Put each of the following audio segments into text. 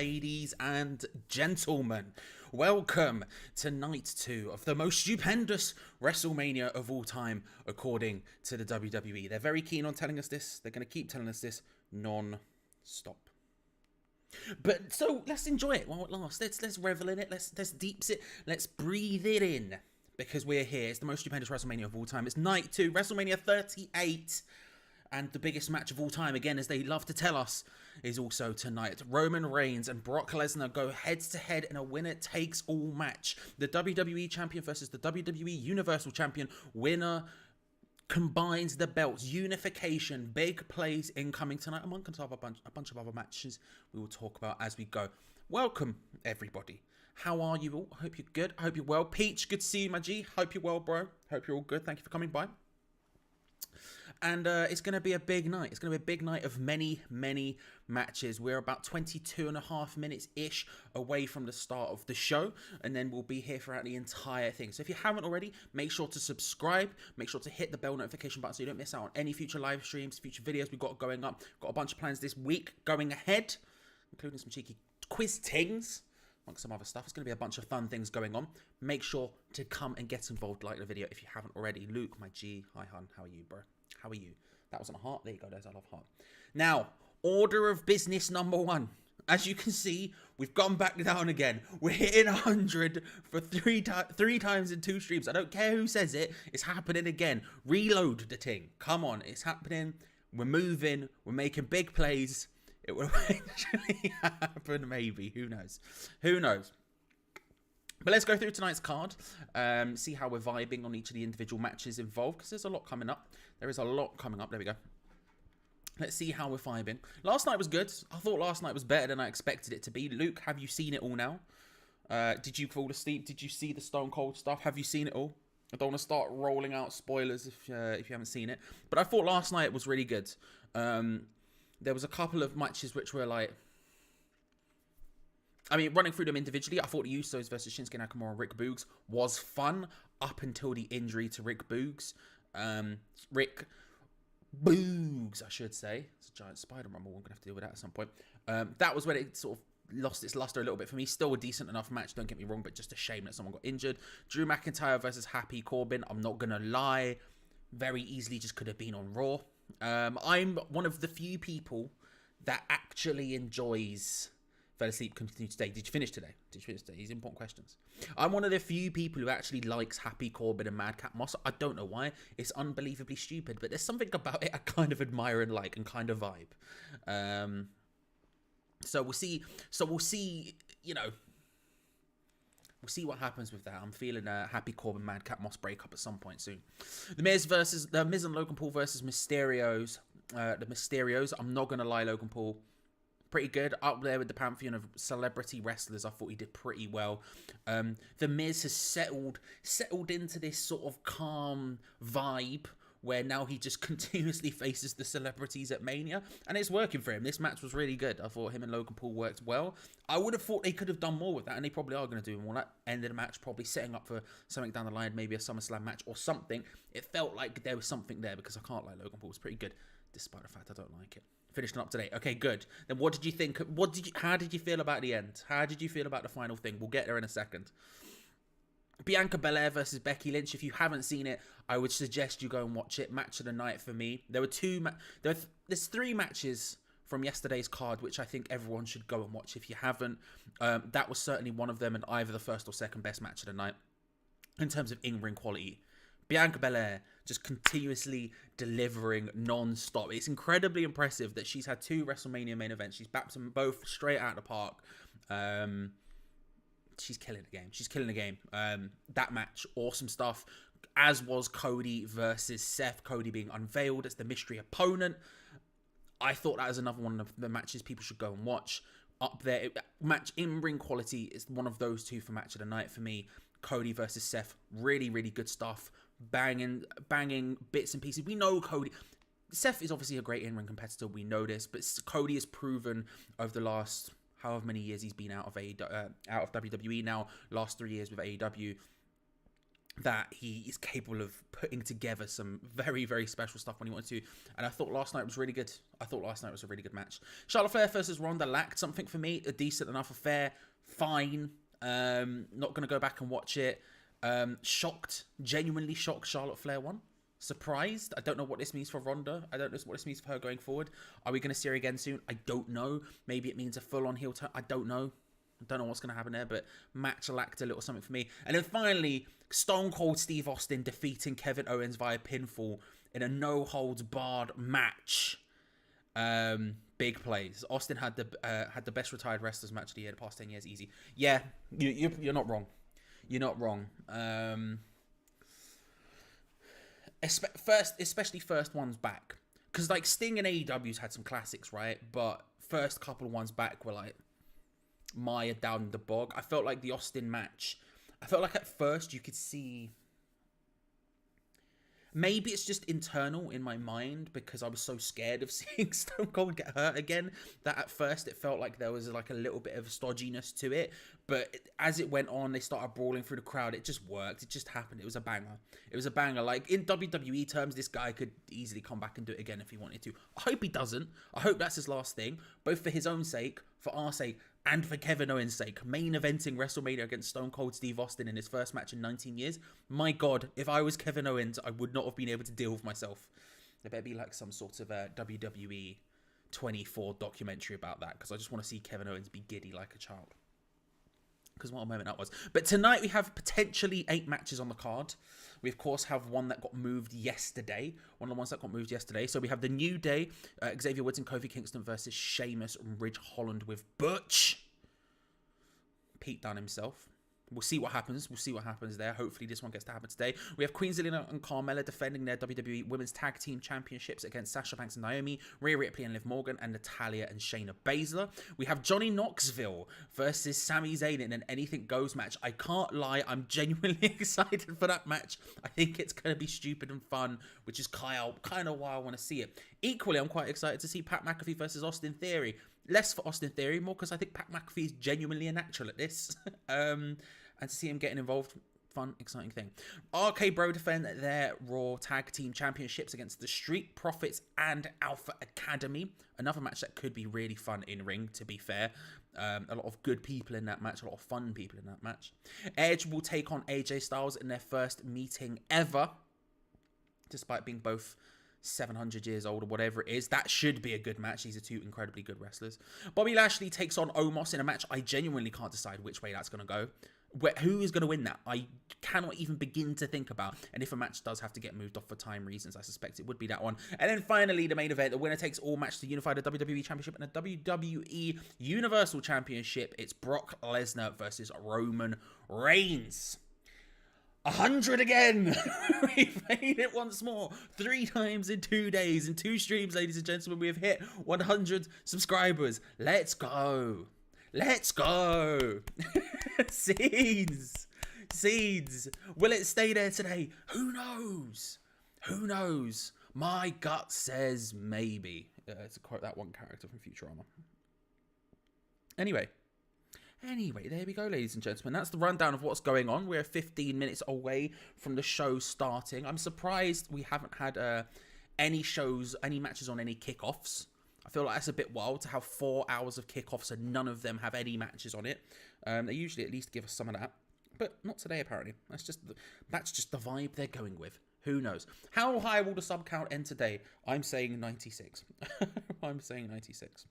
ladies and gentlemen. Welcome to night 2 of the most stupendous WrestleMania of all time, according to the WWE. They're very keen on telling us this. They're going to keep telling us this non-stop. But so let's enjoy it while it lasts. Let's revel in it. Let's deeps it. Let's breathe it in, because we're here. It's the most stupendous WrestleMania of all time. It's night 2, WrestleMania 38. And the biggest match of all time, again, as they love to tell us, is also tonight. Roman Reigns and Brock Lesnar go head-to-head in a winner-takes-all match. The WWE Champion versus the WWE Universal Champion. Winner combines the belts. Unification. Big plays incoming tonight, amongst a bunch of other matches we will talk about as we go. Welcome, everybody. How are you all? I hope you're good. I hope you're well. Peach, good to see you, my G. Hope you're well, bro. Hope you're all good. Thank you for coming by. And it's going to be a big night. It's going to be a big night of many, many matches. We're about 22 and a half minutes-ish away from the start of the show. And then we'll be here throughout the entire thing. So if you haven't already, make sure to subscribe. Make sure to hit the bell notification button so you don't miss out on any future live streams, future videos we've got going up. Got a bunch of plans this week going ahead, including some cheeky quiz tings, amongst some other stuff. It's going to be a bunch of fun things going on. Make sure to come and get involved, like the video if you haven't already. Luke, my G, hi, hun. How are you, bro? How are you? That wasn't a heart. There you go. There's I love heart. Now, order of business number 1. As you can see, we've gone back down again. We're hitting 100 for three times in 2 streams. I don't care who says it. It's happening again. Reload the thing. Come on. It's happening. We're moving. We're making big plays. It will eventually happen, maybe. Who knows? Who knows? But let's go through tonight's card, see how we're vibing on each of the individual matches involved, because there's a lot coming up. There is a lot coming up. There we go. Let's see how we're vibing. Last night was good. I thought last night was better than I expected it to be. Luke, have you seen it all now? Did you fall asleep? Did you see the Stone Cold stuff? Have you seen it all? I don't want to start rolling out spoilers if you haven't seen it. But I thought last night was really good. There was a couple of matches which were like... I mean, running through them individually, I thought the Usos versus Shinsuke Nakamura and Rick Boogs was fun up until the injury to Rick Boogs. Rick Boogs, I should say. It's a giant spider rumble. I'm going to have to deal with that at some point. That was when it sort of lost its luster a little bit for me. Still a decent enough match, don't get me wrong, but just a shame that someone got injured. Drew McIntyre versus Happy Corbin. I'm not going to lie. Very easily just could have been on Raw. I'm one of the few people that actually enjoys... Fell asleep, continue today. Did you finish today? These important questions. I'm one of the few people who actually likes Happy Corbin and Madcap Moss. I don't know why. It's unbelievably stupid, but there's something about it I kind of admire and like and kind of vibe. So we'll see. You know, we'll see what happens with that. I'm feeling a Happy Corbin Madcap Moss breakup at some point soon. The Miz and Logan Paul versus Mysterios. The Mysterios. I'm not gonna lie, Logan Paul. Pretty good, up there with the pantheon of celebrity wrestlers. I thought he did pretty well. The Miz has settled into this sort of calm vibe where now he just continuously faces the celebrities at Mania, and it's working for him. This match was really good. I thought him and Logan Paul worked well. I would have thought they could have done more with that, and they probably are going to do more. That end of the match, probably setting up for something down the line, maybe a SummerSlam match or something. It felt like there was something there, because I can't lie, Logan Paul was pretty good, despite the fact I don't like it. Finishing up today. Okay, good. Then what did you think? How did you feel about the end? How did you feel about the final thing? We'll get there in a second. Bianca Belair versus Becky Lynch. If you haven't seen it, I would suggest you go and watch it. Match of the night for me. There's 3 matches from yesterday's card which I think everyone should go and watch if you haven't. That was certainly one of them, and either the first or second best match of the night in terms of in-ring quality. Bianca Belair just continuously delivering non-stop. It's incredibly impressive that she's had 2 WrestleMania main events. She's bapped them both straight out of the park. She's killing the game. She's killing the game. That match, awesome stuff. As was Cody versus Seth. Cody being unveiled as the mystery opponent. I thought that was another one of the matches people should go and watch. Up there, match in-ring quality is one of those 2 for match of the night for me. Cody versus Seth, really, really good stuff. Banging bits and pieces. We know Cody. Seth is obviously a great in-ring competitor. We know this, but Cody has proven over the last however many years he's been out of WWE now, last 3 years with AEW, that he is capable of putting together some very, very special stuff when he wants to. And I thought last night was really good. I thought last night was a really good match. Charlotte Flair versus Ronda lacked something for me. A decent enough affair. Fine. Not going to go back and watch it. Shocked. Genuinely shocked Charlotte Flair won. Surprised. I don't know what this means for Ronda. I don't know what this means for her going forward. Are we going to see her again soon? I don't know. Maybe it means a full-on heel turn. I don't know. I don't know what's going to happen there, but match lacked a little something for me. And then finally, Stone Cold Steve Austin defeating Kevin Owens via pinfall in a no-holds-barred match. Big plays. Austin had the best retired wrestlers match of the year the past 10 years, easy. Yeah, you're not wrong. You're not wrong. Especially first ones back. Because, like, Sting and AEW's had some classics, right? But first couple of ones back were, like, Maya down the bog. I felt like the Austin match, I felt like at first you could see, maybe it's just internal in my mind because I was so scared of seeing Stone Cold get hurt again, that at first it felt like there was like a little bit of stodginess to it. But as it went on, they started brawling through the crowd. It just worked. It just happened. It was a banger. It was a banger. Like, in WWE terms, this guy could easily come back and do it again if he wanted to. I hope he doesn't. I hope that's his last thing, both for his own sake, for our sake, and for Kevin Owens' sake. Main eventing WrestleMania against Stone Cold Steve Austin in his first match in 19 years. My God, if I was Kevin Owens, I would not have been able to deal with myself. There better be like some sort of WWE 24 documentary about that, because I just want to see Kevin Owens be giddy like a child. Because what a moment that was. But tonight we have potentially 8 matches on the card. We, of course, have one that got moved yesterday. One of the ones that got moved yesterday. So we have the New Day, Xavier Woods and Kofi Kingston versus Sheamus and Ridge Holland with Butch. Pete Dunne himself. We'll see what happens. We'll see what happens there. Hopefully this one gets to happen today. We have Queen Zelina and Carmella defending their WWE Women's Tag Team Championships against Sasha Banks and Naomi, Rhea Ripley and Liv Morgan, and Natalya and Shayna Baszler. We have Johnny Knoxville versus Sami Zayn in an Anything Goes match. I can't lie, I'm genuinely excited for that match. I think it's going to be stupid and fun, which is kind of why I want to see it. Equally, I'm quite excited to see Pat McAfee versus Austin Theory. Less for Austin Theory, more because I think Pat McAfee is genuinely a natural at this. And to see him getting involved, fun, exciting thing. RK Bro defend their Raw Tag Team Championships against the Street Profits and Alpha Academy. Another match that could be really fun in ring, to be fair. A lot of good people in that match, a lot of fun people in that match. Edge will take on AJ Styles in their first meeting ever, despite being both 700 years old or whatever it is. That should be a good match. These are two incredibly good wrestlers. Bobby Lashley takes on Omos in a match I genuinely can't decide which way that's going to go. Who is going to win that? I cannot even begin to think about. And if a match does have to get moved off for time reasons, I suspect it would be that one. And then finally, the main event, the winner takes all match to unify the WWE Championship and the WWE Universal Championship. It's Brock Lesnar versus Roman Reigns. 100 again. We've made it once more. 3 times in 2 days. In 2 streams, ladies and gentlemen, we have hit 100 subscribers. Let's go. Let's go. Seeds. Will it stay there today? Who knows? Who knows? My gut says maybe. To quote that one character from Futurama. Anyway, there we go, ladies and gentlemen. That's the rundown of what's going on. We're 15 minutes away from the show starting. I'm surprised we haven't had any matches on any kickoffs. I feel like that's a bit wild to have 4 hours of kickoffs and none of them have any matches on it. They usually at least give us some of that, but not today apparently. That's just the vibe they're going with. Who knows? How high will the sub count end today? I'm saying 96. I'm saying 96.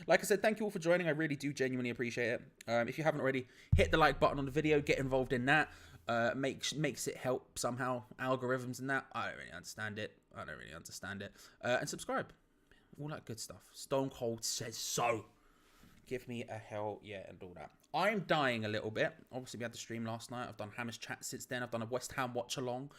Like I said, thank you all for joining. I really do genuinely appreciate it. If you haven't already, hit the like button on the video. Get involved in that. Makes it help somehow. Algorithms and that. I don't really understand it. And subscribe. All that good stuff. Stone Cold says so. Give me a hell yeah and all that. I'm dying a little bit. Obviously, we had the stream last night. I've done Hammer's Chat since then. I've done a West Ham watch along.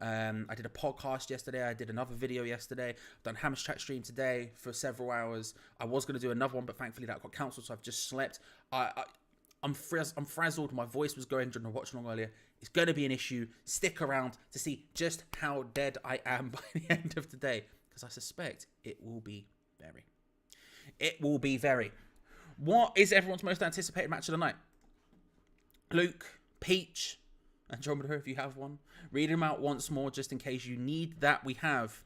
I did a podcast yesterday. I did another video yesterday. I've done Hammer's Chat stream today for several hours. I was going to do another one, but thankfully that got cancelled, so I've just slept. I'm frazzled. My voice was going during the watch along earlier. It's going to be an issue. Stick around to see just how dead I am by the end of the day, because I suspect it will be very. It will be very. What is everyone's most anticipated match of the night? Luke, Peach, Andromeda, if you have one. Read them out once more, just in case you need that. We have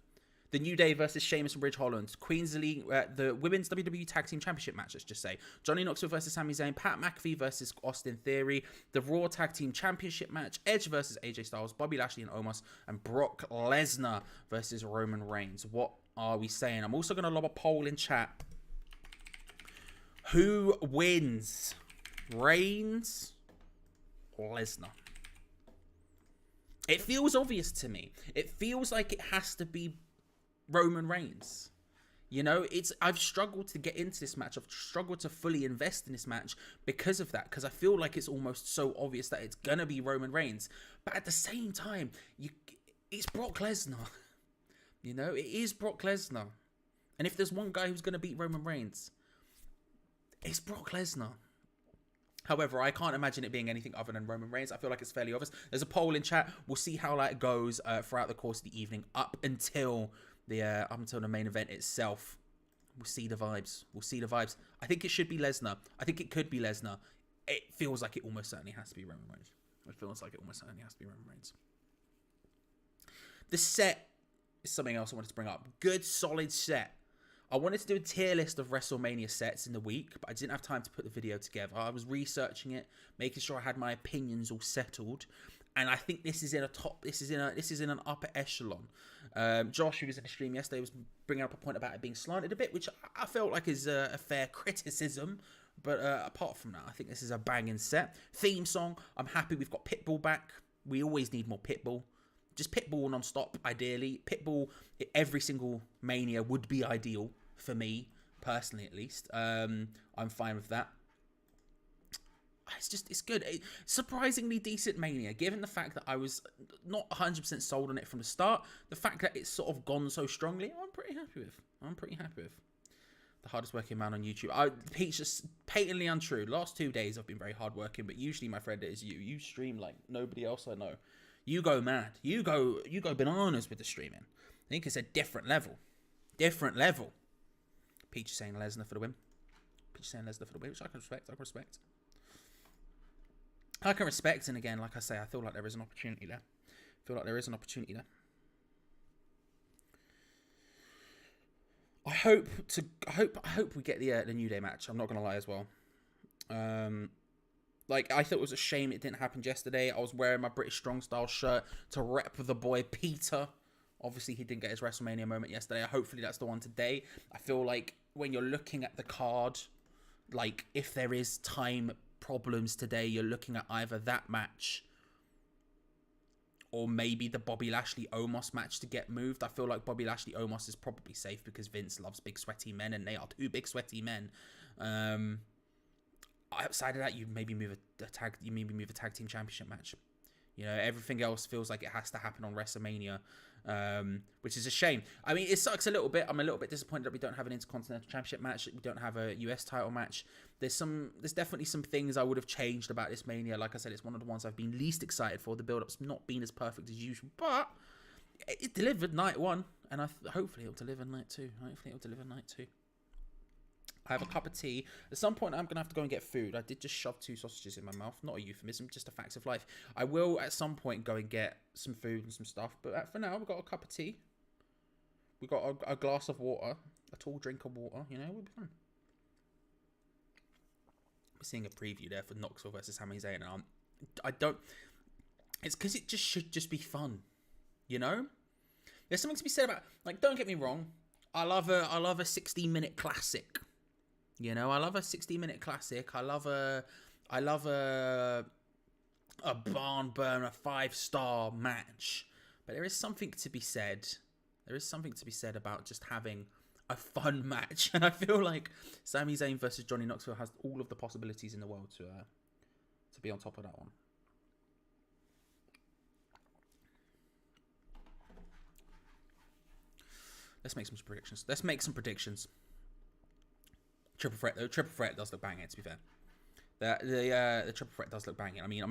the New Day versus Sheamus and Holland. Queen's Elite, the Women's WWE Tag Team Championship match, let's just say. Johnny Knoxville versus Sami Zayn. Pat McAfee versus Austin Theory. The Raw Tag Team Championship match. Edge versus AJ Styles. Bobby Lashley and Omos. And Brock Lesnar versus Roman Reigns. What are we saying? I'm also going to lob a poll in chat. Who wins? Reigns or Lesnar? It feels obvious to me. It feels like it has to be Roman Reigns. You know, I've struggled to get into this match. I've struggled to fully invest in this match because of that. Because I feel like it's almost so obvious that it's gonna be Roman Reigns. But at the same time, it's Brock Lesnar. You know, it is Brock Lesnar. And if there's one guy who's gonna beat Roman Reigns, it's Brock Lesnar. However, I can't imagine it being anything other than Roman Reigns. I feel like it's fairly obvious. There's a poll in chat. We'll see how that goes throughout the course of the evening up until the main event itself. We'll see the vibes. We'll see the vibes. I think it should be Lesnar. I think it could be Lesnar. It feels like it almost certainly has to be Roman Reigns. It feels like it almost certainly has to be Roman Reigns. The set is something else I wanted to bring up. Good, solid set. I wanted to do a tier list of WrestleMania sets in the week, but I didn't have time to put the video together. I was researching it, making sure I had my opinions all settled, and I think this is in an upper echelon. Josh, who was in the stream yesterday, was bringing up a point about it being slanted a bit, which I felt like is a fair criticism. But apart from that, I think this is a banging set. Theme song, I'm happy we've got Pitbull back. We always need more Pitbull. Just Pitbull non-stop, ideally. Pitbull, every single Mania would be ideal for me, personally at least. I'm fine with that. It's good. Surprisingly decent Mania, given the fact that I was not 100% sold on it from the start. The fact that it's sort of gone so strongly, I'm pretty happy with. The hardest working man on YouTube. Pete's just patently untrue. Last 2 days I've been very hard working, but usually, my friend, it is you. You stream like nobody else I know. You go mad. You go bananas with the streaming. I think it's a different level. Peach is saying Lesnar for the win. Which I can respect. I can respect, and again, like I say, I feel like there is an opportunity there. I hope we get the New Day match. I'm not gonna lie as well. Like, I thought it was a shame it didn't happen yesterday. I was wearing my British Strong Style shirt to rep the boy Peter. Obviously, he didn't get his WrestleMania moment yesterday. Hopefully, that's the one today. I feel like when you're looking at the card, like, if there is time problems today, you're looking at either that match or maybe the Bobby Lashley-Omos match to get moved. I feel like Bobby Lashley-Omos is probably safe because Vince loves big, sweaty men, and they are two big, sweaty men. Outside of that, you maybe move a tag team championship match. You know, everything else feels like it has to happen on WrestleMania, which is a shame. I mean, it sucks a little bit. I'm a little bit disappointed that we don't have an Intercontinental Championship match. We don't have a US title match. There's definitely some things I would have changed about this Mania. Like I said, it's one of the ones I've been least excited for. The build-up's not been as perfect as usual, but it delivered night one, and hopefully it'll deliver night two. I have a cup of tea. At some point, I'm going to have to go and get food. I did just shove 2 sausages in my mouth. Not a euphemism, just a fact of life. I will, at some point, go and get some food and some stuff. But for now, we've got a cup of tea. We've got a glass of water. A tall drink of water. You know, we'll be fine. We're seeing a preview there for Knoxville versus Sami Zayn. And I don't... It's because it just should just be fun. You know? There's something to be said about... Like, don't get me wrong. I love a 60-minute classic. You know, I love a 60-minute classic. I love a barn burner 5-star match. But there is something to be said. About just having a fun match. And I feel like Sami Zayn versus Johnny Knoxville has all of the possibilities in the world to be on top of that one. Let's make some predictions. Triple threat though. Triple threat does look banging, to be fair. The triple threat does look banging. I mean, I'm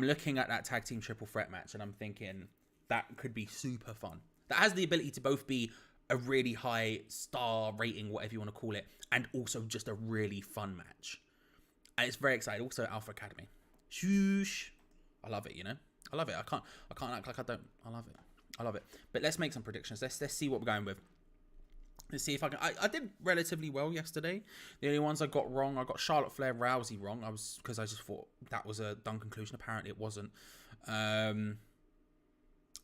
looking at that tag team triple threat match, and I'm thinking that could be super fun. That has the ability to both be a really high star rating, whatever you want to call it, and also just a really fun match. And it's very exciting. Also, Alpha Academy. Shoosh. I love it, you know? I love it. I can't act like I don't. I love it. I love it. But let's make some predictions. Let's see what we're going with. Let's see if I can. I did relatively well yesterday. The only ones I got wrong, I got Charlotte Flair Rousey wrong. Because I just thought that was a done conclusion. Apparently it wasn't. And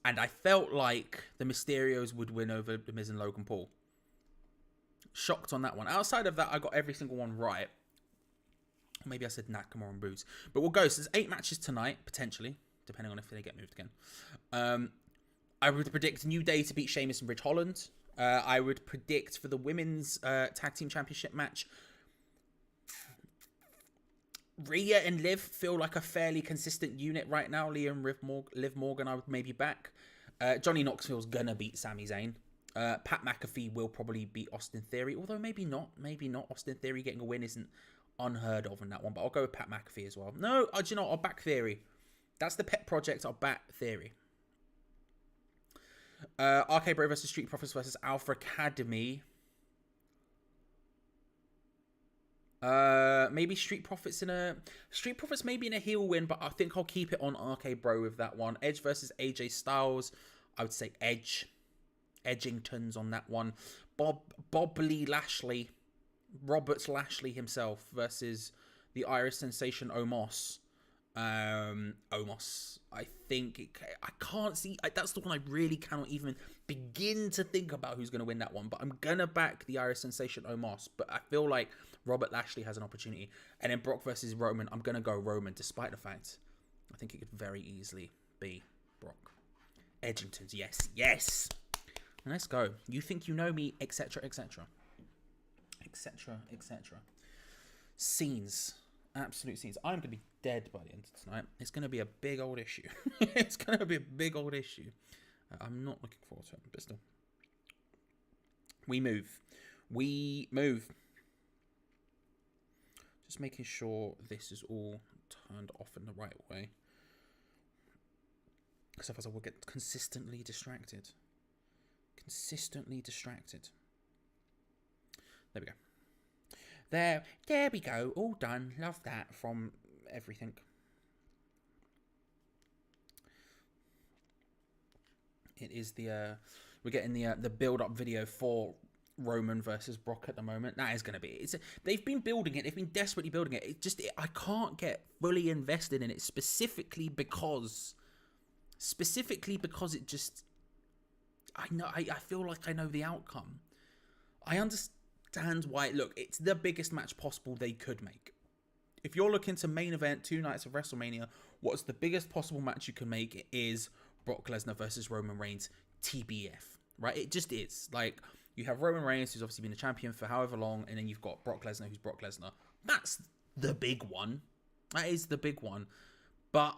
I felt like the Mysterios would win over The Miz and Logan Paul. Shocked on that one. Outside of that, I got every single one right. Maybe I said Nakamura and Boots. But we'll go. So there's 8 matches tonight, potentially, depending on if they get moved again. I would predict New Day to beat Sheamus and Ridge Holland. I would predict for the women's tag team championship match, Rhea and Liv feel like a fairly consistent unit right now. Liv Morgan, I would maybe back. Johnny Knoxville's gonna beat Sami Zayn. Pat McAfee will probably beat Austin Theory, although maybe not. Maybe not. Austin Theory getting a win isn't unheard of in that one, but I'll go with Pat McAfee as well. No, do you know what? I'll back Theory. That's the pet project. I'll back Theory. RK Bro versus Street Profits versus Alpha Academy. Maybe Street Profits maybe in a heel win, but I think I'll keep it on RK Bro with that one. Edge versus AJ Styles. I would say Edge. Edgington's on that one. Bob Lee Lashley. Roberts Lashley himself versus the Irish sensation Omos. Omos. I think I can't see. That's the one I really cannot even begin to think about who's going to win that one. But I'm gonna back the Irish sensation Omos. But I feel like Robert Lashley has an opportunity. And then Brock versus Roman. I'm gonna go Roman, despite the fact I think it could very easily be Brock. Edgington's, yes. Let's go. You think you know me, etc., etc., etc., etc. Scenes. Absolute scenes. I'm going to be dead by the end of tonight. It's going to be a big old issue. It's going to be a big old issue. I'm not looking forward to it, but still. We move. Just making sure this is all turned off in the right way. Because otherwise I will get consistently distracted. There we go. There we go. All done. Love that from everything. It is we're getting the build-up video for Roman versus Brock at the moment. That is going to be. They've been building it. They've been desperately building it. I can't get fully invested in it specifically because it just. I feel like I know the outcome. I understand why. Look, it's the biggest match possible they could make. If you're looking to main event 2 nights of WrestleMania, what's the biggest possible match you can make? It is Brock Lesnar versus Roman Reigns, TBF, right? It just is. Like, you have Roman Reigns, who's obviously been a champion for however long, and then you've got Brock Lesnar, who's Brock Lesnar. That's the big one. That is the big one. But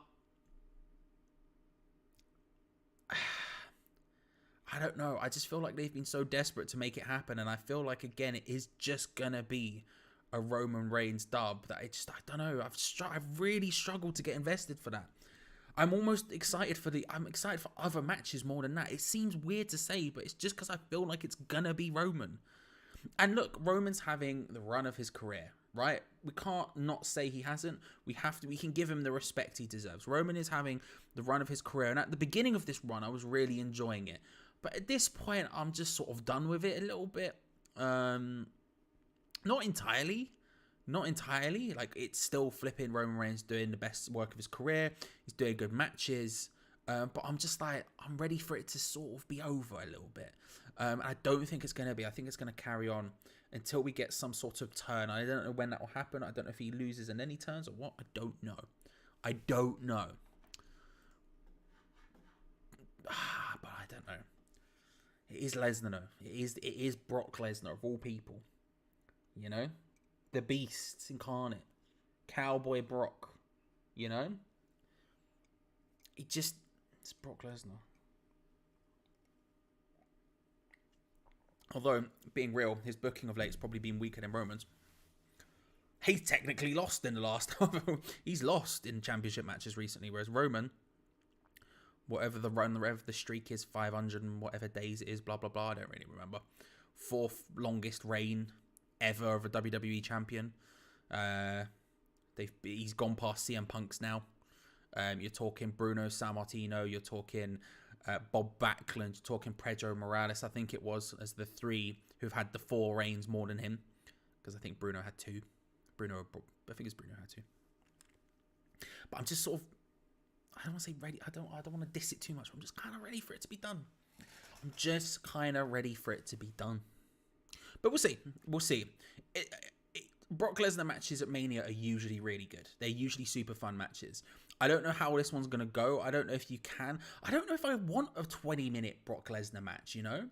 I don't know. I just feel like they've been so desperate to make it happen. And I feel like, again, it is just going to be a Roman Reigns dub that I don't know. I've really struggled to get invested for that. I'm almost excited I'm excited for other matches more than that. It seems weird to say, but it's just because I feel like it's going to be Roman. And look, Roman's having the run of his career, right? We can't not say he hasn't. We can give him the respect he deserves. Roman is having the run of his career. And at the beginning of this run, I was really enjoying it. But at this point, I'm just sort of done with it a little bit. Not entirely. Like, it's still flipping Roman Reigns doing the best work of his career. He's doing good matches. But I'm just like, I'm ready for it to sort of be over a little bit. I don't think it's going to be. I think it's going to carry on until we get some sort of turn. I don't know when that will happen. I don't know if he loses in any turns or what. I don't know. But I don't know. It is Lesnar, though. It is Brock Lesnar, of all people. You know? The Beast incarnate. Cowboy Brock. You know? It's Brock Lesnar. Although, being real, his booking of late has probably been weaker than Roman's. He's technically lost in the last... He's lost in championship matches recently, whereas Roman... Whatever the streak is, 500 and whatever days it is, blah, blah, blah. I don't really remember. 4th longest reign ever of a WWE champion. He's gone past CM Punk's now. You're talking Bruno Sammartino. You're talking Bob Backlund. You're talking Pedro Morales, I think it was, as the three who've had the 4 reigns more than him. Because I think Bruno had 2. I think it's Bruno had 2. But I'm just sort of, I don't want to say ready. I don't want to diss it too much. I'm just kind of ready for it to be done. But we'll see. Brock Lesnar matches at Mania are usually really good. They're usually super fun matches. I don't know how this one's going to go. I don't know if you can. I don't know if I want a 20-minute Brock Lesnar match, you know?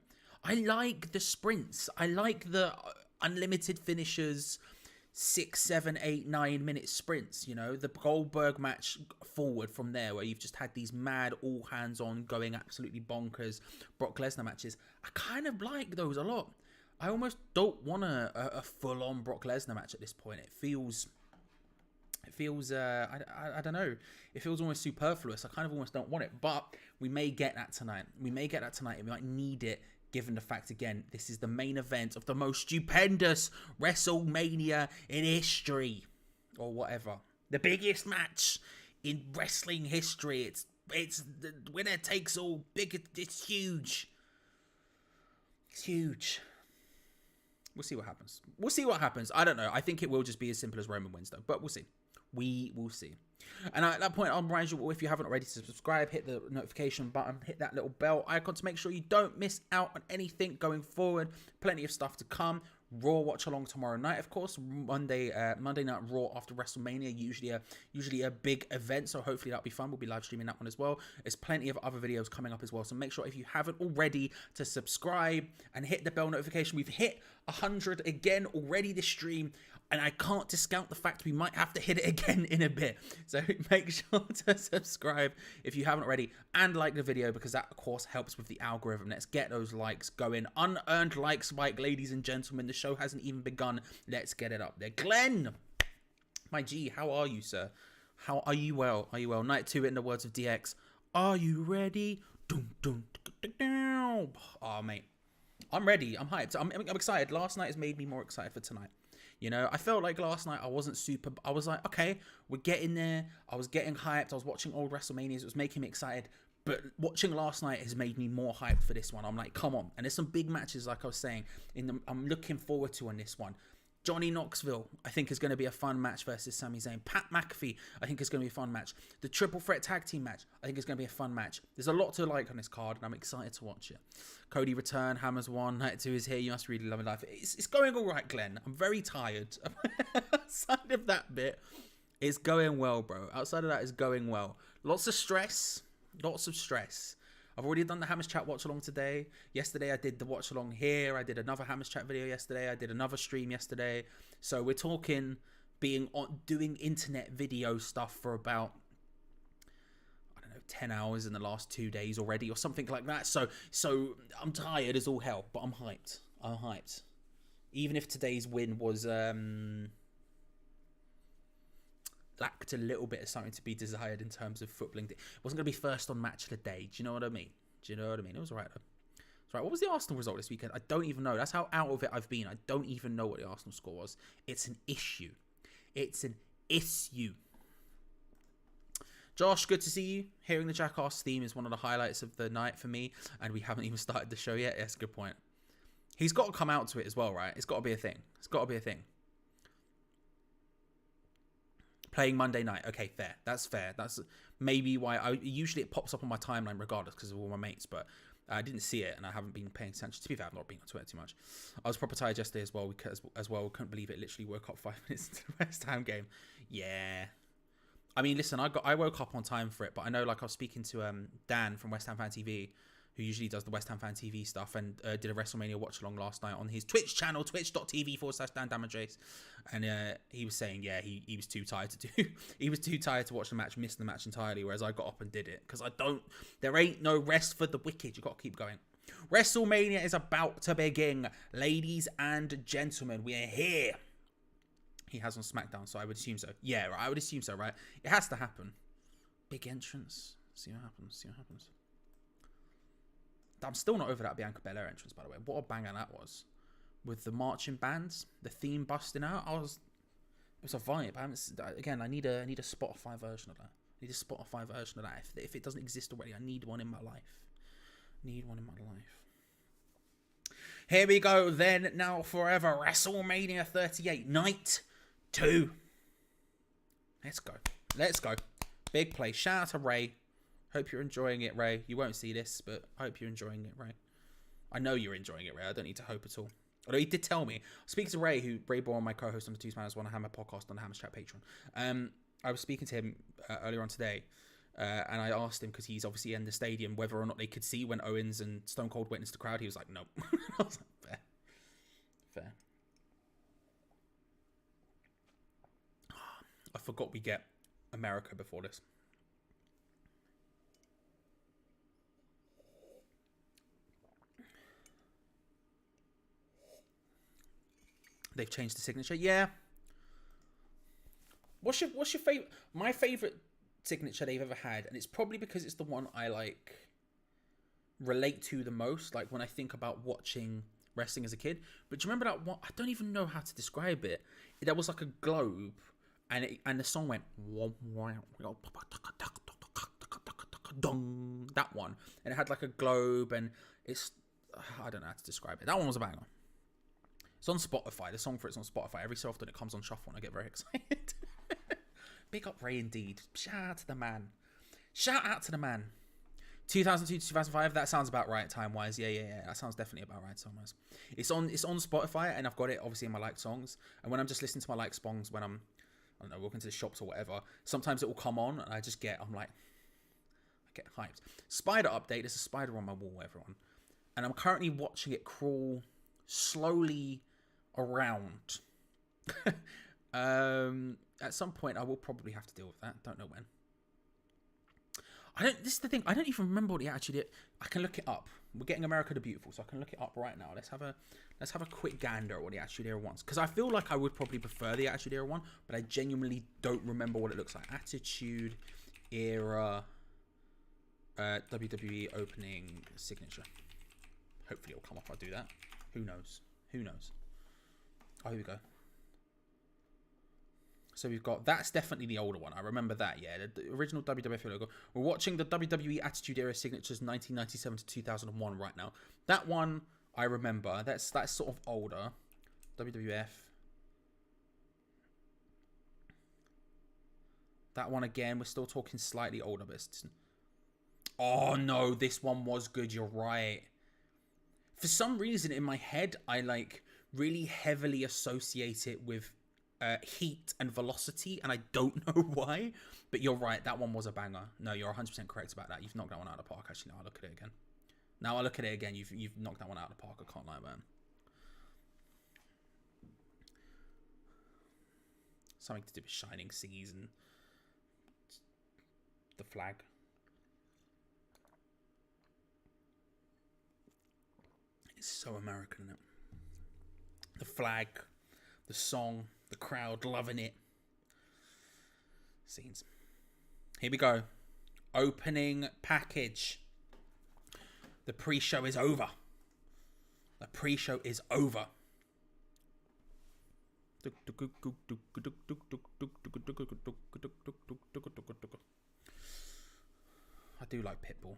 I like the sprints. I like the unlimited finishers, 6, 7, 8, 9-minute sprints, you know? The Goldberg match forward from there, where you've just had these mad, all hands-on, going absolutely bonkers Brock Lesnar matches. I kind of like those a lot. I almost don't want a full-on Brock Lesnar match at this point. It feels I don't know. It feels almost superfluous. I kind of almost don't want it. But we may get that tonight. We might need it, given the fact, again, this is the main event of the most stupendous WrestleMania in history. Or whatever. The biggest match in wrestling history. It's the winner takes all. It's huge. It's huge. We'll see what happens. I don't know. I think it will just be as simple as Roman wins, though. But we'll see. We will see. And at that point, I'll remind you, if you haven't already, to subscribe, hit the notification button, hit that little bell icon to make sure you don't miss out on anything going forward. Plenty of stuff to come. Raw watch along tomorrow night, of course. Monday Night Raw after WrestleMania, usually a big event, so hopefully that'll be fun. We'll be live streaming that one as well. There's plenty of other videos coming up as well, so make sure, if you haven't already, to subscribe and hit the bell notification. We've hit 100 again already this stream, and I can't discount the fact we might have to hit it again in a bit. So make sure to subscribe if you haven't already, and like the video, because that, of course, helps with the algorithm. Let's get those likes going. Unearned like spike, ladies and gentlemen. The show hasn't even begun. Let's get it up there. Glenn, my G, how are you, sir? How are you? Well, are you well? Night 2, in the words of DX. Are you ready? Oh, mate. I'm ready. I'm hyped. I'm excited. Last night has made me more excited for tonight. You know, I felt like last night I wasn't super. I was like, okay, we're getting there. I was getting hyped. I was watching old WrestleManias. It was making me excited. But watching last night has made me more hyped for this one. I'm like, come on. And there's some big matches, like I was saying, I'm looking forward to on this one. Johnny Knoxville, I think, is going to be a fun match versus Sami Zayn. Pat McAfee, I think, is going to be a fun match. The Triple Threat Tag Team match, I think, is going to be a fun match. There's a lot to like on this card, and I'm excited to watch it. Cody return, Hammers 1, Night 2 is here. You must really love it. Life. It's going all right, Glenn. I'm very tired. Outside of that bit, it's going well, bro. Outside of that, it's going well. Lots of stress. I've already done the Hammers Chat watch along today. Yesterday I did the watch along here. I did another Hammers Chat video yesterday. I did another stream yesterday. So we're talking doing internet video stuff for about, I don't know, 10 hours in the last 2 days already, or something like that. So I'm tired as all hell, but I'm hyped. Even if today's win was lacked a little bit of something to be desired in terms of footballing. It wasn't going to be first on match of the day. Do you know what I mean? It was alright though. It's right. What was the Arsenal result this weekend? I don't even know. That's how out of it I've been. I don't even know what the Arsenal score was. It's an issue. Josh, good to see you. Hearing the Jackass theme is one of the highlights of the night for me, and we haven't even started the show yet. That's a good point. He's got to come out to it as well, right? It's got to be a thing. Playing Monday night. Okay, fair. That's fair. That's maybe why usually it pops up on my timeline regardless, because of all my mates, but I didn't see it and I haven't been paying attention. To be fair, I've not been on Twitter too much. I was proper tired yesterday as well. Couldn't believe it. Literally woke up 5 minutes into the West Ham game. Yeah. I mean, listen, I woke up on time for it, but I know, like, I was speaking to Dan from West Ham Fan TV, who usually does the West Ham Fan TV stuff, and did a WrestleMania watch along last night on his Twitch channel, twitch.tv/Dan Damages. And he was saying, yeah, he was too tired he was too tired to watch the match, missed the match entirely, whereas I got up and did it. Because there ain't no rest for the wicked. You got to keep going. WrestleMania is about to begin. Ladies and gentlemen, we are here. He has on SmackDown, so I would assume so. Yeah, right, I would assume so, right? It has to happen. Big entrance. See what happens. I'm still not over that Bianca Belair entrance, by the way. What a banger that was. With the marching bands, the theme busting out. It was a vibe. I need a Spotify version of that. I need a Spotify version of that. If it doesn't exist already, I need one in my life. Here we go then, now forever, WrestleMania 38, Night 2. Let's go. Big play. Shout out to Ray. Hope you're enjoying it, Ray. You won't see this, but I hope you're enjoying it, Ray. I know you're enjoying it, Ray. I don't need to hope at all. Although he did tell me. Speaking to Ray, Ray Bourne, my co-host on the Two Spanners One Hammer podcast on the Hammer's Chat Patreon. I was speaking to him earlier on today, and I asked him, because he's obviously in the stadium, whether or not they could see when Owens and Stone Cold went into the crowd. He was like, no. I was like, fair. I forgot we get America before this. They've changed the signature. Yeah. What's your favorite? My favorite signature they've ever had, and it's probably because it's the one I like relate to the most. Like when I think about watching wrestling as a kid. But do you remember that one? I don't even know how to describe it. There was like a globe, and the song went that one, and it had like a globe, and it's I don't know how to describe it. That one was a banger. It's on Spotify. The song for it's on Spotify. Every so often it comes on shuffle and I get very excited. Big up Ray indeed. Shout out to the man. 2002 to 2005. That sounds about right time-wise. Yeah. That sounds definitely about right time-wise. It's on Spotify, and I've got it obviously in my liked songs. And when I'm just listening to my liked songs, when I'm, I don't know, walking to the shops or whatever, sometimes it will come on and I get hyped. Spider update. There's a spider on my wall, everyone. And I'm currently watching it crawl slowly around. At some point I will probably have to deal with that. Don't know when. This is the thing, I don't even remember what he actually did. I can look it up. We're getting America the Beautiful, so I can look it up right now. Let's have a quick gander at what the Attitude Era wants, because I feel like I would probably prefer the Attitude Era one, but I genuinely don't remember what it looks like. Attitude Era WWE opening signature. Hopefully it'll come up. I'll do that. Who knows? Oh, here we go. So we've got, that's definitely the older one. I remember that, yeah. The original WWF logo. We're watching the WWE Attitude Era signatures 1997 to 2001 right now. That one, I remember. That's sort of older. WWF. That one again, we're still talking slightly older, but it's... Oh no, this one was good, you're right. For some reason in my head, I really heavily associate it with heat and velocity, and I don't know why, but you're right, that one was a banger. No, you're 100% correct about that. You've knocked that one out of the park. Actually, now I look at it again. You've knocked that one out of the park. I can't lie, man. Something to do with Shining Seas and the flag. It's so American, isn't it? The flag, the song, the crowd loving it. Scenes. Here we go. Opening package. The pre-show is over. I do like Pitbull.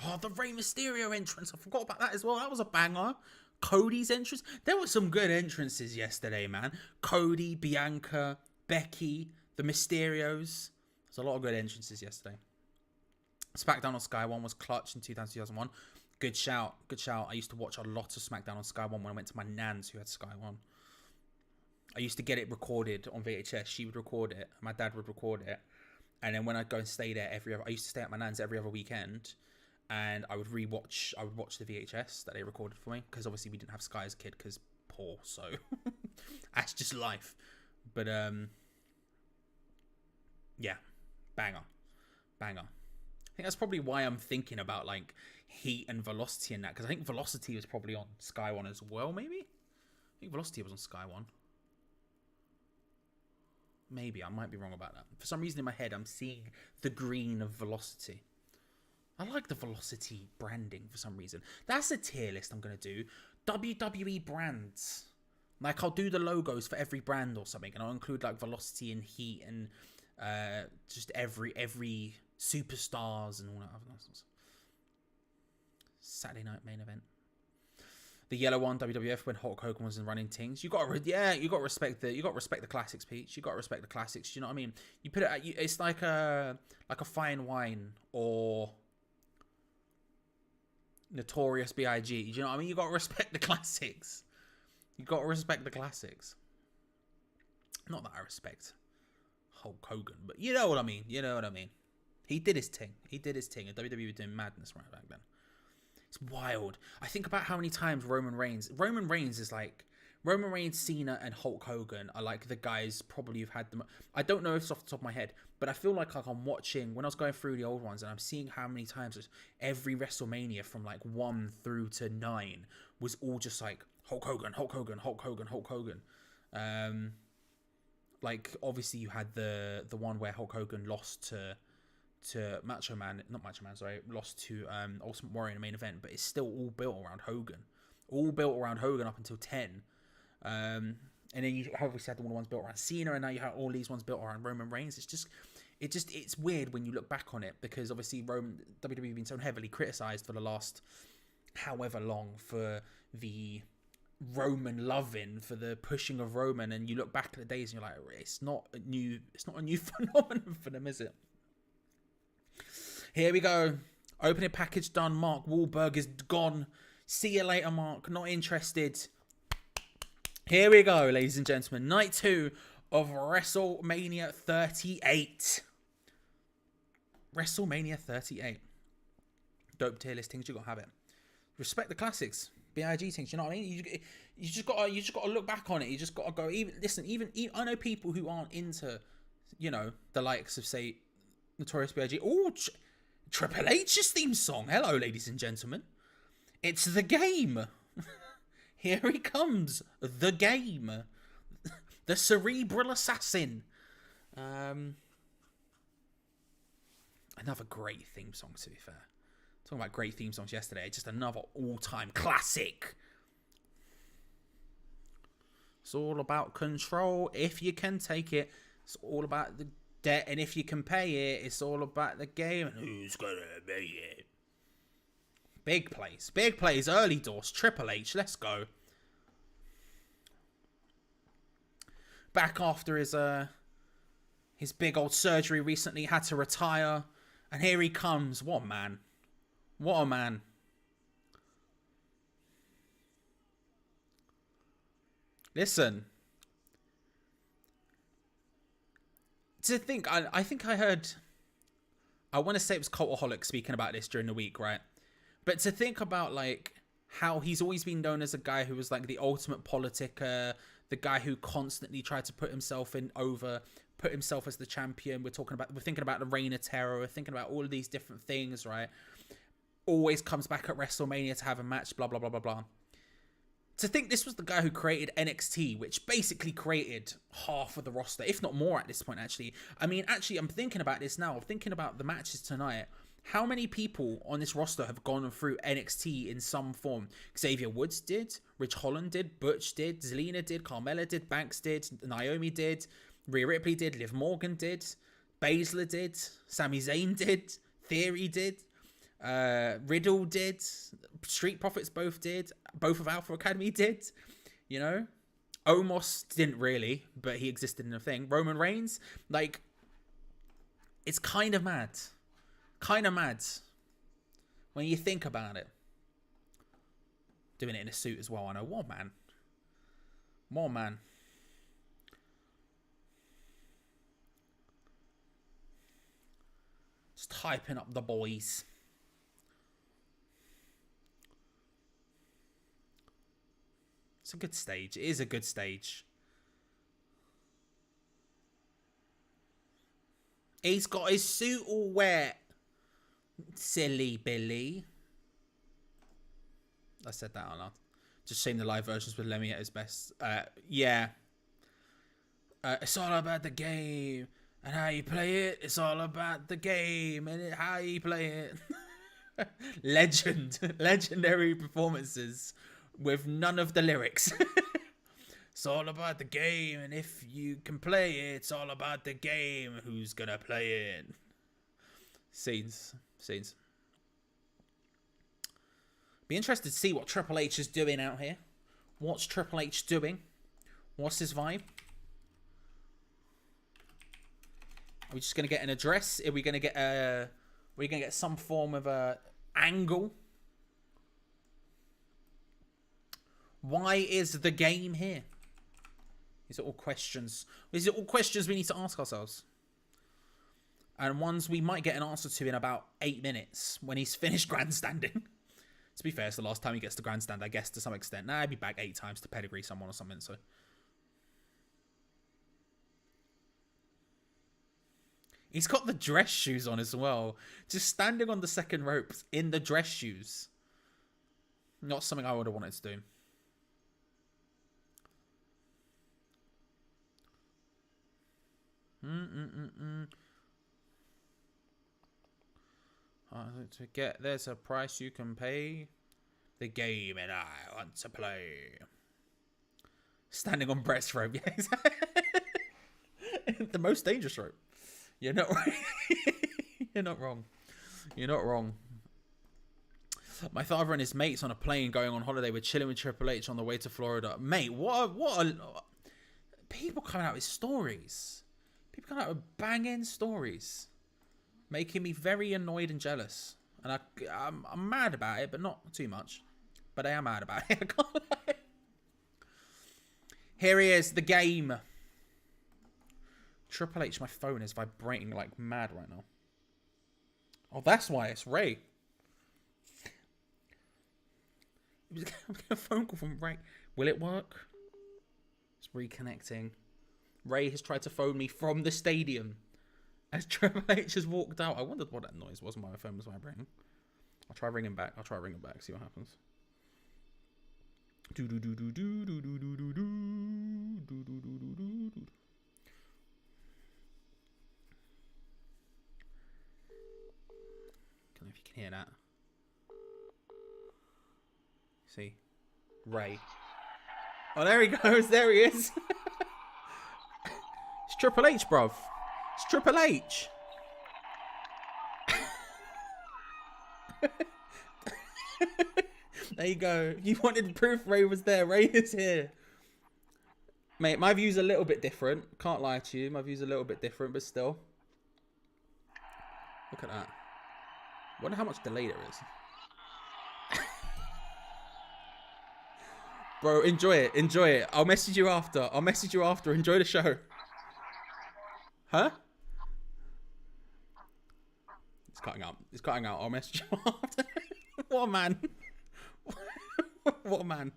Oh, the Rey Mysterio entrance. I forgot about that as well. That was a banger. Cody's entrance. There were some good entrances yesterday, man. Cody, Bianca, Becky, the Mysterios. There's a lot of good entrances yesterday. SmackDown on Sky One was clutch in 2001. Good shout. I used to watch a lot of SmackDown on Sky One when I went to my nan's who had Sky One. I used to get it recorded on VHS. She would record it. My dad would record it. And then when I'd go and stay there I used to stay at my nan's every other weekend. And I would watch the VHS that they recorded for me, because obviously we didn't have Sky as a kid because poor, so that's just life. But yeah, banger. I think that's probably why I'm thinking about heat and velocity in that, because I think velocity was probably on Sky One as well. Maybe I think velocity was on Sky One. Maybe I might be wrong about that. For some reason in my head I'm seeing the green of velocity. I like the Velocity branding for some reason. That's a tier list I'm going to do. WWE brands. I'll do the logos for every brand or something, and I'll include Velocity and Heat and just every superstars and all that other nonsense. Saturday night main event. The yellow one, WWF, when Hulk Hogan was in running things. You got to respect the classics, Peach. You got to respect the classics. You know what I mean? You put it at, it's like a fine wine or Notorious B.I.G. Do you know what I mean? You got to respect the classics. You got to respect the classics. Not that I respect Hulk Hogan, but you know what I mean. You know what I mean. He did his thing. And WWE was doing madness right back then. It's wild. I think about how many times Roman Reigns, Cena, and Hulk Hogan are like the guys probably who've had them. I don't know if it's off the top of my head, but I feel like I'm watching, when I was going through the old ones, and I'm seeing how many times every WrestleMania from like 1 through to 9 was all just like Hulk Hogan. Like obviously you had the one where Hulk Hogan lost to lost to Ultimate Warrior in the main event, but it's still all built around Hogan up until 10. And then you obviously had the ones built around Cena, and now you have all these ones built around Roman Reigns. It's weird when you look back on it, because obviously WWE have been so heavily criticized for the last however long for the Roman loving, for the pushing of Roman, and you look back at the days and you're like, it's not a new phenomenon for them, is it? Here we go. Opening package done. Mark Wahlberg is gone. See you later, Mark. Not interested. Here we go, ladies and gentlemen. Night 2 of WrestleMania 38. WrestleMania 38. Dope tier listings. You got to have it. Respect the classics. BIG things. You know what I mean? You just got to look back on it. You just got to go. Even I know people who aren't into, the likes of, say, Notorious B.I.G. Oh, Triple H's theme song. Hello, ladies and gentlemen. It's the game. Here he comes. The game. The cerebral assassin. Another great theme song, to be fair. Talking about great theme songs yesterday. Just another all-time classic. It's all about control. If you can take it, it's all about the debt, and if you can pay it, it's all about the game and who's gonna pay it. Big plays, early doors. Triple H, let's go. Back after his big old surgery recently, had to retire, and here he comes. What a man. Listen, to think, I think I heard, I want to say it was Cultaholic speaking about this during the week, right? But to think about like how he's always been known as a guy who was like the ultimate politica, the guy who constantly tried to put himself as the champion. We're thinking about the Reign of Terror. We're thinking about all of these different things, right? Always comes back at WrestleMania to have a match, blah, blah, blah, blah, blah. To think this was the guy who created NXT, which basically created half of the roster, if not more at this point, actually. I mean, actually, I'm thinking about this now. I'm thinking about the matches tonight. How many people on this roster have gone through NXT in some form? Xavier Woods did, Rich Holland did, Butch did, Zelina did, Carmella did, Banks did, Naomi did, Rhea Ripley did, Liv Morgan did, Baszler did, Sami Zayn did, Theory did, Riddle did, Street Profits both did, both of Alpha Academy did, Omos didn't really, but he existed in a thing. Roman Reigns, like, it's kind of mad when you think about it. Doing it in a suit as well, I know. What man. Just hyping up the boys. It's a good stage. It is a good stage. He's got his suit all wet. Silly Billy. I said that or not. Just shame the live versions with Lemmy at his best. Yeah. It's all about the game and how you play it. It's all about the game and how you play it. Legendary performances with none of the lyrics. It's all about the game, and if you can play it, it's all about the game. Who's gonna play it? Scenes. Be interested to see what Triple H is doing out here. What's Triple H doing? What's his vibe? Are we just gonna get an address? Are we gonna get some form of a angle? Why is the game here? These are all questions. These are all questions we need to ask ourselves. And ones we might get an answer to in about 8 minutes when he's finished grandstanding. To be fair, it's the last time he gets to grandstand, I guess, to some extent. Nah, he'd be back 8 times to pedigree someone or something, so. He's got the dress shoes on as well. Just standing on the second ropes in the dress shoes. Not something I would have wanted to do. To get there's a price you can pay. The game and I want to play. Standing on Brett's rope, yes. The most dangerous rope. You're not right. You're not wrong. You're not wrong. My father and his mates on a plane going on holiday were chilling with Triple H on the way to Florida. Mate, what a people coming out with stories. People coming out with banging stories. Making me very annoyed and jealous. And I'm mad about it, but not too much. But I am mad about it. I can't lie. Here he is, the game. Triple H, my phone is vibrating like mad right now. Oh, that's why it's Ray. I'm getting a phone call from Ray. Will it work? It's reconnecting. Ray has tried to phone me from the stadium as Triple H has walked out. I wondered what that noise was when my phone was vibrating. I'll try ringing back. See what happens. Do do do do do do do do do do do do do do. Don't know if you can hear that. See, Ray. Oh, there he goes. There he is. It's Triple H, bruv. It's Triple H. There you go. You wanted proof Ray was there. Ray is here. Mate, my view's a little bit different. Can't lie to you. My view's a little bit different, but still. Look at that. Wonder how much delay there is. Bro, enjoy it. Enjoy it. I'll message you after. Enjoy the show. Huh? It's cutting out. I'll message you after. What a man. What a man.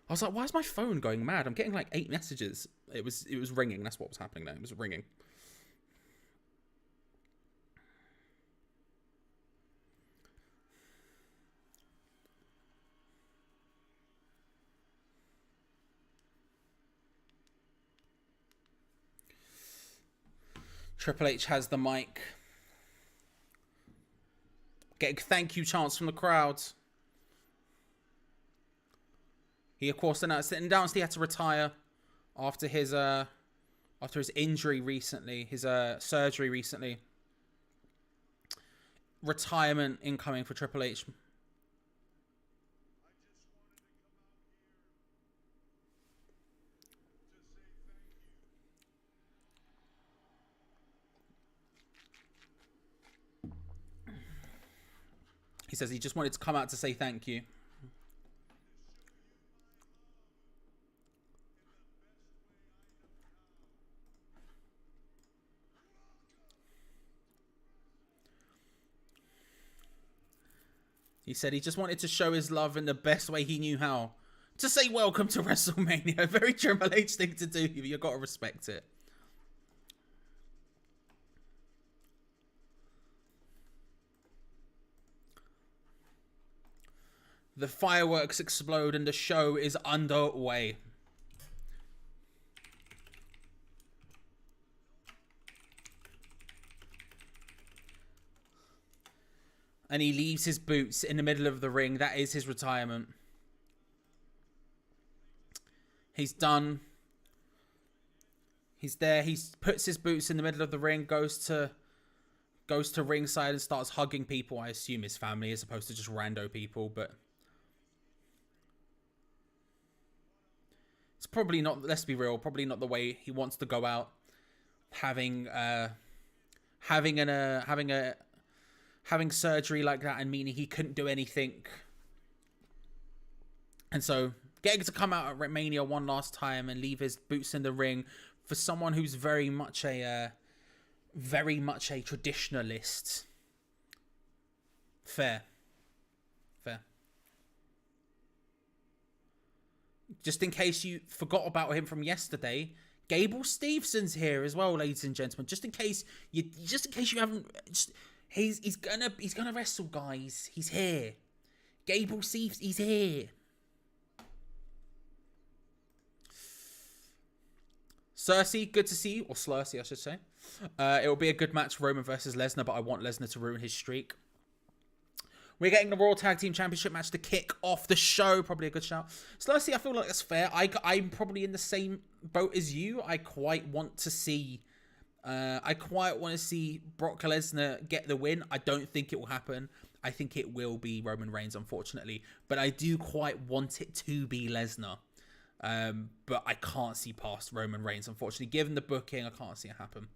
I was like, why is my phone going mad? I'm getting like 8 messages. It was ringing. That's what was happening there. It was ringing. Triple H has the mic. Getting thank you chants from the crowd. He of course announced he had to retire after his injury recently, his surgery recently. Retirement incoming for Triple H. He says he just wanted to come out to say thank you. He said he just wanted to show his love in the best way he knew how. To say welcome to WrestleMania. A very Triple H thing to do. You've got to respect it. The fireworks explode and the show is underway. And he leaves his boots in the middle of the ring. That is his retirement. He's done. He's there. He puts his boots in the middle of the ring, goes to ringside and starts hugging people. I assume his family as opposed to just rando people, but it's probably not, let's be real, probably not the way he wants to go out, having surgery like that and meaning he couldn't do anything. And so getting to come out at Mania one last time and leave his boots in the ring for someone who's very much a traditionalist. Fair. Just in case you forgot about him from yesterday, Gable Stevenson's here as well, ladies and gentlemen. Just in case you haven't, he's gonna wrestle, guys. He's here. Gable Stevens, he's here. Cersei, good to see you, or Slurcy, I should say. It will be a good match, Roman versus Lesnar, but I want Lesnar to ruin his streak. We're getting the Raw Tag Team Championship match to kick off the show. Probably a good shout. Slurcy, I feel like that's fair. I'm probably in the same boat as you. I quite want to see Brock Lesnar get the win. I don't think it will happen. I think it will be Roman Reigns, unfortunately. But I do quite want it to be Lesnar. But I can't see past Roman Reigns, unfortunately. Given the booking, I can't see it happen.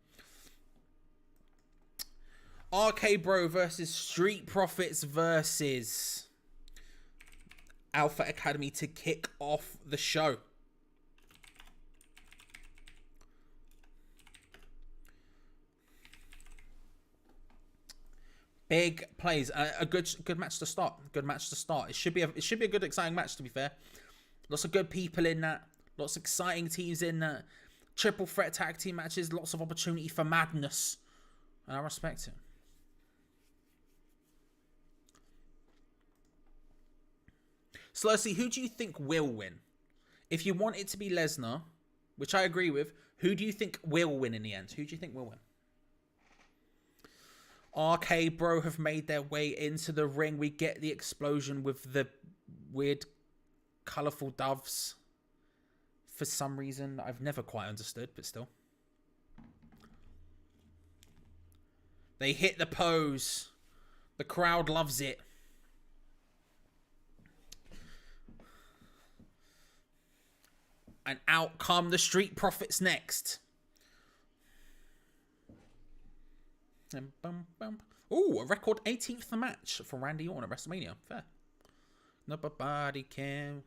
RK Bro versus Street Profits versus Alpha Academy to kick off the show. Big plays. A good match to start. Good match to start. It should be a good, exciting match, to be fair. Lots of good people in that. Lots of exciting teams in that. Triple threat tag team matches. Lots of opportunity for madness. And I respect it. Slurcy, who do you think will win? If you want it to be Lesnar, which I agree with, who do you think will win in the end? Who do you think will win? RK Bro have made their way into the ring. We get the explosion with the weird colourful doves. For some reason, I've never quite understood, but still. They hit the pose. The crowd loves it. And out come the Street Profits next. And ooh, a record 18th match for Randy Orton at WrestleMania. Fair. Nobody can.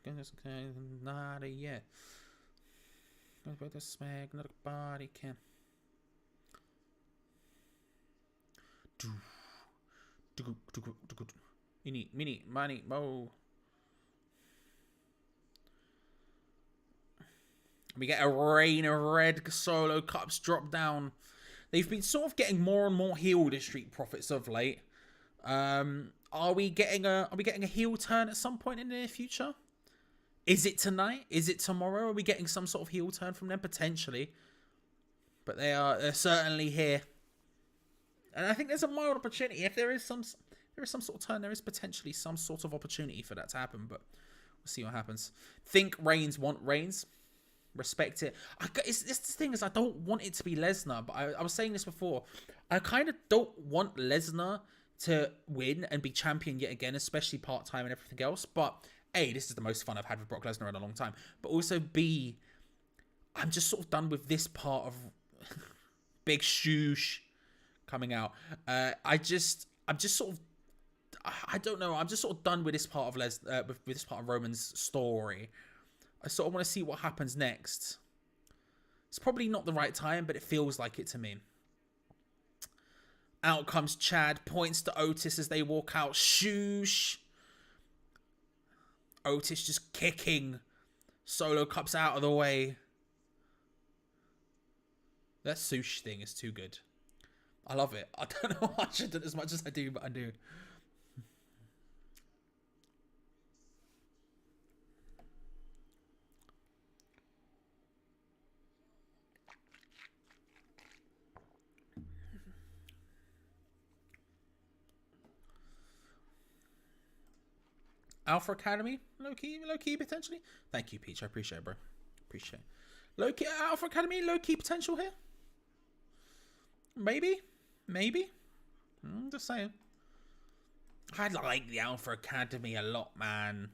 Not yet. Nobody smack. Nobody can. Mini, money, mo. We get a rain of red solo cups drop down. They've been sort of getting more and more heel, the Street Profits of late. Are we getting a heel turn at some point in the near future? Is it tonight? Is it tomorrow? Are we getting some sort of heel turn from them? Potentially. But they're certainly here. And I think there's a mild opportunity. If there is some sort of turn, there is potentially some sort of opportunity for that to happen. But we'll see what happens. Think Reigns want Reigns. Respect it. This thing is, I don't want it to be Lesnar, but I was saying this before. I kind of don't want Lesnar to win and be champion yet again, especially part-time and everything else. But A, this is the most fun I've had with Brock Lesnar in a long time. But also B, I'm just sort of done with this part of Big Shoosh coming out. I'm just sort of, I don't know. I'm just sort of done with this part of with this part of Roman's story. I sort of want to see what happens next. It's probably not the right time, but it feels like it to me. Out comes Chad, points to Otis as they walk out. Shoosh. Otis just kicking solo cups out of the way. That swoosh thing is too good. I love it. I don't know why I should do it as much as I do, but I do. Alpha Academy? Low key, potentially? Thank you, Peach. I appreciate it, bro. Appreciate it. Low-key, Alpha Academy, low-key potential here? Maybe? Just saying. I like the Alpha Academy a lot, man.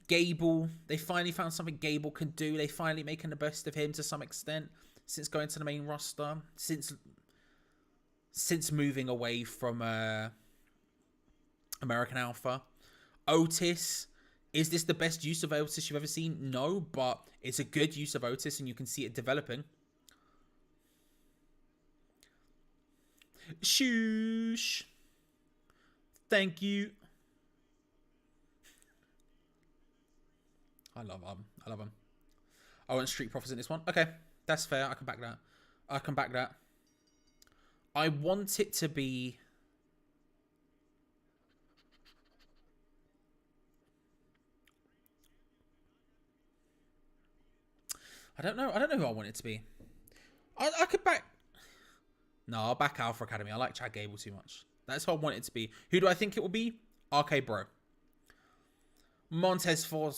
Gable, they finally found something Gable can do. They finally making the best of him to some extent since going to the main roster. Since moving away from American Alpha. Otis, is this the best use of Otis you've ever seen? No, but it's a good use of Otis and you can see it developing. Shoosh. Thank you. I love him. I want Street Profits in this one. Okay, that's fair. I can back that. I want it to be... I don't know who I want it to be. I could back... No, I'll back Alpha Academy. I like Chad Gable too much. That's who I want it to be. Who do I think it will be? RK Bro. Montez Ford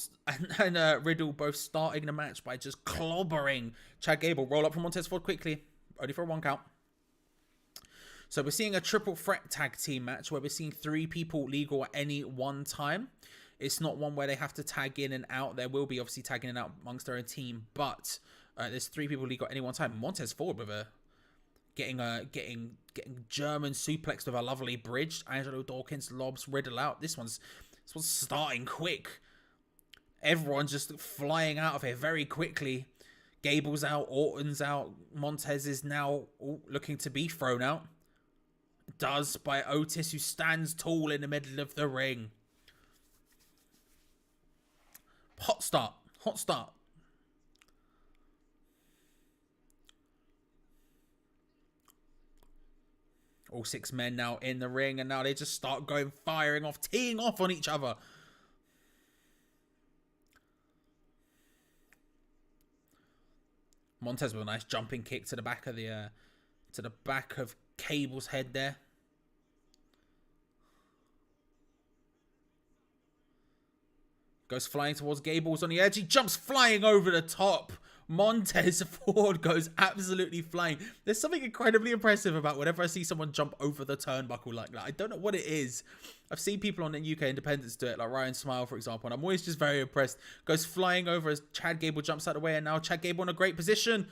and Riddle both starting the match by just clobbering Chad Gable. Roll up from Montez Ford quickly. Only for a 1 count. So we're seeing a triple threat tag team match where we're seeing 3 people legal at any one time. It's not one where they have to tag in and out. There will be obviously tagging in and out amongst their own team, but there's 3 people legal at any one time. Montez Ford with a getting German suplexed with a lovely bridge. Angelo Dawkins lobs Riddle out. This one's starting quick. Everyone's just flying out of here very quickly. Gable's out, Orton's out. Montez is now looking to be thrown out. Does by Otis, who stands tall in the middle of the ring. Hot start. All 6 men now in the ring, and now they just start teeing off on each other. Montez with a nice jumping kick to the back of Cable's head there. Goes flying towards Gable's on the edge. He jumps flying over the top. Montez Ford goes absolutely flying. There's something incredibly impressive about whenever I see someone jump over the turnbuckle like that. I don't know what it is. I've seen people on the UK Independence do it, like Ryan Smile, for example, and I'm always just very impressed. Goes flying over as Chad Gable jumps out of the way, and now Chad Gable in a great position.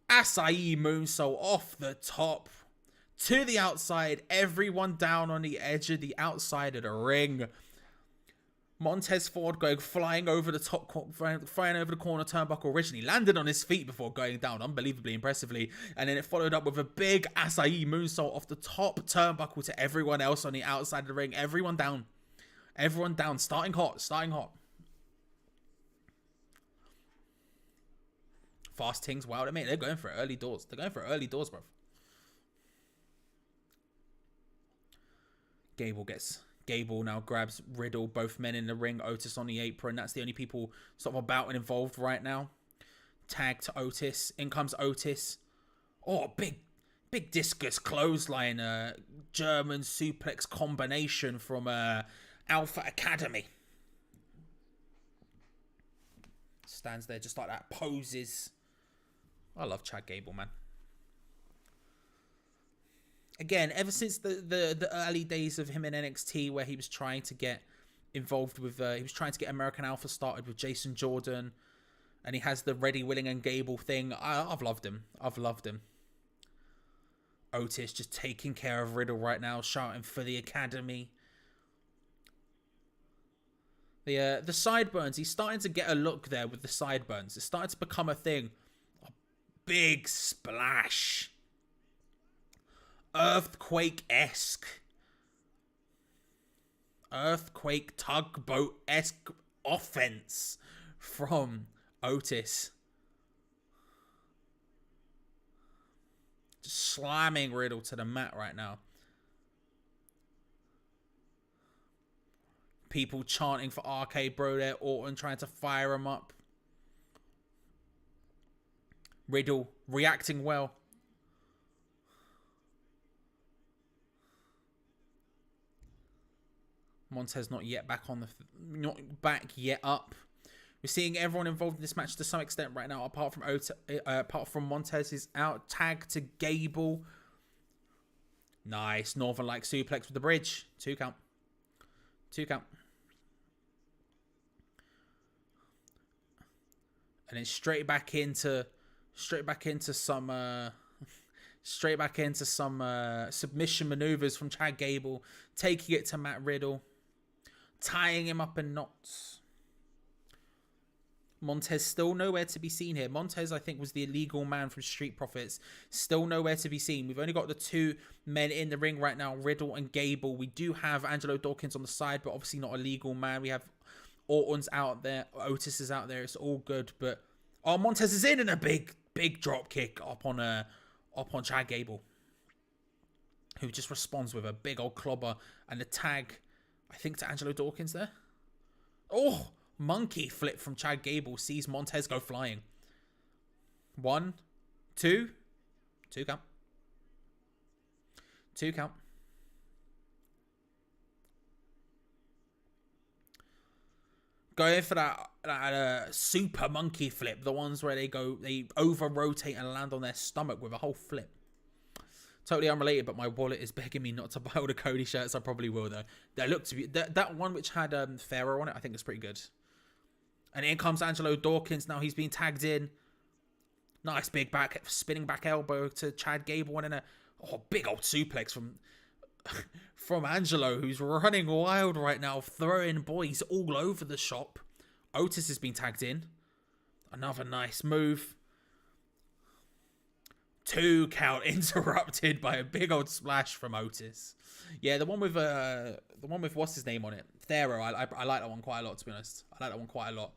Acai moonsault off the top to the outside. Everyone down on the edge of the outside of the ring. Montez Ford going flying over the top, flying over the corner turnbuckle. Originally landed on his feet before going down, unbelievably impressively, and then it followed up with a big acai moonsault off the top turnbuckle to everyone else on the outside of the ring. Everyone down, starting hot. Fast Tings, wow, they're going for early doors. Bro. Gable now grabs Riddle, both men in the ring, Otis on the apron. That's the only people sort of about and involved right now. Tag to Otis. In comes Otis. Oh, big discus clothesline. German suplex combination from Alpha Academy. Stands there just like that. Poses. I love Chad Gable, man. Again, ever since the early days of him in NXT, where he was trying to get involved with, he was trying to get American Alpha started with Jason Jordan, and he has the Ready, Willing, and Gable thing. I've loved him. Otis just taking care of Riddle right now, shouting for the Academy. The sideburns, he's starting to get a look there with the sideburns. It's starting to become a thing. A big splash. Earthquake tugboat-esque offense from Otis. Just slamming Riddle to the mat right now. People chanting for RK Bro there. Orton trying to fire him up. Riddle reacting well. Montez not yet back up. We're seeing everyone involved in this match to some extent right now, apart from Montez is out. Tag to Gable. Nice Northern Light suplex with the bridge. 2 count. 2 count. And then straight back into some submission maneuvers from Chad Gable, taking it to Matt Riddle, tying him up in knots. Montez still nowhere to be seen here. Montez, I think, was the illegal man from Street Profits. Still nowhere to be seen. We've only got the 2 men in the ring right now, Riddle and Gable. We do have Angelo Dawkins on the side, but obviously not a legal man. We have Orton's out there. Otis is out there. It's all good. But Montez is in, and a big drop kick up on Chad Gable, who just responds with a big old clobber and a tag, I think, to Angelo Dawkins there. Oh! Monkey flip from Chad Gable sees Montez go flying. 1, 2. 2 count. 2 count. Going for that super monkey flip. The ones where they over-rotate and land on their stomach with a whole flip. Totally unrelated, but my wallet is begging me not to buy all the Cody shirts. I probably will, though. They look to be... That one which had Pharaoh on it, I think is pretty good. And in comes Angelo Dawkins. Now he's being tagged in. Nice big spinning back elbow to Chad Gable. And then a big old suplex from Angelo, who's running wild right now, throwing boys all over the shop. Otis has been tagged in. Another nice move. 2 count interrupted by a big old splash from Otis. Yeah, the one with what's his name on it, Pharaoh. I like that one quite a lot, to be honest. I like that one quite a lot.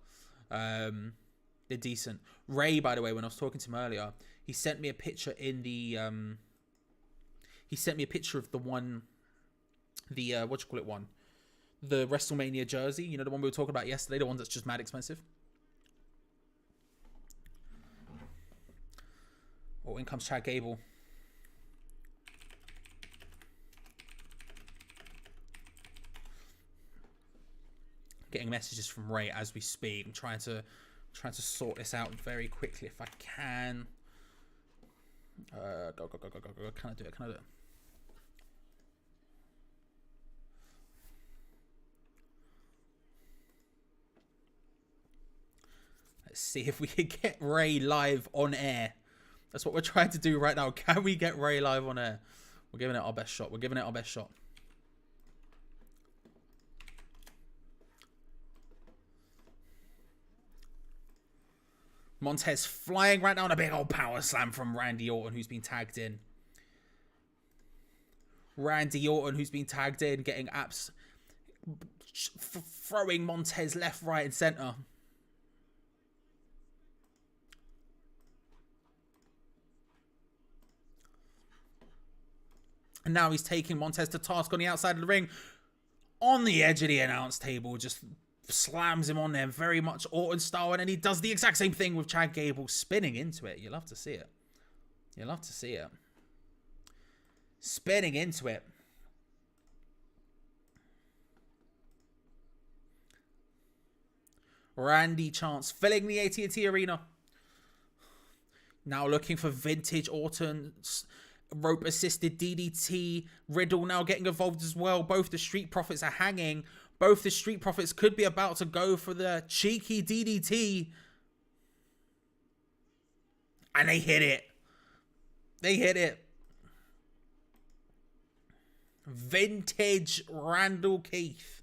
They're decent. Ray, by the way, when I was talking to him earlier, he sent me a picture in the he sent me a picture of the one, the one, the WrestleMania jersey. You know, the one we were talking about yesterday, the one that's just mad expensive. Oh, in comes Chad Gable. Getting messages from Ray as we speak. I'm trying to sort this out very quickly if I can. Go. Can I do it? Let's see if we can get Ray live on air. That's what we're trying to do right now. Can we get Ray live on air? We're giving it our best shot. Montez flying right now on a big old power slam from Randy Orton, who's been tagged in. Getting throwing Montez left, right, and center. And now he's taking Montez to task on the outside of the ring. On the edge of the announce table, just slams him on there, very much Orton style. And then he does the exact same thing with Chad Gable, spinning into it. You love to see it. Spinning into it. Randy Chance filling the AT&T Arena. Now looking for vintage Orton's rope assisted DDT. Riddle now getting involved as well. Both the Street Profits are hanging. Both the Street Profits could be about to go for the cheeky DDT. And they hit it. Vintage Randall Keith.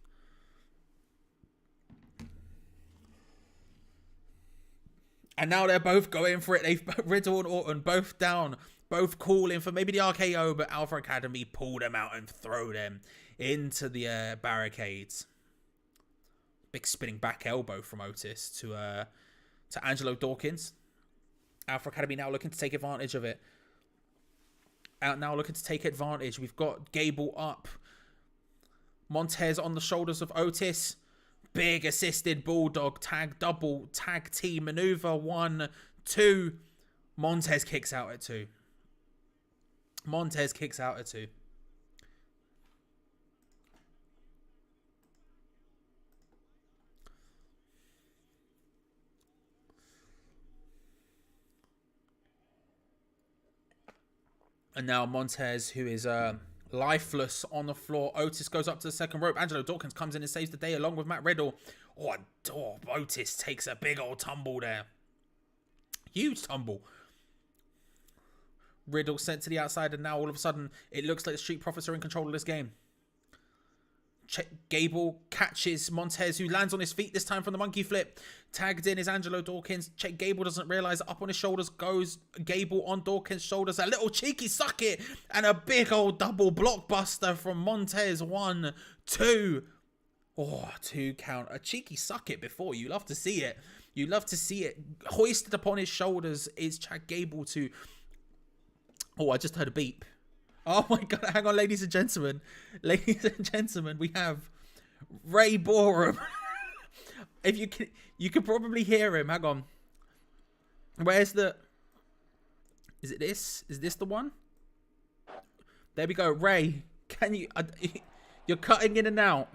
And now they're both going for it. They've Riddle and Orton both down. Both calling for maybe the RKO, but Alpha Academy pull them out and throw them into the barricades. Big spinning back elbow from Otis to Angelo Dawkins. Alpha Academy now looking to take advantage of it. We've got Gable up. Montez on the shoulders of Otis. Big assisted bulldog double tag team maneuver. 1, 2. Montez kicks out at 2. And now Montez, who is lifeless on the floor. Otis goes up to the second rope. Angelo Dawkins comes in and saves the day along with Matt Riddle. Otis takes a big old tumble there. Huge tumble. Riddle sent to the outside, and now all of a sudden it looks like the Street Profits are in control of this game. Gable catches Montez, who lands on his feet this time from the monkey flip. Tagged in is Angelo Dawkins. Gable doesn't realize up on his shoulders goes Gable on Dawkins' shoulders. A little cheeky suck it and a big old double blockbuster from Montez. 1, 2. Oh, 2 count. A cheeky suck it before. You love to see it. You love to see it. Hoisted upon his shoulders is Chad Gable to... Oh, I just heard a beep. Oh my God, hang on, ladies and gentlemen. Ladies and gentlemen, we have Ray Borum. If you can probably hear him. Hang on. Where's the... Is it this? Is this the one? There we go. Ray, can you... You're cutting in and out.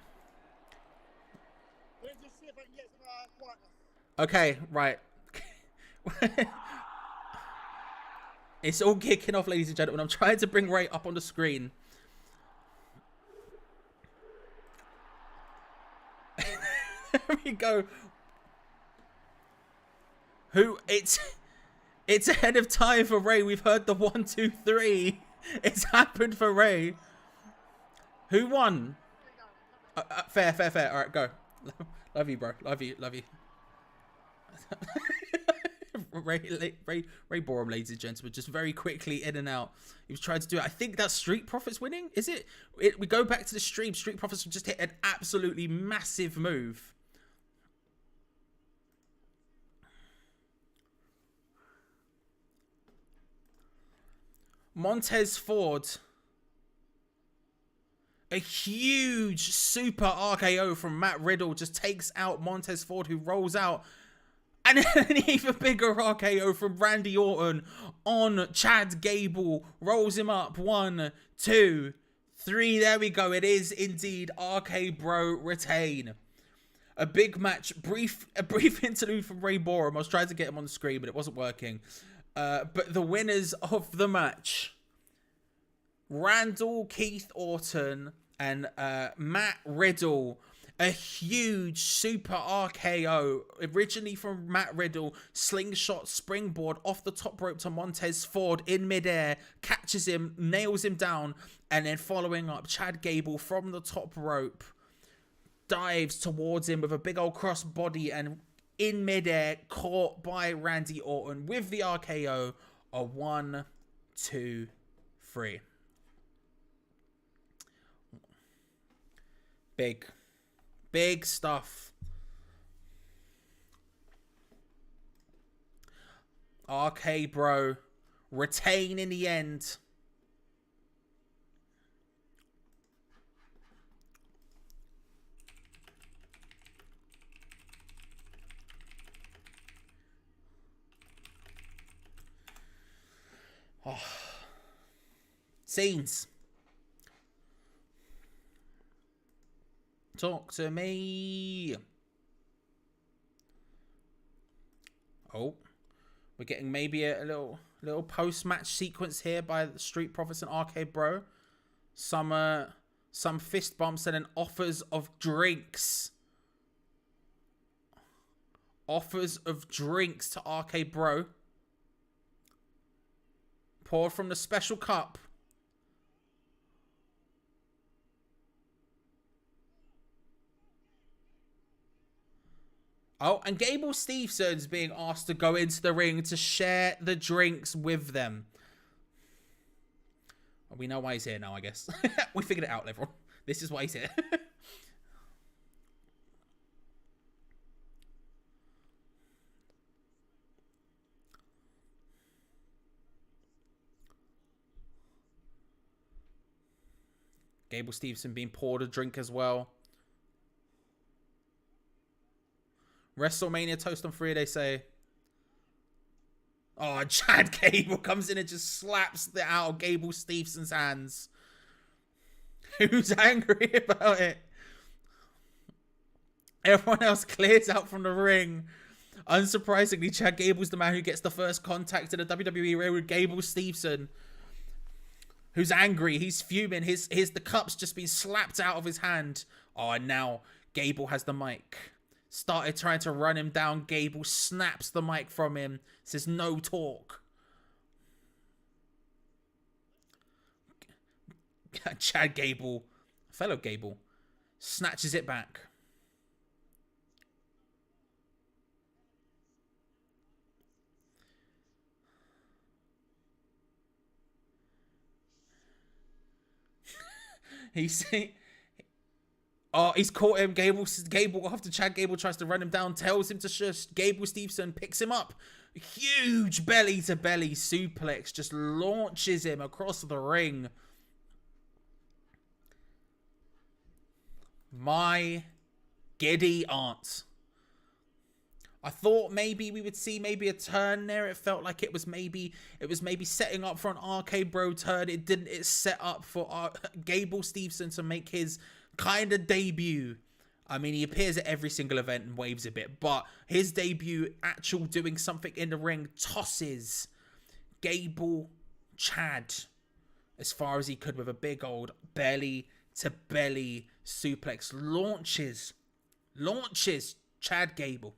Okay, right. It's all kicking off, ladies and gentlemen. I'm trying to bring Ray up on the screen. There we go. It's ahead of time for Ray. We've heard the 1, 2, 3. It's happened for Ray. Who won? Fair. All right, go. Love you, bro. Love you. Ray Borum, ladies and gentlemen, just very quickly in and out. He was trying to do it. I think that's Street Profits winning. Is it? We go back to the stream. Street Profits just hit an absolutely massive move. Montez Ford. A huge super RKO from Matt Riddle just takes out Montez Ford, who rolls out. And an even bigger RKO from Randy Orton on Chad Gable. Rolls him up. 1, 2, 3. There we go. It is indeed RK Bro retain. A big match. A brief interlude from Ray Borum. I was trying to get him on the screen, but it wasn't working. But the winners of the match, Randall Keith Orton and Matt Riddle. A huge super RKO, originally from Matt Riddle, slingshot springboard off the top rope to Montez Ford in midair, catches him, nails him down, and then following up, Chad Gable from the top rope dives towards him with a big old cross body, and in midair, caught by Randy Orton with the RKO. A 1, 2, 3. Big stuff. RK Bro retain in the end. Oh. Scenes. Talk to me. Oh, we're getting maybe a little post-match sequence here by the Street Profits and RK Bro. Some fist bumps and then offers of drinks. Offers of drinks to RK Bro. Poured from the special cup. Oh, and Gable Stevenson's being asked to go into the ring to share the drinks with them. Well, we know why he's here now, I guess. We figured it out, everyone. This is why he's here. Gable Stevenson being poured a drink as well. WrestleMania toast on 3, they say. Oh, Chad Gable comes in and just slaps it out of Gable Stevenson's hands. Who's angry about it? Everyone else clears out from the ring. Unsurprisingly, Chad Gable's the man who gets the first contact in the WWE ring with Gable Stevenson. who's angry. He's fuming. The cup's just been slapped out of his hand. Oh, and now Gable has the mic. Started trying to run him down. Gable snaps the mic from him. Says no talk. Chad Gable, fellow Gable, snatches it back. He's caught him. Gable after Chad Gable tries to run him down, tells him to shush. Gable Stevenson picks him up. Huge belly to belly suplex, just launches him across the ring. My giddy aunt. I thought maybe we would see maybe a turn there. It felt like it was maybe setting up for an RK Bro turn. It didn't. It's set up for Gable Stevenson to make his kind of debut. I mean, he appears at every single event and waves a bit, but his debut, actual doing something in the ring, tosses Gable Chad as far as he could with a big old belly to belly suplex. Launches Chad Gable.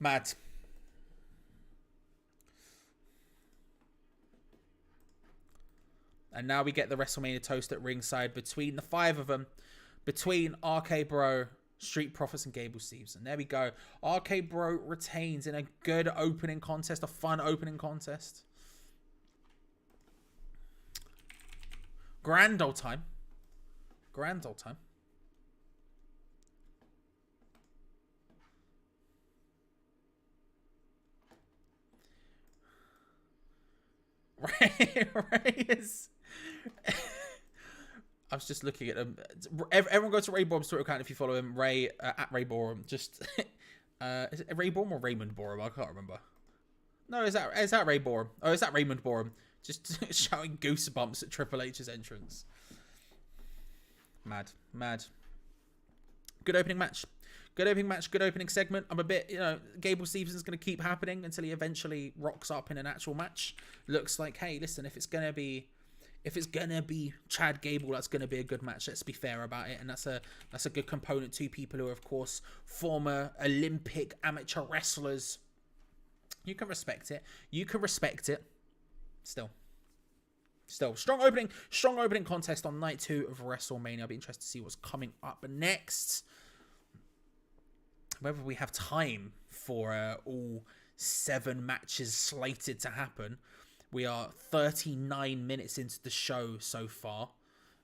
Mad. And now we get the WrestleMania toast at ringside between the five of them. Between RK Bro, Street Profits, and Gable Stevenson. There we go. RK Bro retains in a good opening contest. A fun opening contest. Grand old time. Grand old time. Ray is... I was just looking at him. Everyone go to Ray Borum's Twitter account if you follow him. Ray at Ray Borum. Just is it Ray Borum or Raymond Borum? I can't remember. No, is that Ray Borum? Oh, is that Raymond Borum? Just shouting goosebumps at Triple H's entrance. Mad. Good opening match. Good opening segment. I'm a bit, Gable Stevenson's going to keep happening until he eventually rocks up in an actual match. Looks like, hey, listen, if it's going to be Chad Gable, that's going to be a good match. Let's be fair about it. And that's a good component. Two people who are, of course, former Olympic amateur wrestlers. You can respect it. Still. Strong opening contest on night 2 of WrestleMania. I'll be interested to see what's coming up next. Whether we have time for all 7 matches slated to happen. We are 39 minutes into the show so far.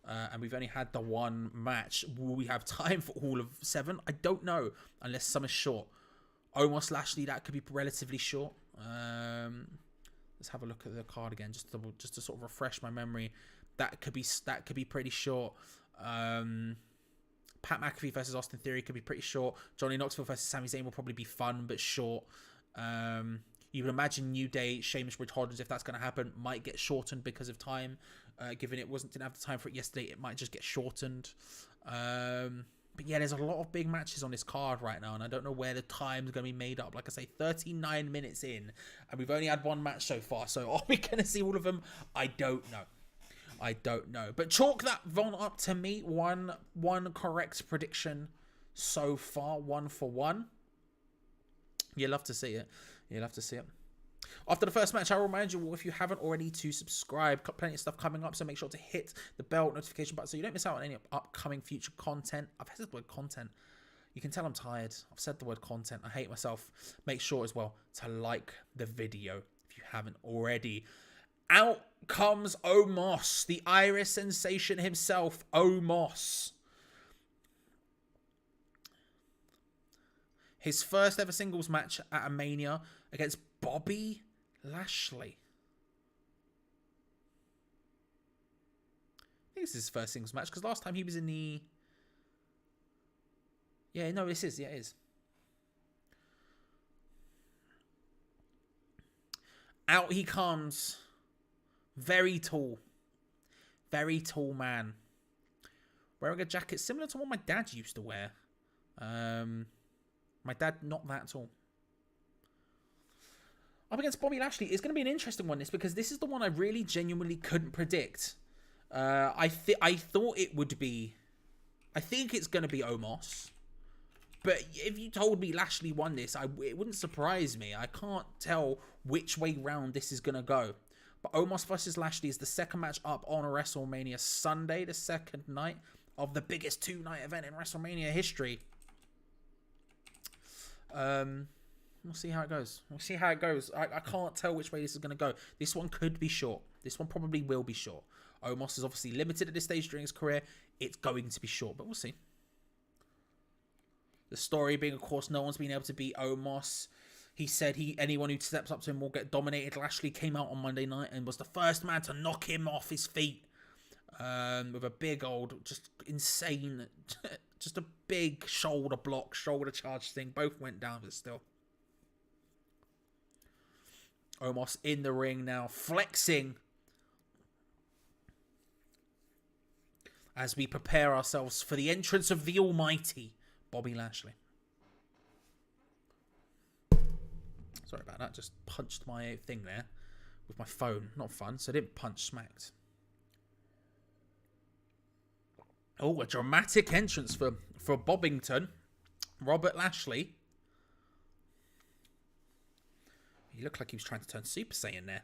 And we've only had the one match. Will we have time for all of 7? I don't know. Unless some is short. Omos Lashley, that could be relatively short. Let's have a look at the card again, just to sort of refresh my memory. That could be pretty short. Pat McAfee versus Austin Theory could be pretty short. Johnny Knoxville versus Sami Zayn will probably be fun but short. You would imagine New Day, Sheamus, Ridge Holland, if that's going to happen, might get shortened because of time. Given it didn't have the time for it yesterday, it might just get shortened. But yeah, there's a lot of big matches on this card right now, and I don't know where the time's going to be made up. Like I say, 39 minutes in, and we've only had one match so far. So are we going to see all of them? I don't know. But chalk that one up to me. One correct prediction so far. 1 for 1. You love to see it. After the first match, I will remind you, if you haven't already, to subscribe. Got plenty of stuff coming up, so make sure to hit the bell notification button so you don't miss out on any upcoming future content. I've said the word content. You can tell I'm tired. I've said the word content. I hate myself. Make sure as well to like the video if you haven't already. Out comes Omos, the Irish sensation himself, Omos. His first ever singles match at a Mania against Bobby Lashley. I think this is his first singles match because last time he was in the... Yeah, no, this is. Yeah, it is. Out he comes. Very tall man. Wearing a jacket similar to what my dad used to wear. My dad, not that tall. up against Bobby Lashley is going to be an interesting one. Because this is the one I really genuinely couldn't predict. I thought it would be... I think it's going to be Omos. But if you told me Lashley won this, it wouldn't surprise me. I can't tell which way round this is going to go. But Omos versus Lashley is the second match up on WrestleMania Sunday, the second night of the biggest two-night event in WrestleMania history. We'll see how it goes. I can't tell which way this is going to go. This one could be short. This one probably will be short. Omos is obviously limited at this stage during his career. It's going to be short, but we'll see. The story being, of course, no one's been able to beat Omos. He said anyone who steps up to him will get dominated. Lashley came out on Monday night and was the first man to knock him off his feet. With a big old, just insane, just a big shoulder block, shoulder charge thing. Both went down, but still. Omos in the ring now, flexing. As we prepare ourselves for the entrance of the almighty Bobby Lashley. Sorry about that. Just punched my thing there with my phone. Not fun. So I didn't punch, smacked. Oh, a dramatic entrance for Bobbington. Robert Lashley. He looked like he was trying to turn Super Saiyan there.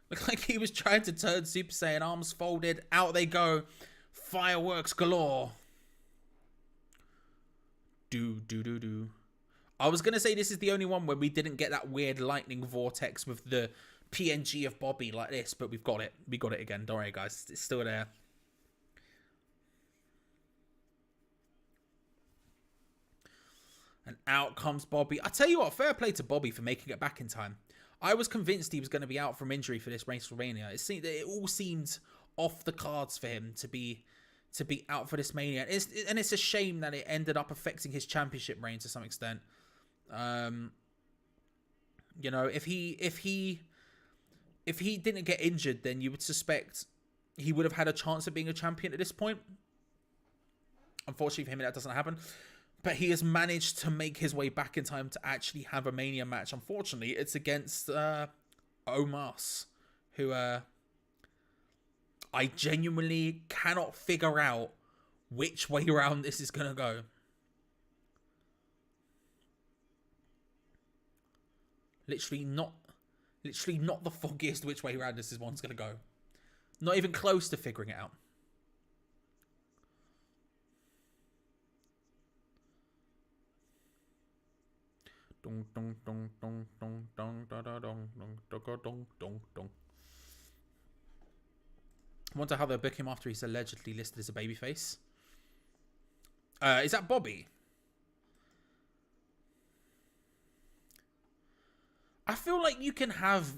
Looked like he was trying to turn Super Saiyan. Arms folded. Out they go. Fireworks galore. Do. I was going to say this is the only one where we didn't get that weird lightning vortex with the PNG of Bobby like this, but we've got it. We got it again. Don't worry, guys. It's still there. And out comes Bobby. I tell you what, fair play to Bobby for making it back in time. I was convinced he was going to be out from injury for this WrestleMania. It all seemed off the cards for him to be out for this Mania. And it's a shame that it ended up affecting his championship reign to some extent. You know, if he didn't get injured, then you would suspect he would have had a chance of being a champion at this point. Unfortunately for him, that doesn't happen. But he has managed to make his way back in time to actually have a Mania match. Unfortunately, it's against Omos, who I genuinely cannot figure out which way around this is going to go. Literally not the foggiest which way around this one's going to go. Not even close to figuring it out. I wonder how they'll book him after he's allegedly listed as a babyface. Is that Bobby? I feel like you can have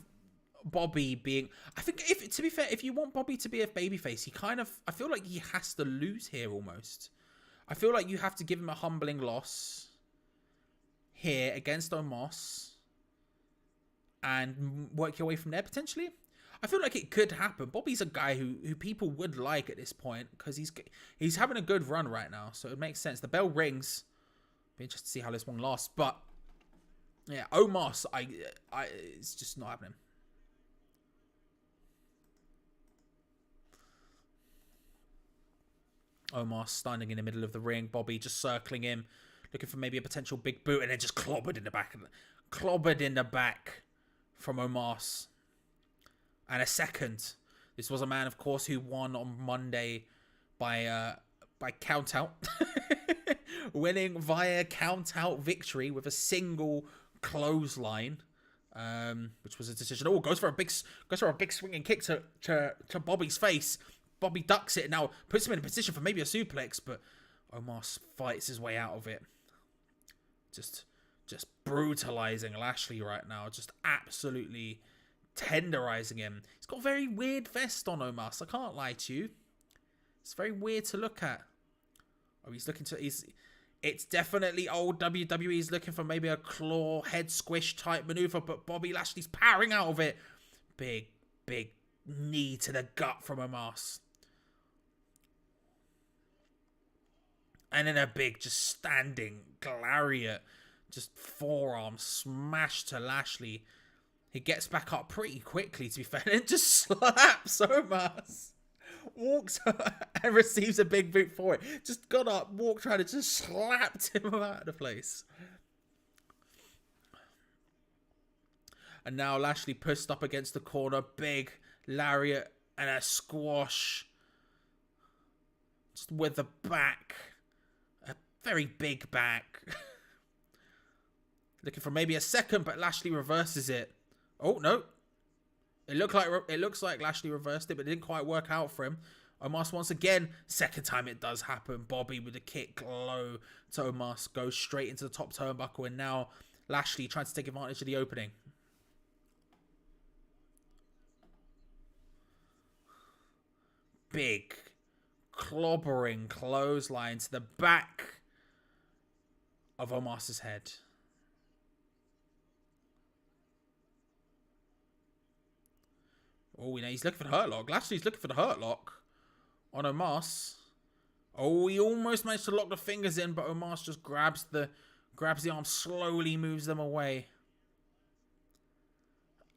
Bobby being... I think, to be fair, if you want Bobby to be a babyface, I feel like he has to lose here almost. I feel like you have to give him a humbling loss here against Omos and work your way from there potentially. I feel like it could happen. Bobby's a guy who people would like at this point because he's having a good run right now, so it makes sense. The bell rings. Be interested to see how this one lasts, but yeah, Omos, it's just not happening. Omos standing in the middle of the ring. Bobby just circling him, looking for maybe a potential big boot, and then just clobbered in the back. Clobbered in the back from Omos. And a second. This was a man, of course, who won on Monday by count out. Winning via count out victory with a single clothesline. Which was a decision. Oh, goes for a big swinging kick to Bobby's face. Bobby ducks it and now puts him in a position for maybe a suplex, but Omos fights his way out of it. Just brutalizing Lashley right now. Just absolutely tenderizing him. He's got a very weird vest on, Omos. I can't lie to you. It's very weird to look at. Oh, it's definitely old WWE. He's looking for maybe a claw head squish type maneuver, but Bobby Lashley's powering out of it. Big knee to the gut from Omos. And then a big, just standing lariat, just forearm smash to Lashley. He gets back up pretty quickly, to be fair, and just slaps Omos. Walks and receives a big boot for it. Just got up, walked around, and just slapped him out of the place. And now Lashley pushed up against the corner. Big lariat and a squash. Just with the back. A very big back. Looking for maybe a second, but Lashley reverses it. Oh, no. It looks like Lashley reversed it, but it didn't quite work out for him. Omos once again. Second time it does happen. Bobby with a kick low to Omos. Goes straight into the top turnbuckle. And now Lashley trying to take advantage of the opening. Big clobbering clothesline to the back of Omos's head. Oh, you know, he's looking for the hurt lock. Lashley's looking for the hurt lock on Omos. Oh, he almost managed to lock the fingers in, but Omos just grabs the arm, slowly moves them away.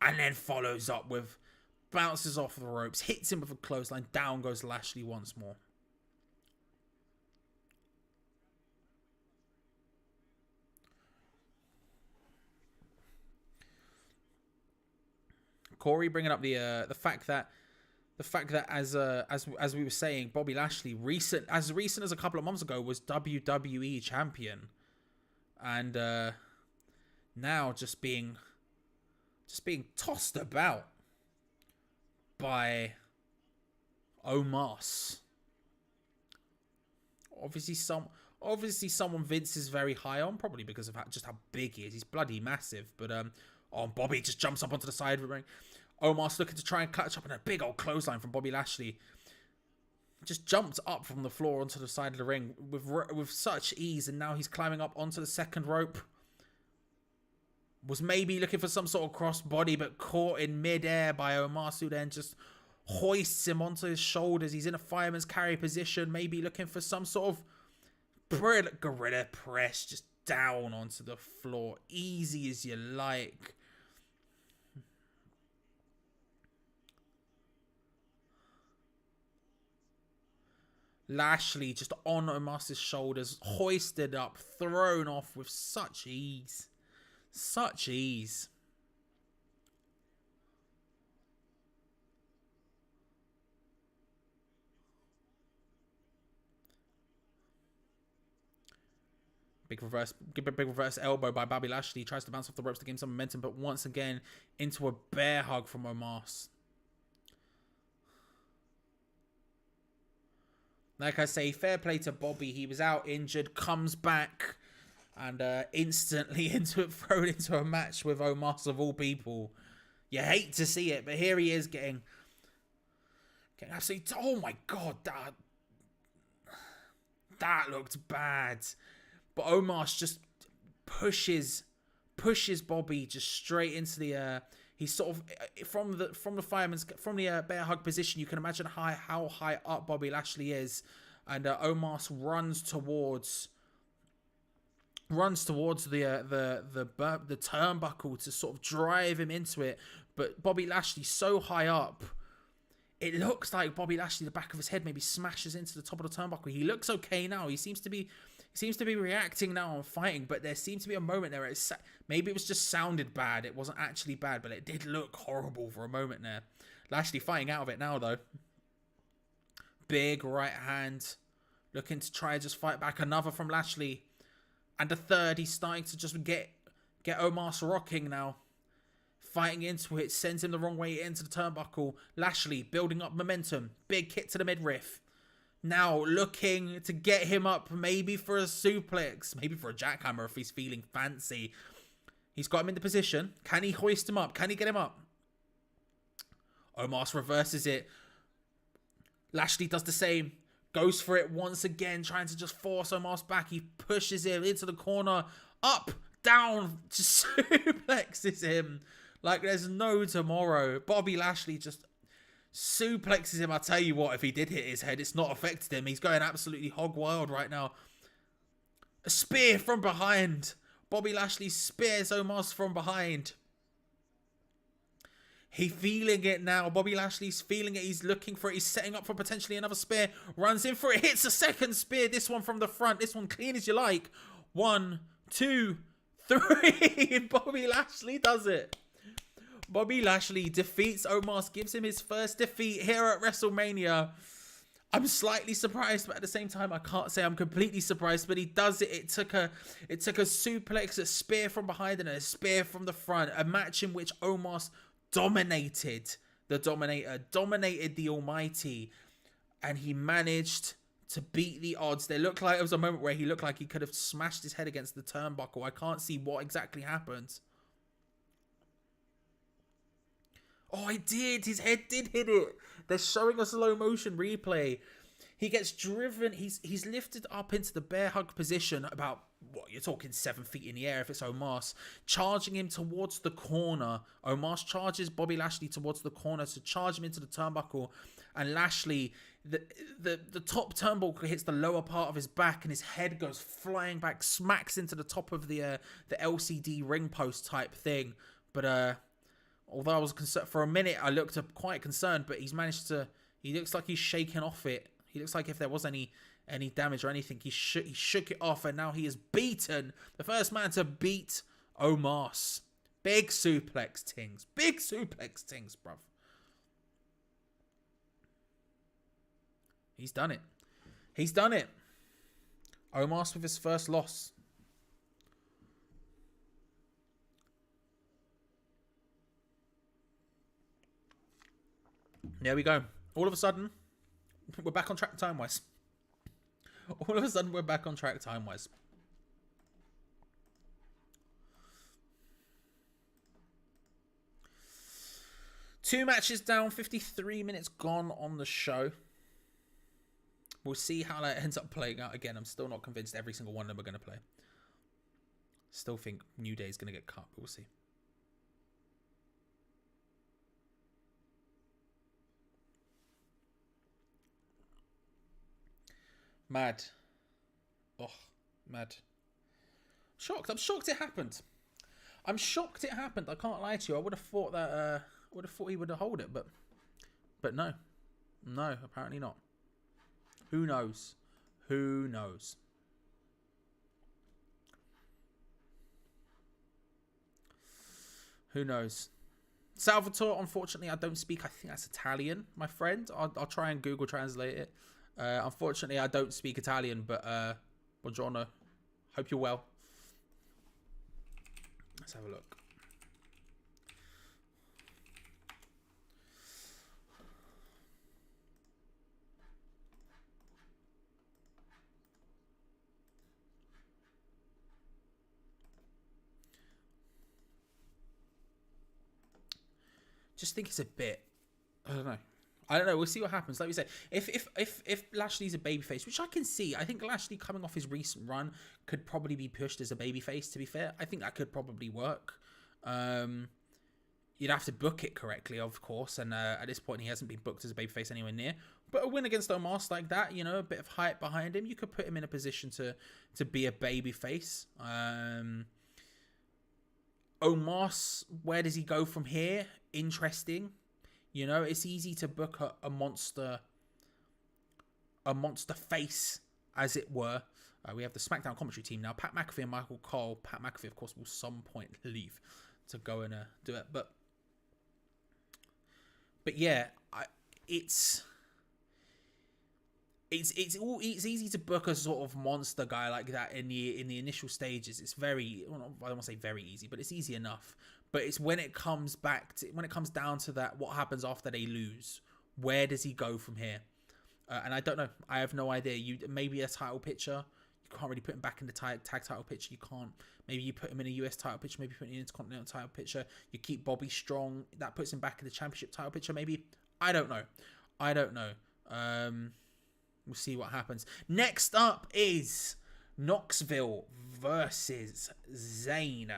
And then follows up with bounces off the ropes, hits him with a clothesline, down goes Lashley once more. Corey bringing up the fact that as we were saying, Bobby Lashley as recent as a couple of months ago was WWE Champion, and now just being tossed about by Omos. Obviously someone Vince is very high on, probably because of just how big he is. He's bloody massive, but Bobby just jumps up onto the side of the ring. Omos looking to try and catch up, and a big old clothesline from Bobby Lashley. Just jumped up from the floor onto the side of the ring with such ease, and now he's climbing up onto the second rope. Was maybe looking for some sort of crossbody, but caught in midair by Omos, who then just hoists him onto his shoulders. He's in a fireman's carry position, maybe looking for some sort of gorilla press, just down onto the floor, easy as you like. Lashley just on Omos's shoulders, hoisted up, thrown off with such ease. Such ease. Big reverse elbow by Bobby Lashley. Tries to bounce off the ropes to gain some momentum, but once again into a bear hug from Omos. Like I say, fair play to Bobby. He was out injured, comes back, and instantly thrown into a match with Omos of all people. You hate to see it, but here he is getting absolutely. Oh my god, that looked bad. But Omos just pushes Bobby just straight into the. He's sort of from the bear hug position. You can imagine how high up Bobby Lashley is, and Omos runs towards the turnbuckle to sort of drive him into it. But Bobby Lashley's so high up, it looks like Bobby Lashley, the back of his head maybe smashes into the top of the turnbuckle. He looks okay now. He seems to be reacting now and fighting, but there seems to be a moment there. Maybe it was just sounded bad. It wasn't actually bad, but it did look horrible for a moment there. Lashley fighting out of it now, though. Big right hand. Looking to try and just fight back. Another from Lashley. And the third, he's starting to just get Omos rocking now. Fighting into it. Sends him the wrong way into the turnbuckle. Lashley building up momentum. Big kick to the midriff. Now looking to get him up, maybe for a suplex, maybe for a jackhammer if he's feeling fancy. He's got him in the position. Can he hoist him up? Can he get him up? Omos reverses it. Lashley does the same. Goes for it once again, trying to just force Omos back. He pushes him into the corner. Up, down, just suplexes him like there's no tomorrow. Bobby Lashley just suplexes him. I tell you what, if he did hit his head, it's not affected him. He's going absolutely hog wild right now. A spear from behind. Bobby Lashley spears Omos from behind. He feeling it now. Bobby Lashley's feeling it. He's looking for it. He's setting up for potentially another spear. Runs in for it. Hits a second spear. This one from the front. This one clean as you like. 1, 2, 3. And Bobby Lashley does it. Bobby Lashley defeats Omos. Gives him his first defeat here at WrestleMania. I'm slightly surprised, but at the same time, I can't say I'm completely surprised. But he does it. It took a suplex, a spear from behind, and a spear from the front. A match in which Omos dominated the Dominator, dominated the Almighty, and he managed to beat the odds. There looked like it was a moment where he looked like he could have smashed his head against the turnbuckle. I can't see what exactly happened. Oh, I did. His head did hit it. They're showing a slow motion replay. He gets driven. He's lifted up into the bear hug position about, what, you're talking 7 feet in the air if it's Omos. Charging him towards the corner. Omos charges Bobby Lashley towards the corner to charge him into the turnbuckle. And Lashley, the top turnbuckle hits the lower part of his back and his head goes flying back, smacks into the top of the LCD ring post type thing. But although I was concerned for a minute, I looked quite concerned, but he's managed to, he looks like he's shaking off it. He looks like if there was any damage or anything, he shook it off, and now he is beaten. The first man to beat Omos. Big suplex tings. Big suplex tings, bruv. He's done it. He's done it. Omos with his first loss. There we go. All of a sudden, we're back on track time-wise. All of a sudden, we're back on track time-wise. Two matches down, 53 minutes gone on the show. We'll see how that ends up playing out. Again, I'm still not convinced every single one of them are going to play. Still think New Day is going to get cut, but we'll see. Mad. Oh, mad. Shocked. I'm shocked it happened. I'm shocked it happened. I can't lie to you. I would have thought that he would have hold it, but no. No, apparently not. Who knows? Who knows? Who knows? Salvatore, unfortunately, I don't speak. I think that's Italian, my friend. I'll try and Google translate it. Unfortunately, I don't speak Italian, but buongiorno. Hope you're well. Let's have a look. Just think it's a bit, I don't know. We'll see what happens. Like we say, if Lashley's a babyface, which I can see, I think Lashley coming off his recent run could probably be pushed as a babyface. To be fair, I think that could probably work. You'd have to book it correctly, of course, and at this point he hasn't been booked as a babyface anywhere near. But a win against Omos like that, you know, a bit of hype behind him, you could put him in a position to be a babyface. Omos, where does he go from here? Interesting. You know, it's easy to book a monster face, as it were. We have the SmackDown commentary team now. Pat McAfee and Michael Cole. Pat McAfee, of course, will some point leave to go and do it. But yeah, it's easy to book a sort of monster guy like that in the initial stages. It's very, well, I don't want to say very easy, but it's easy enough. But it's when it comes down to that, what happens after they lose? Where does he go from here? And I don't know. I have no idea. Maybe a title picture. You can't really put him back in the tag title picture. You can't. Maybe you put him in a US title picture. Maybe you put him in an Intercontinental title picture. You keep Bobby strong. That puts him back in the championship title picture. Maybe. I don't know. We'll see what happens. Next up is Knoxville versus Zayn.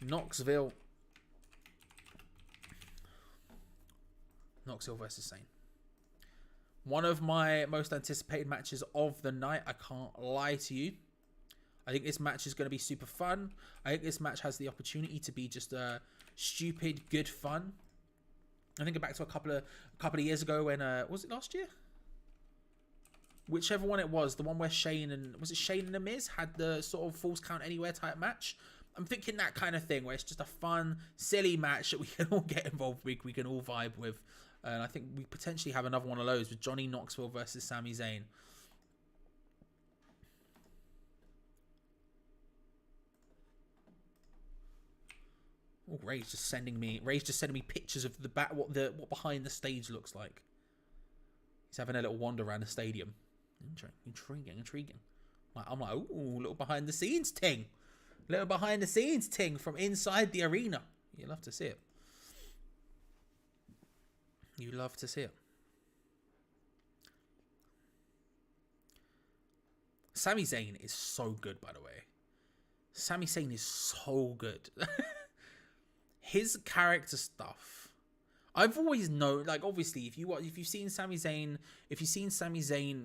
Knoxville versus Zayn. One of my most anticipated matches of the night. I can't lie to you. I think this match is going to be super fun. I think this match has the opportunity to be just stupid, good fun. I think back to a couple of years ago when was it last year? Whichever one it was, the one where Shane and The Miz had the sort of Falls Count Anywhere type match. I'm thinking that kind of thing where it's just a fun, silly match that we can all get involved with, we can all vibe with. And I think we potentially have another one of those with Johnny Knoxville versus Sami Zayn. Oh, Ray's just sending me pictures of what behind the stage looks like. He's having a little wander around the stadium. Intriguing. I'm like, ooh, little behind the scenes ting. Little behind the scenes ting from inside the arena. You love to see it. You love to see it. Sami Zayn is so good, by the way. Sami Zayn is so good. His character stuff. I've always known, like, obviously, if you've seen Sami Zayn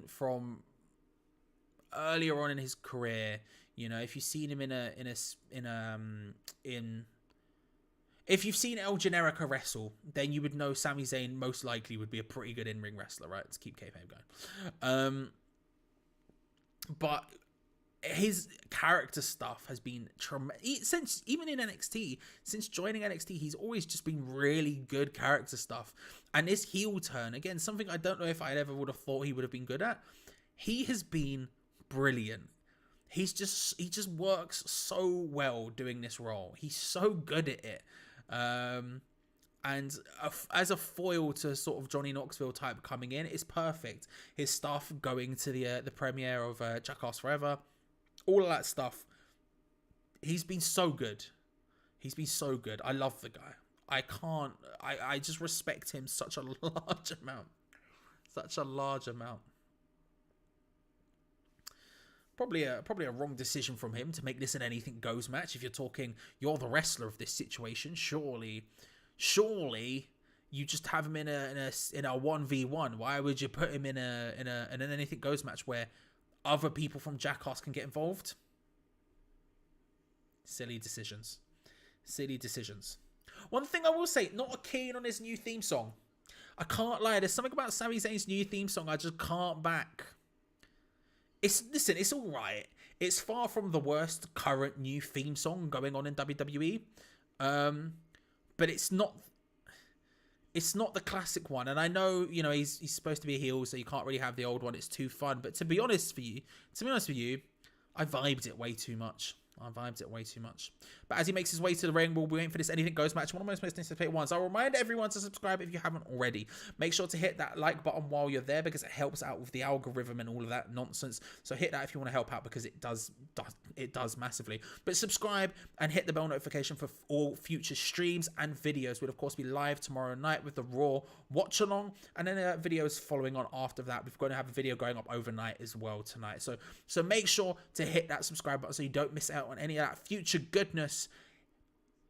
from earlier on in his career, you know, if you've seen him if you've seen El Generico wrestle, then you would know Sami Zayn most likely would be a pretty good in-ring wrestler, right? Let's keep kayfabe going. But his character stuff has been since even in NXT, since joining NXT, he's always just been really good character stuff. And this heel turn, again, something I don't know if I ever would have thought he would have been good at. He has been brilliant. He just works so well doing this role. He's so good at it. And as a foil to sort of Johnny Knoxville type coming in, it's perfect. His stuff going to the premiere of Jackass Forever, all of that stuff. He's been so good. I love the guy. I just respect him such a large amount. Probably a wrong decision from him to make this an anything goes match. If you're the wrestler of this situation, surely you just have him in a 1v1. Why would you put him in an anything goes match where other people from Jackass can get involved? Silly decisions. One thing I will say, not keen on his new theme song. I can't lie. There's something about Sami Zayn's new theme song I just can't back. It's all right. It's far from the worst current new theme song going on in WWE. But it's not the classic one. And I know, you know, he's supposed to be a heel, so you can't really have the old one. It's too fun. But to be honest with you, I vibed it way too much. But as he makes his way to the ring, we'll be waiting for this anything goes match. One of my most anticipated ones. I'll remind everyone to subscribe if you haven't already. Make sure to hit that like button while you're there because it helps out with the algorithm and all of that nonsense. So hit that if you want to help out because it does massively. But subscribe and hit the bell notification for all future streams and videos. We'll of course be live tomorrow night with the Raw watch along, and then videos following on after that. We're going to have a video going up overnight as well tonight. So make sure to hit that subscribe button so you don't miss out on any of that future goodness.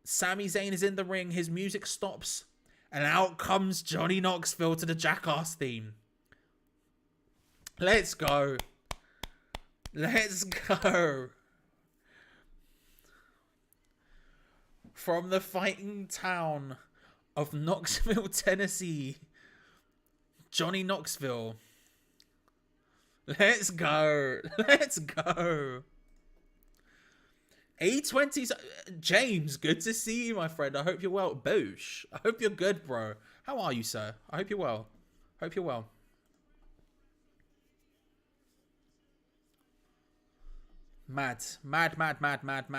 Sami Zayn is in the ring, his music stops, and out comes Johnny Knoxville to the Jackass theme. Let's go. From the fighting town of Knoxville, Tennessee, Johnny Knoxville. Let's go. A20's James, good to see you, my friend. I hope you're well. Boosh, I hope you're good, bro. How are you, sir? I hope you're well. Mad.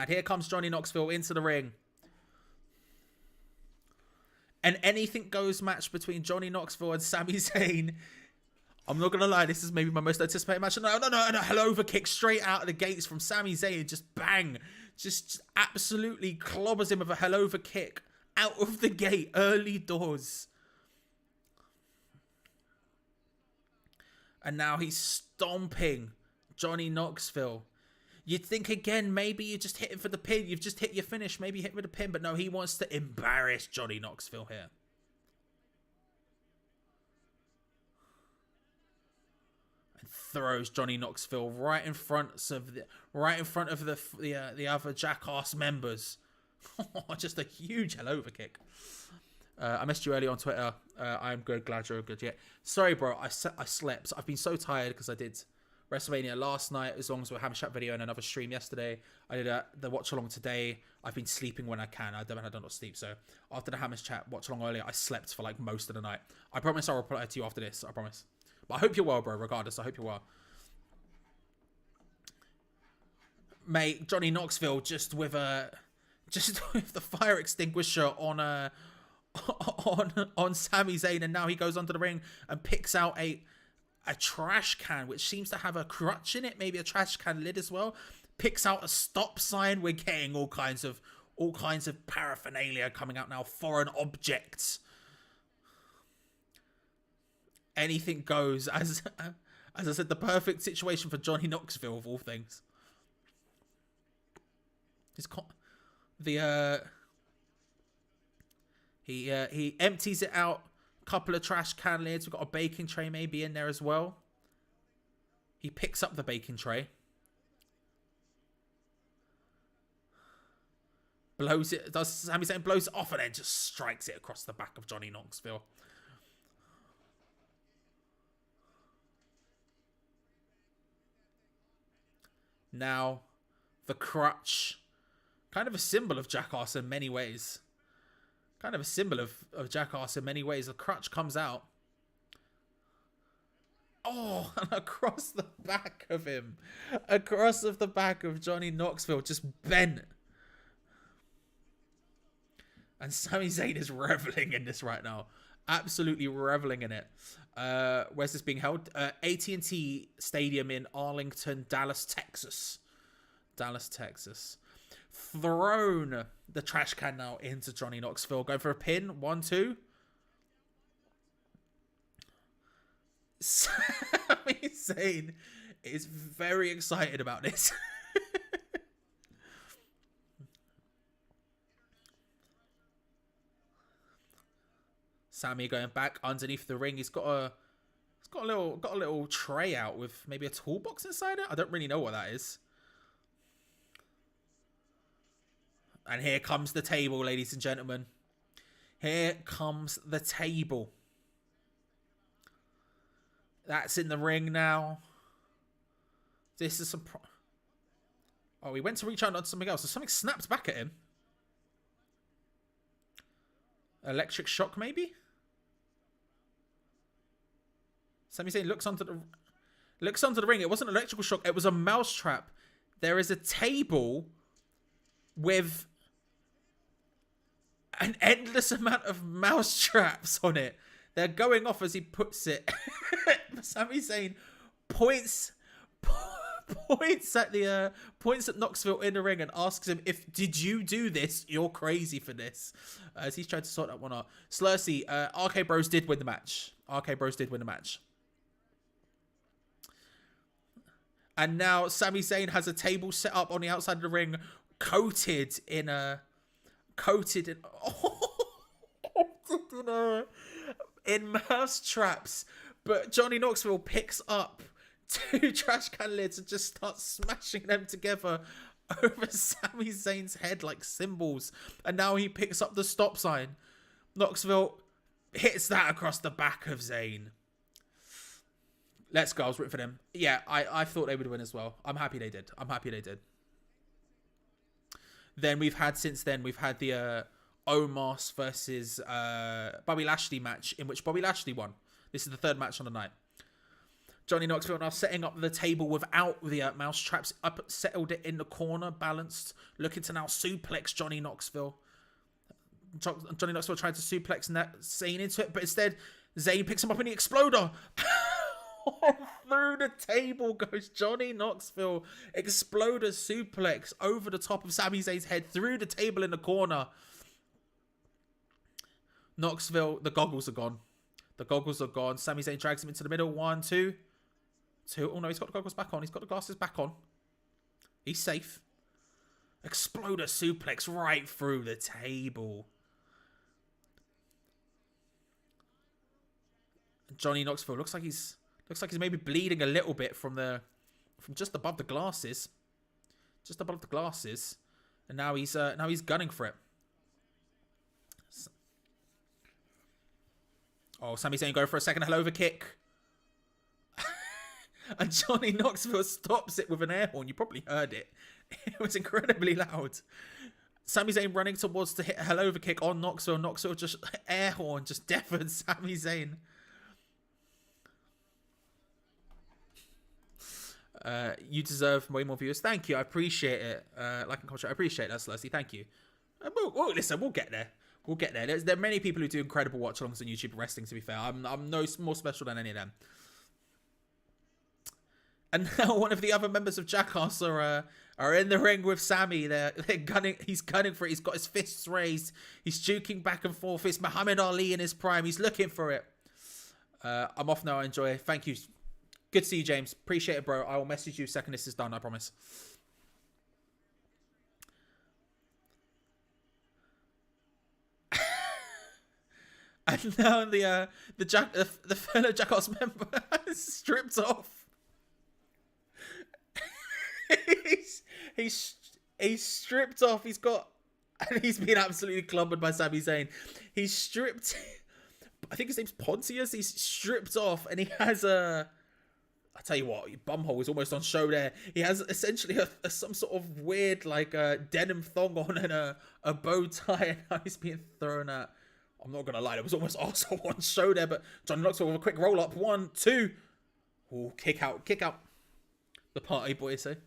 Here comes Johnny Knoxville into the ring. An anything goes match between Johnny Knoxville and Sami Zayn. I'm not going to lie, this is maybe my most anticipated match. No, a hell over kick straight out of the gates from Sami Zayn. Just bang. Just absolutely clobbers him with a hell over kick out of the gate, early doors. And now he's stomping Johnny Knoxville. You'd think again, maybe you just hit him for the pin. You've just hit your finish. Maybe you hit him with a pin. But no, he wants to embarrass Johnny Knoxville here. Throws Johnny Knoxville right in front of the other Jackass members. Just a huge hell over kick. I messaged you earlier on Twitter. I'm good. Glad you're good. Yeah. Sorry, bro. I slept. I've been so tired because I did WrestleMania last night, as long as we have a chat video and another stream yesterday. I did the watch along today. I've been sleeping when I can. I don't not sleep. So after the Hammers chat watch along earlier, I slept for like most of the night. I promise I'll reply to you after this. I promise. But I hope you're well, bro. Regardless, I hope you're well. Mate, Johnny Knoxville just with the fire extinguisher on Sami Zayn, and now he goes under the ring and picks out a trash can which seems to have a crutch in it, maybe a trash can lid as well. Picks out a stop sign. We're getting all kinds of paraphernalia coming out now. Foreign objects. Anything goes. As I said, the perfect situation for Johnny Knoxville of all things. He empties it out. Couple of trash can lids. We've got a baking tray maybe in there as well. He picks up the baking tray. Blows it. Does Sami Zayn blows it off and then just strikes it across the back of Johnny Knoxville. Now, the crutch. Kind of a symbol of Jackass in many ways. Kind of a symbol of Jackass in many ways. The crutch comes out. Oh, and across the back of him. Across of the back of Johnny Knoxville. Just bent. And Sami Zayn is reveling in this right now. Absolutely reveling in it. Where's this being held? AT&T Stadium in Arlington, Dallas, Texas. Dallas, Texas. Thrown the trash can now into Johnny Knoxville. Going for a pin. 1, 2. Sami Zayn is very excited about this. Sami going back underneath the ring. He's got a little tray out with maybe a toolbox inside it. I don't really know what that is. And here comes the table, ladies and gentlemen. Here comes the table. That's in the ring now. This is some... Oh, he went to reach out on something else. So something snapped back at him. Electric shock, maybe? Sami Zayn looks onto the ring. It wasn't an electrical shock. It was a mouse trap. There is a table with an endless amount of mouse traps on it. They're going off as he puts it. Sami Zayn points at Knoxville in the ring and asks him, did you do this? You're crazy for this. As he's trying to sort that one out. Slursey, RK Bros did win the match. RK Bros did win the match. And now Sami Zayn has a table set up on the outside of the ring, coated in mouse traps. But Johnny Knoxville picks up 2 trash can lids and just starts smashing them together over Sami Zayn's head like cymbals. And now he picks up the stop sign. Knoxville hits that across the back of Zayn. Let's go. I was rooting for them. Yeah, I thought they would win as well. I'm happy they did. Then we've had the Omos versus Bobby Lashley match, in which Bobby Lashley won. This is the 3rd match on the night. Johnny Knoxville now setting up the table without the mouse traps. Settled it in the corner, balanced. Looking to now suplex Johnny Knoxville. Johnny Knoxville tried to suplex Zayn into it, but instead Zayn picks him up in the exploder. Through the table goes Johnny Knoxville. Exploder suplex over the top of Sami Zayn's head through the table in the corner. Knoxville, the goggles are gone. Sami Zayn drags him into the middle. 1, 2. Oh no, he's got the goggles back on. He's got the glasses back on. He's safe. Exploder suplex right through the table. Johnny Knoxville looks like he's maybe bleeding a little bit from just above the glasses. And now he's gunning for it. Oh, Sami Zayn go for a second hello kick. And Johnny Knoxville stops it with an air horn. You probably heard it. It was incredibly loud. Sami Zayn running towards to hit a hello kick on Knoxville. Knoxville just air horn, just deafened Sami Zayn. You deserve way more viewers. Thank you. I appreciate it. Like and comment. I appreciate that, Celeste. Thank you. Listen, we'll get there. We'll get there. There are many people who do incredible watch-alongs on YouTube wrestling, to be fair. I'm no more special than any of them. And now one of the other members of Jackass are in the ring with Sami. They're gunning. He's gunning for it. He's got his fists raised. He's juking back and forth. It's Muhammad Ali in his prime. He's looking for it. I'm off now. I enjoy it. Thank you. Good to see you, James. Appreciate it, bro. I will message you second this is done. I promise. And now the fellow Jackass member is stripped off. he's stripped off. He's been absolutely clobbered by Sami Zayn. He's stripped. I think his name's Pontius. He's stripped off, and he has a. I tell you what, your bumhole is almost on show there. He has essentially some sort of weird denim thong on and a bow tie, and now he's being thrown at. I'm not gonna lie, there was almost also on show there, but John Knoxville with a quick roll up. 1, 2. Oh, kick out. The party boy, say.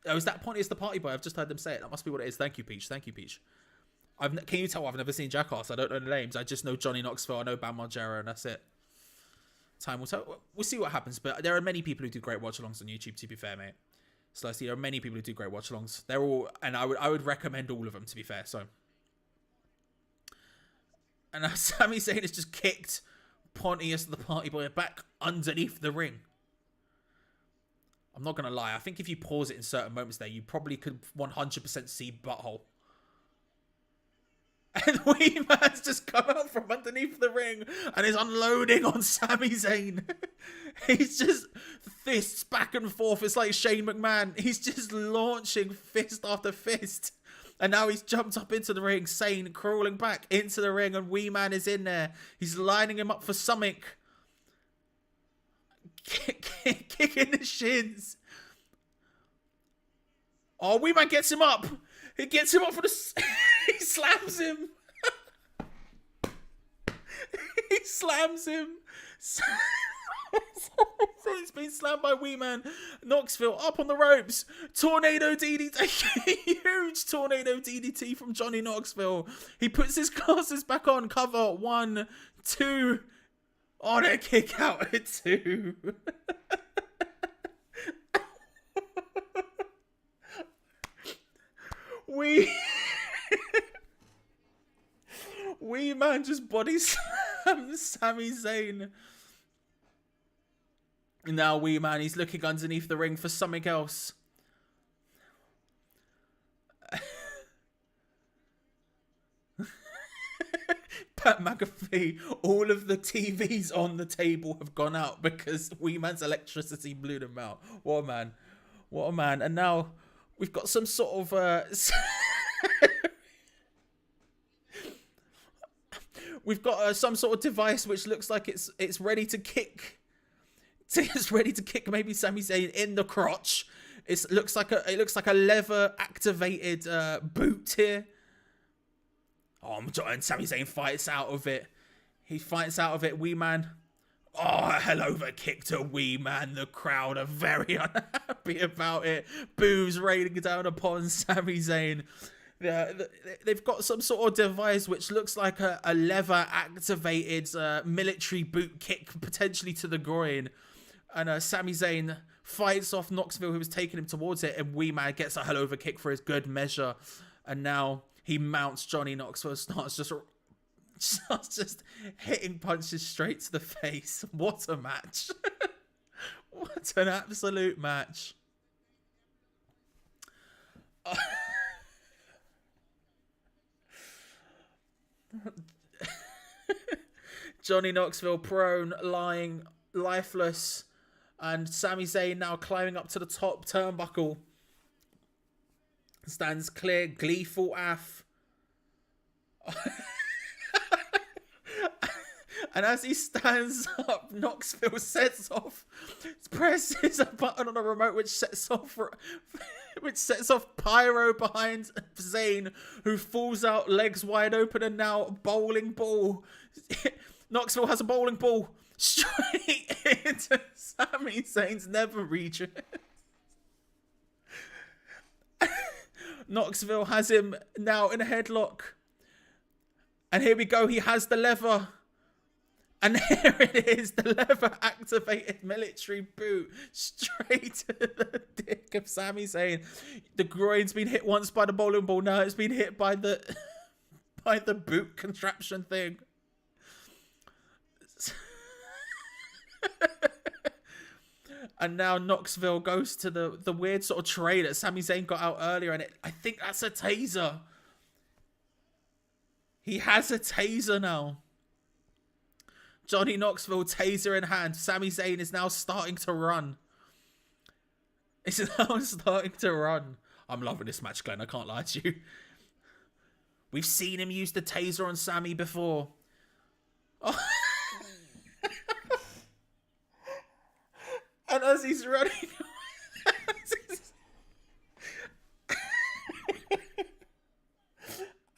Oh, is that Pontius the party boy? I've just heard them say it. That must be what it is. Thank you, Peach. Can you tell I've never seen Jackass? I don't know the names. I just know Johnny Knoxville. I know Bam Margera, and that's it. Time will tell. We'll see what happens. But there are many people who do great watch-alongs on YouTube, to be fair, mate. So there are many people who do great watch-alongs. They're all, and I would recommend all of them, to be fair. So, and now Sami Zayn has just kicked Pontius the party boy back underneath the ring. I'm not gonna lie. I think if you pause it in certain moments there, you probably could 100% see butthole. And Wee Man's just come out from underneath the ring and is unloading on Sami Zayn. He's just fists back and forth. It's like Shane McMahon. He's just launching fist after fist. And now he's jumped up into the ring, Zayn crawling back into the ring, and Wee Man is in there. He's lining him up for something. Kicking the shins. Oh, Wee Man gets him up. He gets him up for the... He slams him. He slams him. He's been slammed by Wee Man. Knoxville up on the ropes. Tornado DDT. Huge tornado DDT from Johnny Knoxville. He puts his glasses back on. Cover. 1, 2. On a kick out at 2. Wee Man just body slams Sami Zayn. Now Wee Man, he's looking underneath the ring for something else. Pat McAfee, all of the TVs on the table have gone out because Wee Man's electricity blew them out. What a man. What a man. And now we've got some sort of... we've got some sort of device which looks like it's ready to kick. It's ready to kick maybe Sami Zayn in the crotch. It looks like a lever activated boot here. Oh, and Sami Zayn fights out of it. He fights out of it. Wee Man. Oh, a hell of a kick to Wee Man. The crowd are very unhappy about it. Boos raining down upon Sami Zayn. They've got some sort of device which looks like a lever activated military boot kick, potentially to the groin. And Sami Zayn fights off Knoxville, who was taking him towards it, and Wee Man gets a hell of a kick for his good measure. And now he mounts Johnny Knoxville, starts just hitting punches straight to the face. What a match. What an absolute match. Johnny Knoxville prone, lying, lifeless, and Sami Zayn now climbing up to the top turnbuckle. Stands clear, gleeful af. And as he stands up, Knoxville presses a button on a remote which sets off pyro behind Zayn, who falls out legs wide open, and now a bowling ball. Knoxville has a bowling ball straight into Sami Zayn's nether region. Knoxville has him now in a headlock. And here we go. He has the lever. And here it is. The lever-activated military boot straight to the dick of Sami Zayn. The groin's been hit once by the bowling ball. Now it's been hit by the boot contraption thing. And now Knoxville goes to the weird sort of tray that Sami Zayn got out earlier. And I think that's a taser. He has a taser now. Johnny Knoxville, taser in hand. Sami Zayn is now starting to run. I'm loving this match, Glenn. I can't lie to you. We've seen him use the taser on Sami before. Oh. And as he's running...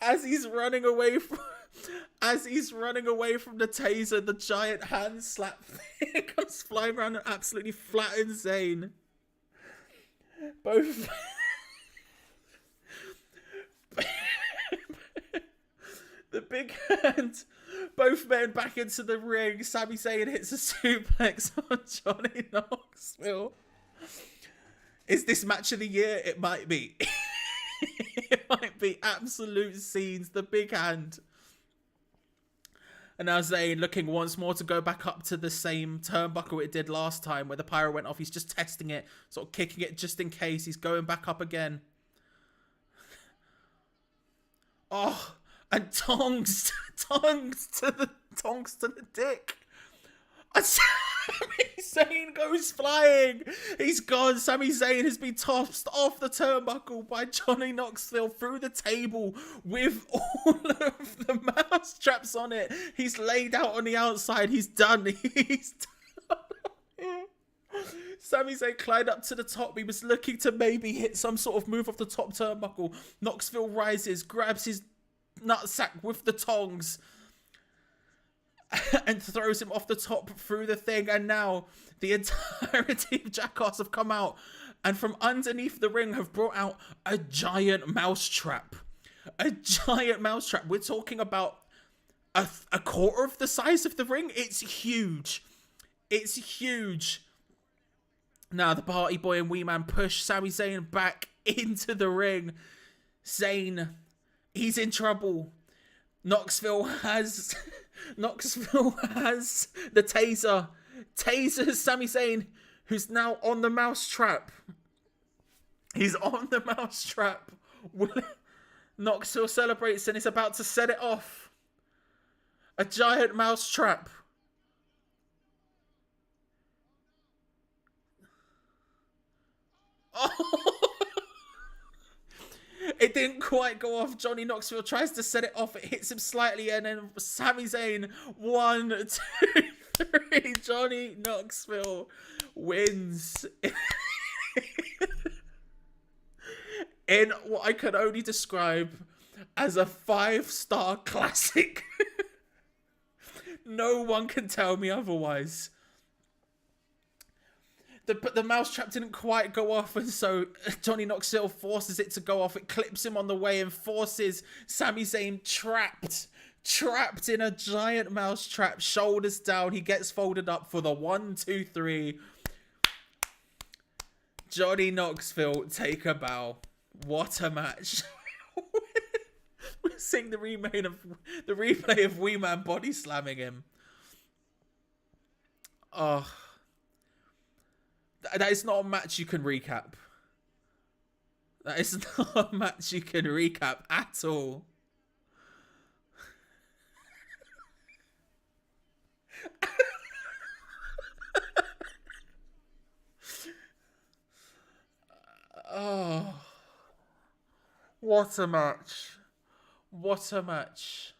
As he's running away from the taser, the giant hand slap thing comes flying around and absolutely flattens Zayn. Both the big hand, both men back into the ring. Sami Zayn hits a suplex on Johnny Knoxville. Is this match of the year? It might be. It might be absolute scenes. The big hand. And now Zayn looking once more to go back up to the same turnbuckle it did last time where the pyro went off. He's just testing it, sort of kicking it just in case. He's going back up again. Oh, and tongs to the dick. And Sami Zayn goes flying. He's gone. Sami Zayn has been tossed off the turnbuckle by Johnny Knoxville through the table with all of the mouse traps on it. He's laid out on the outside. He's done. Sami Zayn climbed up to the top. He was looking to maybe hit some sort of move off the top turnbuckle. Knoxville rises, grabs his nutsack with the tongs, and throws him off the top through the thing. And now the entirety of Jackass have come out, and from underneath the ring have brought out a giant mousetrap. A giant mousetrap. We're talking about a quarter of the size of the ring. It's huge. It's huge. Now the party boy and Wee Man push Sami Zayn back into the ring. Zayn, he's in trouble. Knoxville has the taser. Tasers Sami Zayn, who's now on the mousetrap. He's on the mousetrap. Knoxville celebrates and is about to set it off. A giant mousetrap. Oh! It didn't quite go off. Johnny Knoxville tries to set it off. It hits him slightly, and then Sami Zayn, 1, 2, 3. Johnny Knoxville wins in what I could only describe as a 5-star classic. No one can tell me otherwise. The mousetrap didn't quite go off, and so Johnny Knoxville forces it to go off. It clips him on the way and forces Sami Zayn trapped in a giant mousetrap, shoulders down. He gets folded up for the 1, 2, 3. Johnny Knoxville, take a bow. What a match. We're seeing the replay of Wee Man body slamming him. Oh. That is not a match you can recap. That is not a match you can recap at all. Oh. What a match. What a match.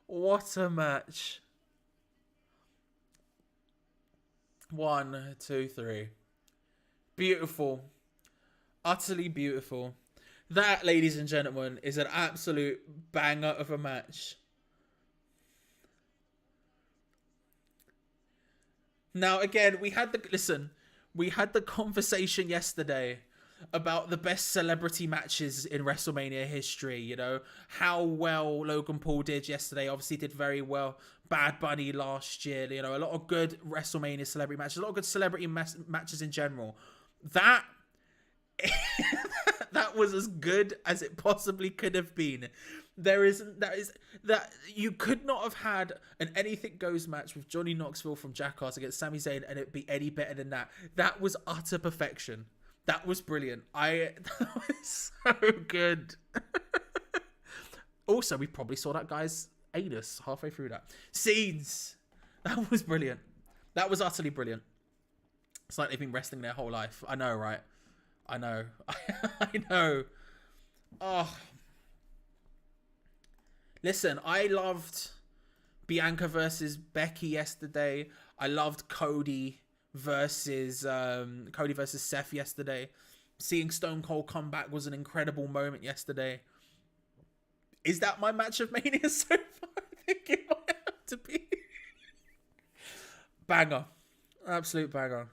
What a match. 1, 2, 3. Beautiful. Utterly beautiful. That, ladies and gentlemen, is an absolute banger of a match. Now, again, we had the conversation yesterday about the best celebrity matches in WrestleMania history, you know, how well Logan Paul did yesterday, obviously did very well. Bad Bunny last year, you know, a lot of good WrestleMania celebrity matches, a lot of good celebrity matches in general. That that was as good as it possibly could have been. That you could not have had an anything goes match with Johnny Knoxville from Jackass against Sami Zayn and it'd be any better than that. That was utter perfection. That was brilliant. That was so good. Also, we probably saw that guy's anus halfway through that. Scenes. That was brilliant. That was utterly brilliant. It's like they've been wrestling their whole life. I know, right? I know. I know. Oh. Listen, I loved Bianca versus Becky yesterday. I loved Cody versus Seth yesterday. Seeing Stone Cold come back was an incredible moment yesterday. Is that my match of Mania so far? I think it might have to be. Banger. Absolute banger.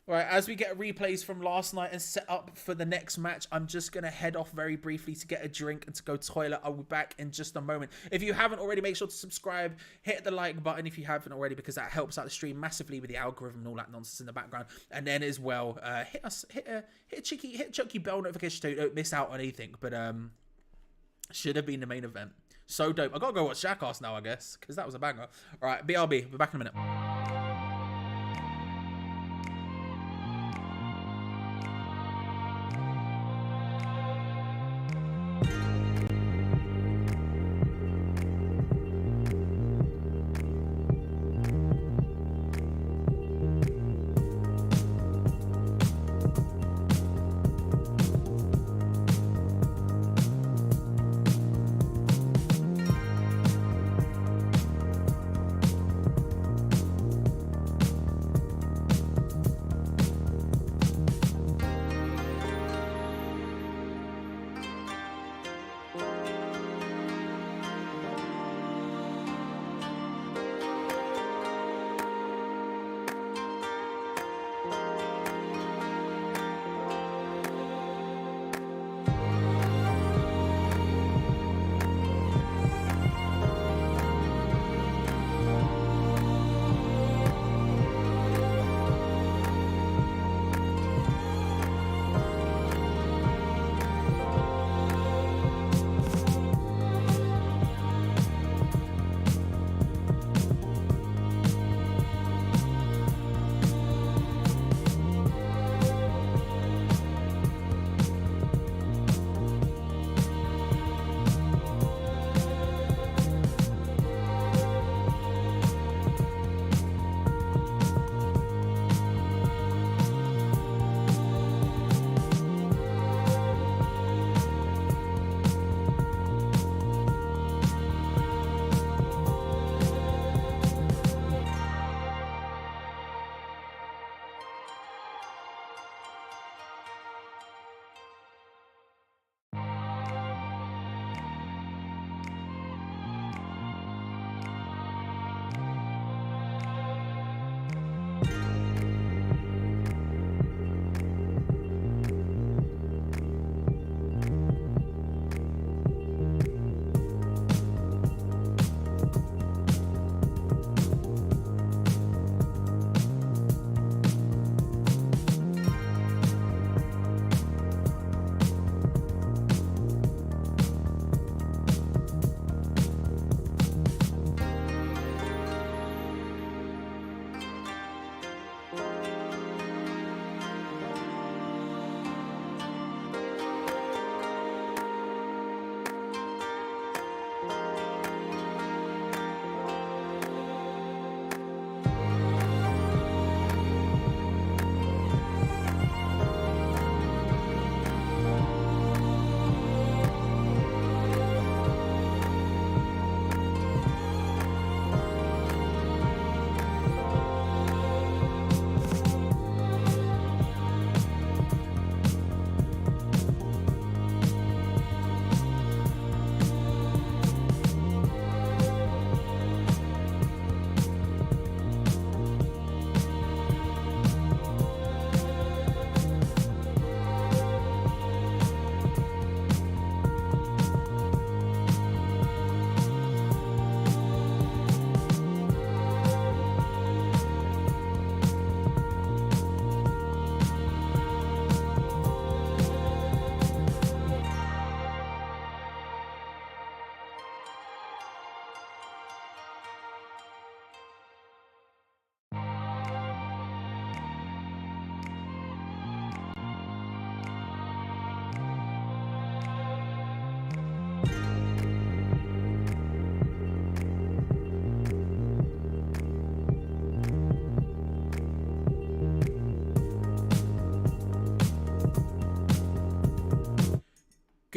Right, as we get replays from last night and set up for the next match, I'm just going to head off very briefly to get a drink and to go toilet. I'll be back in just a moment. If you haven't already, make sure to subscribe. Hit the like button if you haven't already, because that helps out the stream massively with the algorithm and all that nonsense in the background. And then as well, hit a chunky bell notification so you don't miss out on anything. But should have been the main event. So dope. I got to go watch Jackass now, I guess, because that was a banger. All right, BRB. We're back in a minute.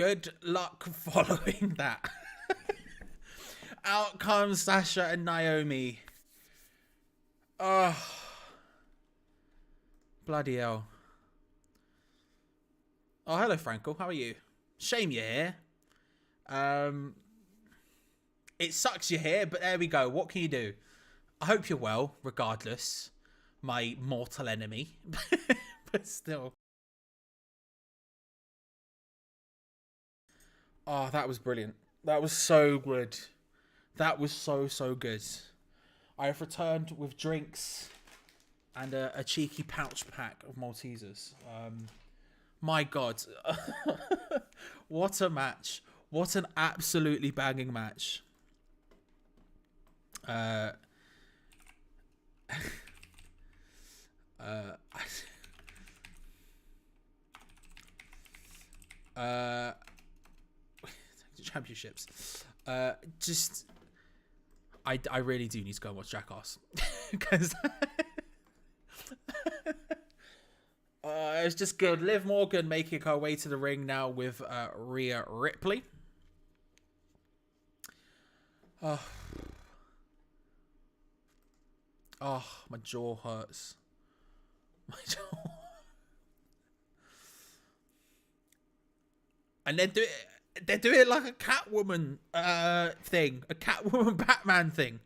good luck following that. Out comes Sasha and Naomi. Oh, bloody hell. Oh, hello, Frankel. How are you? Shame you're here. It sucks you're here, but there we go. What can you do? I hope you're well, regardless. My mortal enemy. But still. Oh, that was brilliant. That was so good. That was so good. I have returned with drinks and a cheeky pouch pack of Maltesers. My God. What a match. What an absolutely banging match. Championships. I really do need to go and watch Jackass. Because it's just good. Liv Morgan making her way to the ring now with Rhea Ripley. Oh, my jaw hurts. My jaw. And then they're doing it like a Catwoman thing. A Catwoman Batman thing.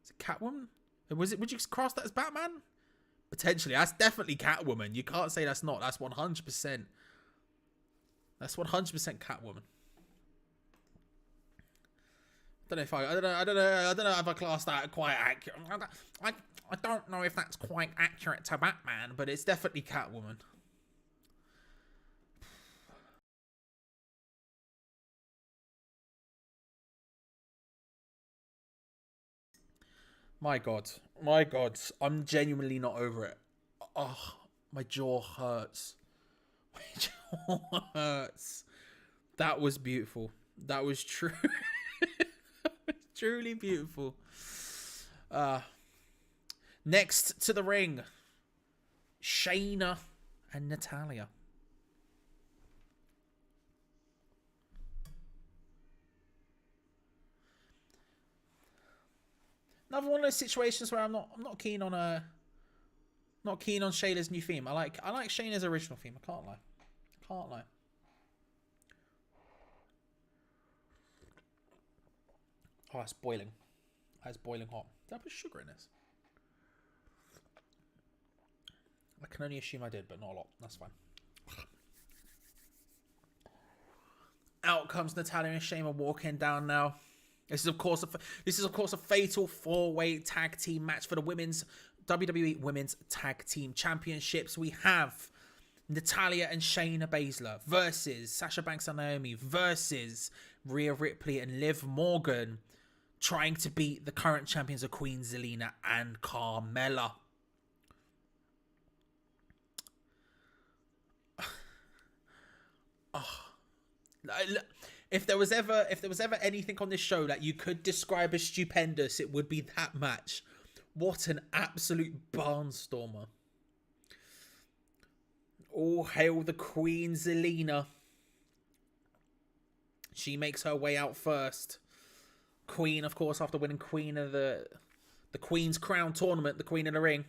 Is it Catwoman? Would you cross that as Batman? Potentially. That's definitely Catwoman. You can't say that's not. That's 100%. That's 100% Catwoman. I don't know if I class that quite accurate. I don't know if that's quite accurate to Batman, but it's definitely Catwoman. My God, I'm genuinely not over it. Oh, my jaw hurts. My jaw hurts. That was beautiful. That was true. Truly beautiful. Next to the ring, Shayna and Natalya. Another one of those situations where I'm not keen on Shayna's new theme. I like Shayna's original theme. I can't lie. Oh, it's boiling. It's boiling hot. Did I put sugar in this? I can only assume I did, but not a lot. That's fine. Out comes Natalya and Shayna walking down now. This is of course a fatal 4-way tag team match for the WWE Women's Tag Team Championships. We have Natalya and Shayna Baszler versus Sasha Banks and Naomi versus Rhea Ripley and Liv Morgan, trying to beat the current champions of Queen Zelina and Carmella. If there was ever anything on this show that you could describe as stupendous, it would be that match. What an absolute barnstormer. All hail the Queen Zelina. She makes her way out first. Queen, of course, after winning Queen of the Queen's Crown tournament, the Queen of the Ring.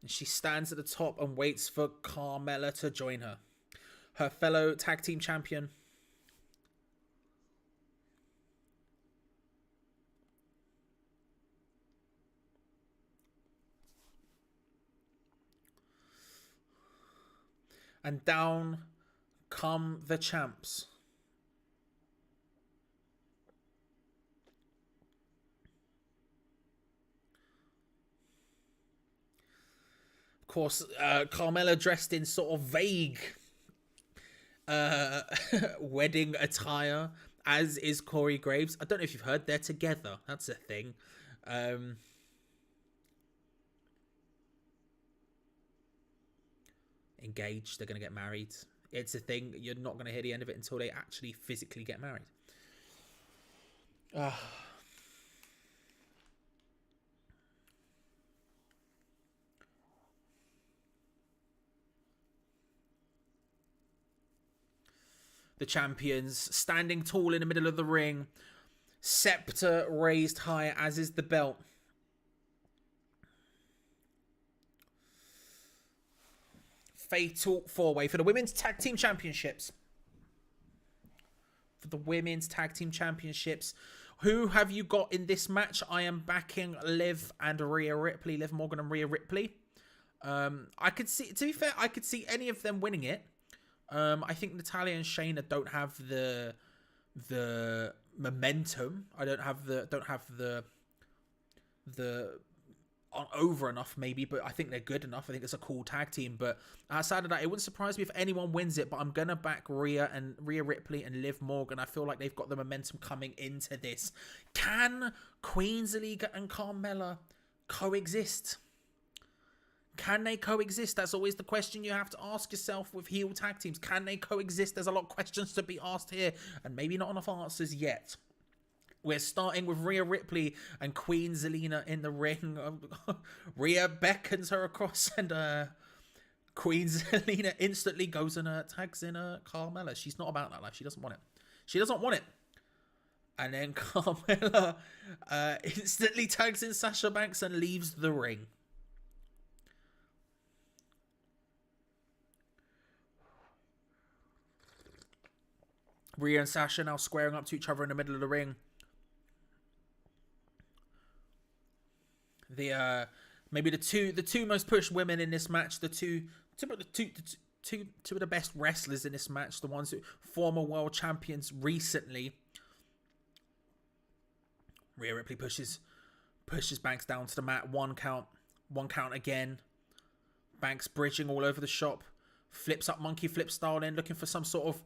And she stands at the top and waits for Carmella to join her. Her fellow tag team champion. And down come the champs. Of course, Carmella dressed in sort of vague wedding attire, as is Corey Graves. I don't know if you've heard, they're together. That's a thing. Engaged, they're going to get married. It's a thing. You're not going to hear the end of it until they actually physically get married. the champions, standing tall in the middle of the ring. Scepter raised high, as is the belt. Fatal 4-way for the Women's Tag Team Championships. Who have you got in this match? I am backing Liv and Rhea Ripley. Liv Morgan and Rhea Ripley. I could see, to be fair, I could see any of them winning it. I think Natalya and Shayna don't have the momentum. I don't have the over enough maybe, but I think they're good enough. I think it's a cool tag team, but outside of that, it wouldn't surprise me if anyone wins it, but I'm gonna back Rhea Ripley and Liv Morgan. I feel like they've got the momentum coming into this. Can Queen Zelina and Carmella coexist? Can they coexist? That's always the question you have to ask yourself with heel tag teams. Can they coexist? There's a lot of questions to be asked here, and maybe not enough answers yet. We're starting with Rhea Ripley and Queen Zelina in the ring. Rhea beckons her across, and Queen Zelina instantly goes and tags in Carmella. She's not about that life. She doesn't want it. And then Carmella instantly tags in Sasha Banks and leaves the ring. Rhea and Sasha now squaring up to each other in the middle of the ring. Maybe the two most pushed women in this match, two of the best wrestlers in this match, the ones who former world champions recently. Rhea Ripley pushes Banks down to the mat. One count again. Banks bridging all over the shop, flips up monkey flip style, then looking for some sort of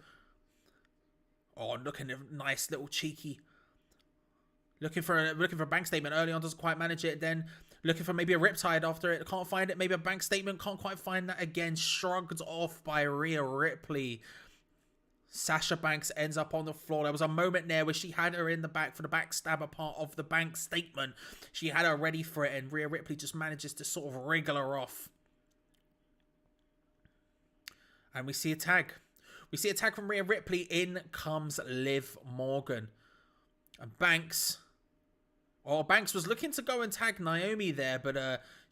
looking a nice little cheeky. Looking for a bank statement early on, doesn't quite manage it. Then looking for maybe a riptide after it, can't find it. Maybe a bank statement, can't quite find that again. Shrugged off by Rhea Ripley. Sasha Banks ends up on the floor. There was a moment there where she had her in the back for the backstabber part of the bank statement. She had her ready for it, and Rhea Ripley just manages to sort of wriggle her off. And we see a tag. We see a tag from Rhea Ripley. In comes Liv Morgan. And Banks was looking to go and tag Naomi there, but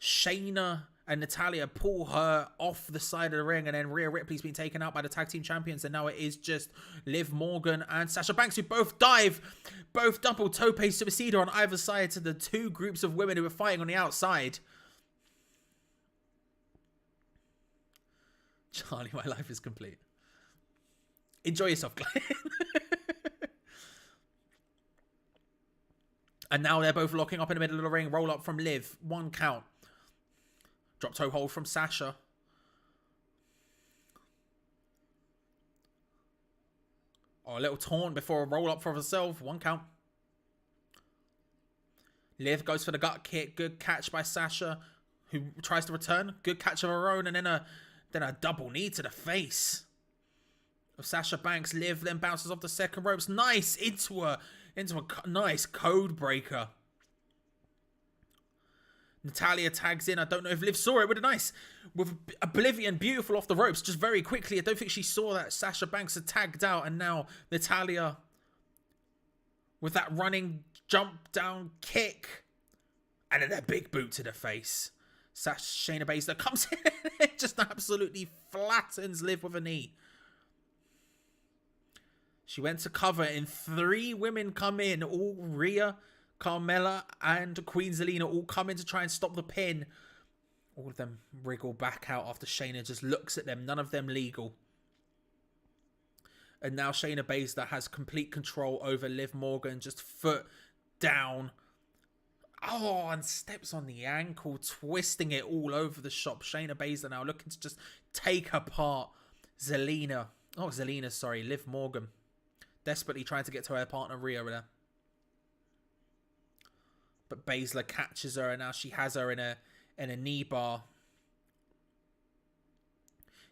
Shayna and Natalya pull her off the side of the ring, and then Rhea Ripley's been taken out by the tag team champions, and now it is just Liv Morgan and Sasha Banks who both double tope suicida on either side to the two groups of women who were fighting on the outside. Charlie, my life is complete. Enjoy yourself, Glenn. And now they're both locking up in the middle of the ring. Roll up from Liv. One count. Drop toe hold from Sasha. A little taunt before a roll up for herself. One count. Liv goes for the gut kick. Good catch by Sasha, who tries to return. Good catch of her own. And then a double knee to the face of Sasha Banks. Liv then bounces off the second ropes. Nice. Into a nice code breaker. Natalya tags in. I don't know if Liv saw it. With Oblivion, beautiful off the ropes, just very quickly. I don't think she saw that Sasha Banks had tagged out, and now Natalya with that running jump down kick, and then a big boot to the face. Shayna Baszler comes in and just absolutely flattens Liv with a knee. She went to cover, and three women come in. All Rhea, Carmella, and Queen Zelina all come in to try and stop the pin. All of them wriggle back out after Shayna just looks at them. None of them legal. And now Shayna Baszler has complete control over Liv Morgan. Just foot down. Oh, and steps on the ankle, twisting it all over the shop. Shayna Baszler now looking to just take apart Liv Morgan. Desperately trying to get to her partner Rhea there. But Baszler catches her, and now she has her in a knee bar.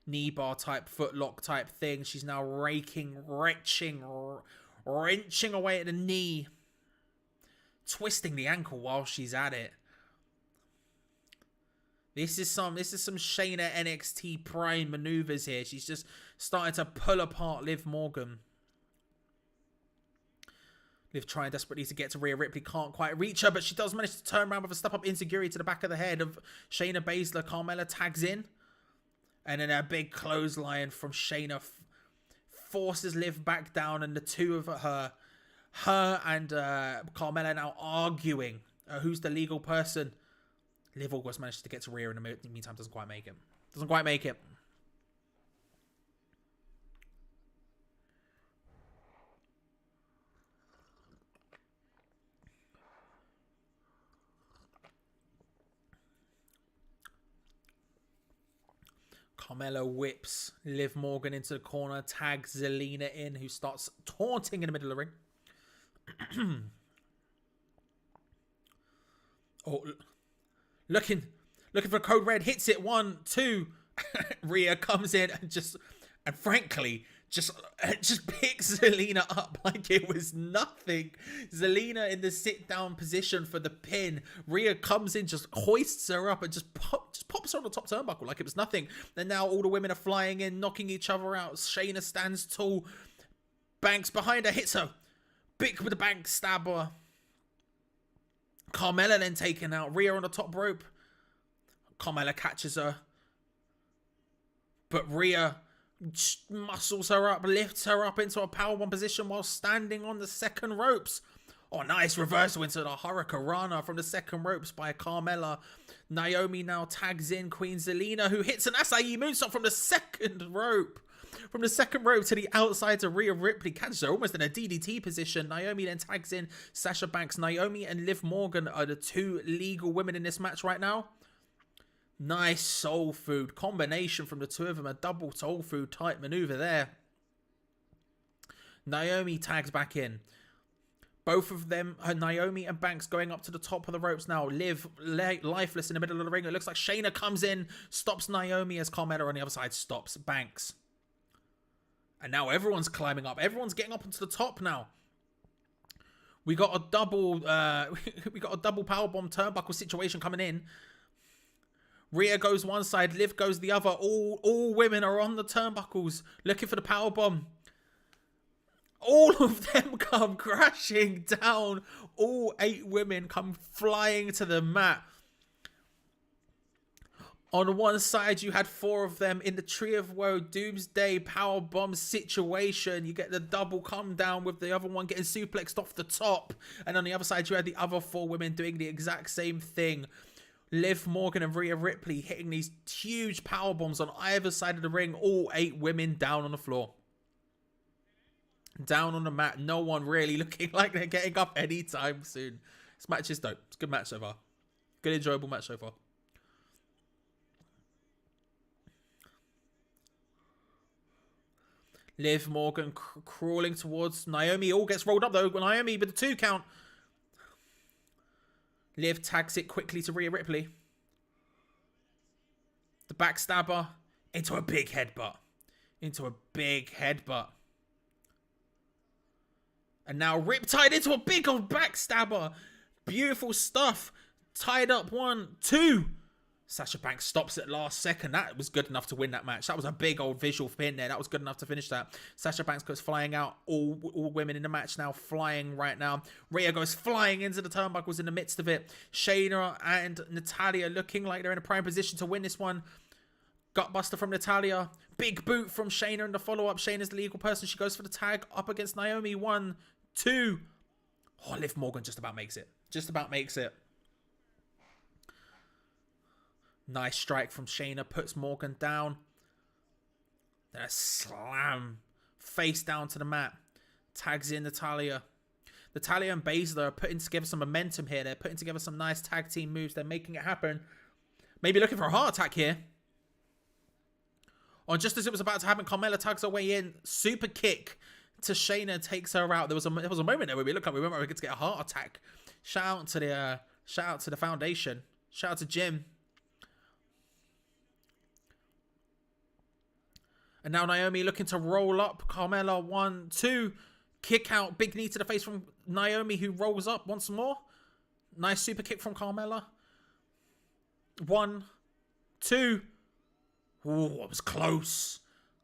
Knee bar type, foot lock type thing. She's now wrenching away at the knee. Twisting the ankle while she's at it. This is some Shayna NXT Prime maneuvers here. She's just starting to pull apart Liv Morgan. Liv trying desperately to get to Rhea Ripley, can't quite reach her, but she does manage to turn around with a step-up enziguri to the back of the head of Shayna Baszler. Carmella tags in. And then a big clothesline from Shayna forces Liv back down, and the two of her and Carmella now arguing who's the legal person. Liv almost managed to get to Rhea in the meantime, doesn't quite make it. Carmella whips Liv Morgan into the corner, tags Zelina in, who starts taunting in the middle of the ring. Oh, looking for code red, hits it, 1, 2. Rhea comes in and frankly just picks Zelina up like it was nothing. Zelina in the sit down position for the pin. Rhea comes in, just hoists her up and just pops her on the top turnbuckle like it was nothing. And now all the women are flying in, knocking each other out. Shayna stands tall. Banks behind her, hits her. Big with the bank stabber. Carmella then taken out. Rhea on the top rope. Carmella catches her. But Rhea muscles her up, lifts her up into a powerbomb position while standing on the second ropes. Oh, nice reversal into the Hurricanrana from the second ropes by Carmella. Naomi now tags in Queen Zelina, who hits an Asai moonsault from the second rope. From the second rope to the outside to Rhea Ripley, catches her almost in a DDT position. Naomi then tags in Sasha Banks. Naomi and Liv Morgan are the two legal women in this match right now. Nice soul food combination from the two of them. A double soul food type maneuver there. Naomi tags back in. Both of them, Naomi and Banks, going up to the top of the ropes now. Liv lifeless in the middle of the ring. It looks like Shayna comes in, stops Naomi as Carmella on the other side stops Banks. And now everyone's climbing up. Everyone's getting up onto the top now. We got a double powerbomb turnbuckle situation coming in. Rhea goes one side, Liv goes the other. All women are on the turnbuckles looking for the powerbomb. All of them come crashing down. All 8 women come flying to the mat. On one side, you had 4 of them in the Tree of Woe Doomsday powerbomb situation. You get the double come down with the other one getting suplexed off the top. And on the other side, you had the other 4 women doing the exact same thing. Liv Morgan and Rhea Ripley hitting these huge powerbombs on either side of the ring. All 8 women down on the floor. Down on the mat. No one really looking like they're getting up anytime soon. This match is dope. It's a good match so far. Good, enjoyable match so far. Liv Morgan crawling towards Naomi. All gets rolled up though. Naomi with the 2 count. Liv tags it quickly to Rhea Ripley. The backstabber into a big headbutt. And now Riptide into a big old backstabber. Beautiful stuff. Tied up 1, 2. Sasha Banks stops at last second. That was good enough to win that match. That was a big old visual pin there. That was good enough to finish that. Sasha Banks goes flying out. All women in the match now flying right now. Rhea goes flying into the turnbuckles in the midst of it. Shayna and Natalya looking like they're in a prime position to win this one. Gutbuster from Natalya. Big boot from Shayna in the follow-up. Shayna's the legal person. She goes for the tag up against Naomi. 1, 2. Oh, Liv Morgan just about makes it. Nice strike from Shayna. Puts Morgan down. Then a slam. Face down to the mat. Tags in Natalya. Natalya and Baszler are putting together some momentum here. They're putting together some nice tag team moves. They're making it happen. Maybe looking for a heart attack here. Or just as it was about to happen, Carmella tags her way in. Super kick to Shayna, takes her out. There was a moment there where we looked like we weren't going to get a heart attack. Shout out to the foundation. Shout out to Jim. And now Naomi looking to roll up. Carmella, 1, 2. Kick out. Big knee to the face from Naomi, who rolls up once more. Nice super kick from Carmella. 1, 2. Ooh, it was close.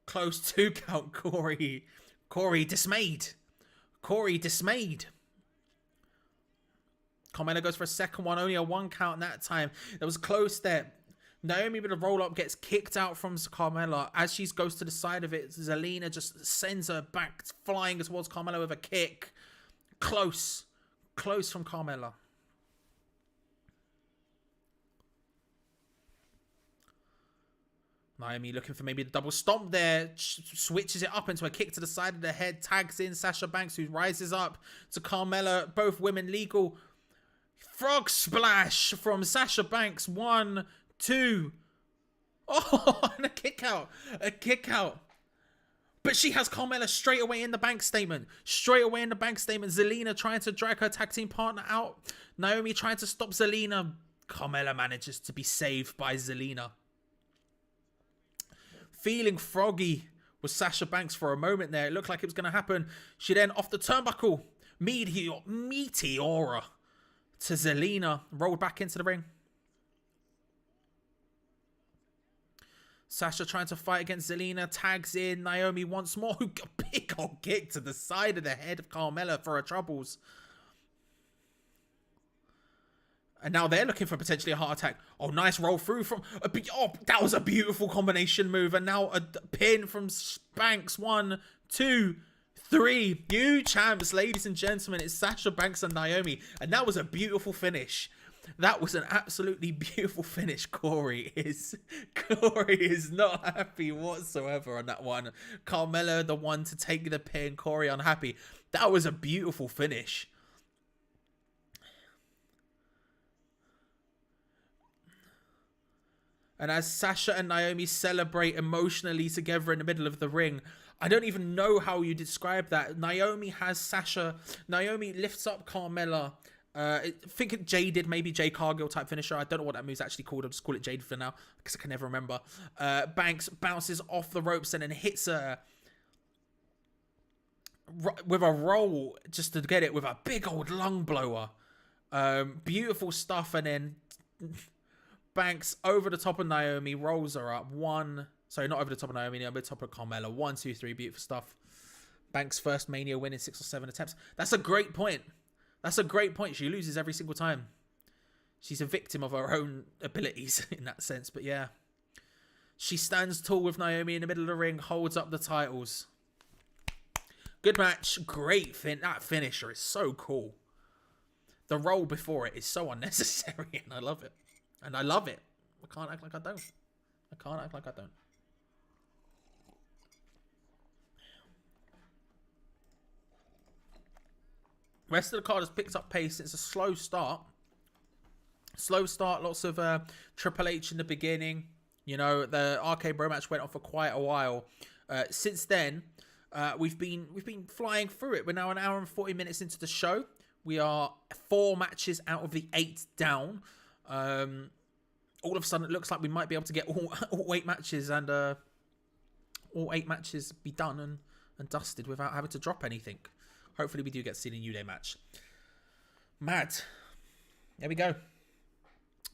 Close 2 count, Corey. Corey dismayed. Carmella goes for a second one. Only a 1 count that time. It was close there. Naomi with a roll up gets kicked out from Carmella. As she goes to the side of it, Zelina just sends her back flying towards Carmella with a kick. Close from Carmella. Naomi looking for maybe the double stomp there. Switches it up into a kick to the side of the head. Tags in Sasha Banks, who rises up to Carmella. Both women legal. Frog splash from Sasha Banks. 1, 2. Oh, and a kick out. But she has Carmella straight away in the bank statement. Zelina trying to drag her tag team partner out. Naomi trying to stop Zelina. Carmella manages to be saved by Zelina. Feeling froggy was Sasha Banks for a moment there. It looked like it was going to happen. She then off the turnbuckle. Meteora to Zelina. Rolled back into the ring. Sasha trying to fight against Zelina. Tags in Naomi once more. Who got a big old kick to the side of the head of Carmella for her troubles. And now they're looking for potentially a heart attack. Oh, nice roll through from... Oh, that was a beautiful combination move. And now a pin from Banks. 1, 2, 3. New champs, ladies and gentlemen. It's Sasha Banks and Naomi. And that was a beautiful finish. That was an absolutely beautiful finish. Corey is not happy whatsoever on that one. Carmella, the one to take the pin. Corey unhappy. That was a beautiful finish. And as Sasha and Naomi celebrate emotionally together in the middle of the ring, I don't even know how you describe that. Naomi lifts up Carmella. I think it Jaded, maybe Jade Cargill type finisher. I don't know what that move's actually called. I'll just call it Jaded for now because I can never remember. Banks bounces off the ropes and then hits her with a roll just to get it with a big old lung blower. Beautiful stuff. And then Banks over the top of Naomi, rolls her up. Sorry, not over the top of Naomi, over the top of Carmella. 1, 2, 3, beautiful stuff. Banks' first Mania win in 6 or 7 attempts. That's a great point. She loses every single time. She's a victim of her own abilities in that sense. But yeah, she stands tall with Naomi in the middle of the ring, holds up the titles. Good match. Great that finisher is so cool. The roll before it is so unnecessary, and I love it. I can't act like I don't. Rest of the card has picked up pace. It's a slow start. Lots of Triple H in the beginning. You know, the RK Bro match went on for quite a while. Since then, we've been flying through it. We're now an hour and 40 minutes into the show. We are 4 matches out of the 8 down. All of a sudden, it looks like we might be able to get all 8 matches and all 8 matches be done and dusted without having to drop anything. Hopefully, we do get to see the New Day match. Mad. There we go.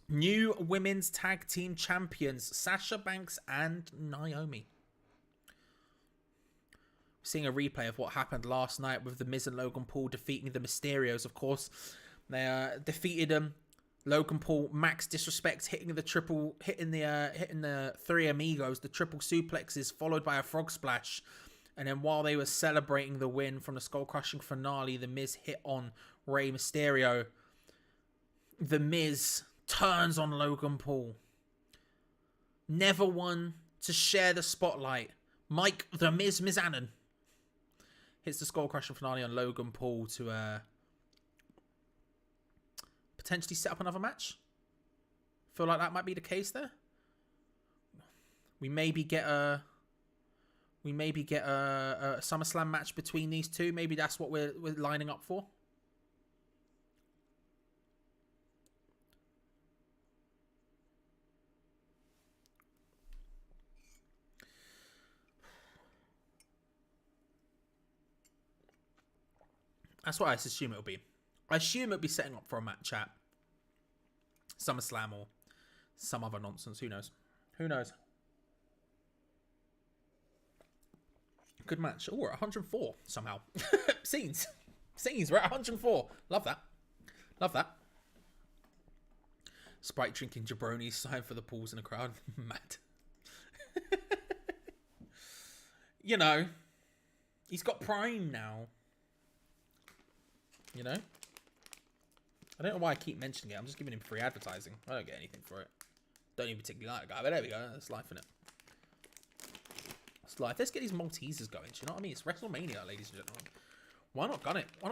New women's tag team champions, Sasha Banks and Naomi. Seeing a replay of what happened last night with The Miz and Logan Paul defeating the Mysterios, of course. They defeated them. Logan Paul, max disrespect, hitting the 3 amigos, the triple suplexes, followed by a frog splash. And then while they were celebrating the win from the skull-crushing finale, The Miz hit on Rey Mysterio. The Miz turns on Logan Paul. Never one to share the spotlight. Mike, The Miz Mizanin, hits the skull-crushing finale on Logan Paul to potentially set up another match. Feel like that might be the case there. We maybe get a SummerSlam match between these two. Maybe that's what we're lining up for. That's what I assume it'll be. I assume it'll be setting up for a match at SummerSlam or some other nonsense. Who knows? Who knows? Good match. Oh, we're at 104 somehow. Scenes. We're at 104. Love that. Love that. Sprite drinking jabroni, sign for the pools in the crowd. Mad. You know, he's got Prime now. You know? I don't know why I keep mentioning it. I'm just giving him free advertising. I don't get anything for it. Don't even particularly like the guy, but there we go. That's life, innit? It's life. Let's get these Maltesers going. Do you know what I mean? It's WrestleMania, ladies and gentlemen. Why not gun it? Why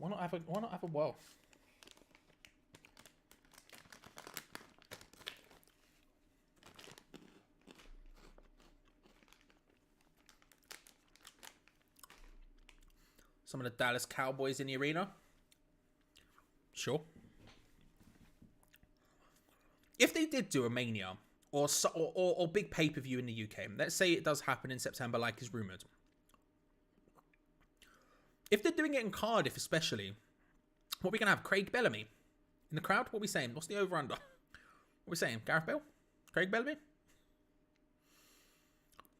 not have a whirl? Some of the Dallas Cowboys in the arena. Sure. If they did do a Mania or big pay-per-view in the UK, let's say it does happen in September like is rumoured. If they're doing it in Cardiff especially, what are we going to have? Craig Bellamy in the crowd? What are we saying? What's the over-under? What are we saying? Gareth Bale? Craig Bellamy?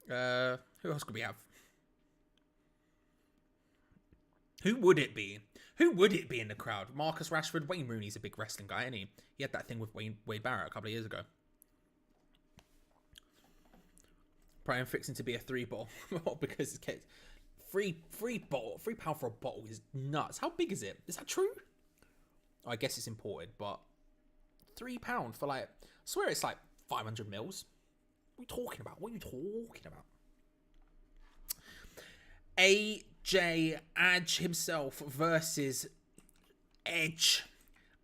Who else could we have? Who would it be? Who would it be in the crowd? Marcus Rashford? Wayne Rooney's a big wrestling guy, isn't he? He had that thing with Wade Barrett a couple of years ago. Brian fixing to be a 3-ball. Because it's free pound for a bottle is nuts. How big is it? Is that true? Oh, I guess it's imported, but £3 for like, I swear it's like 500 mils. What are you talking about? What are you talking about? AJ Edge himself versus Edge.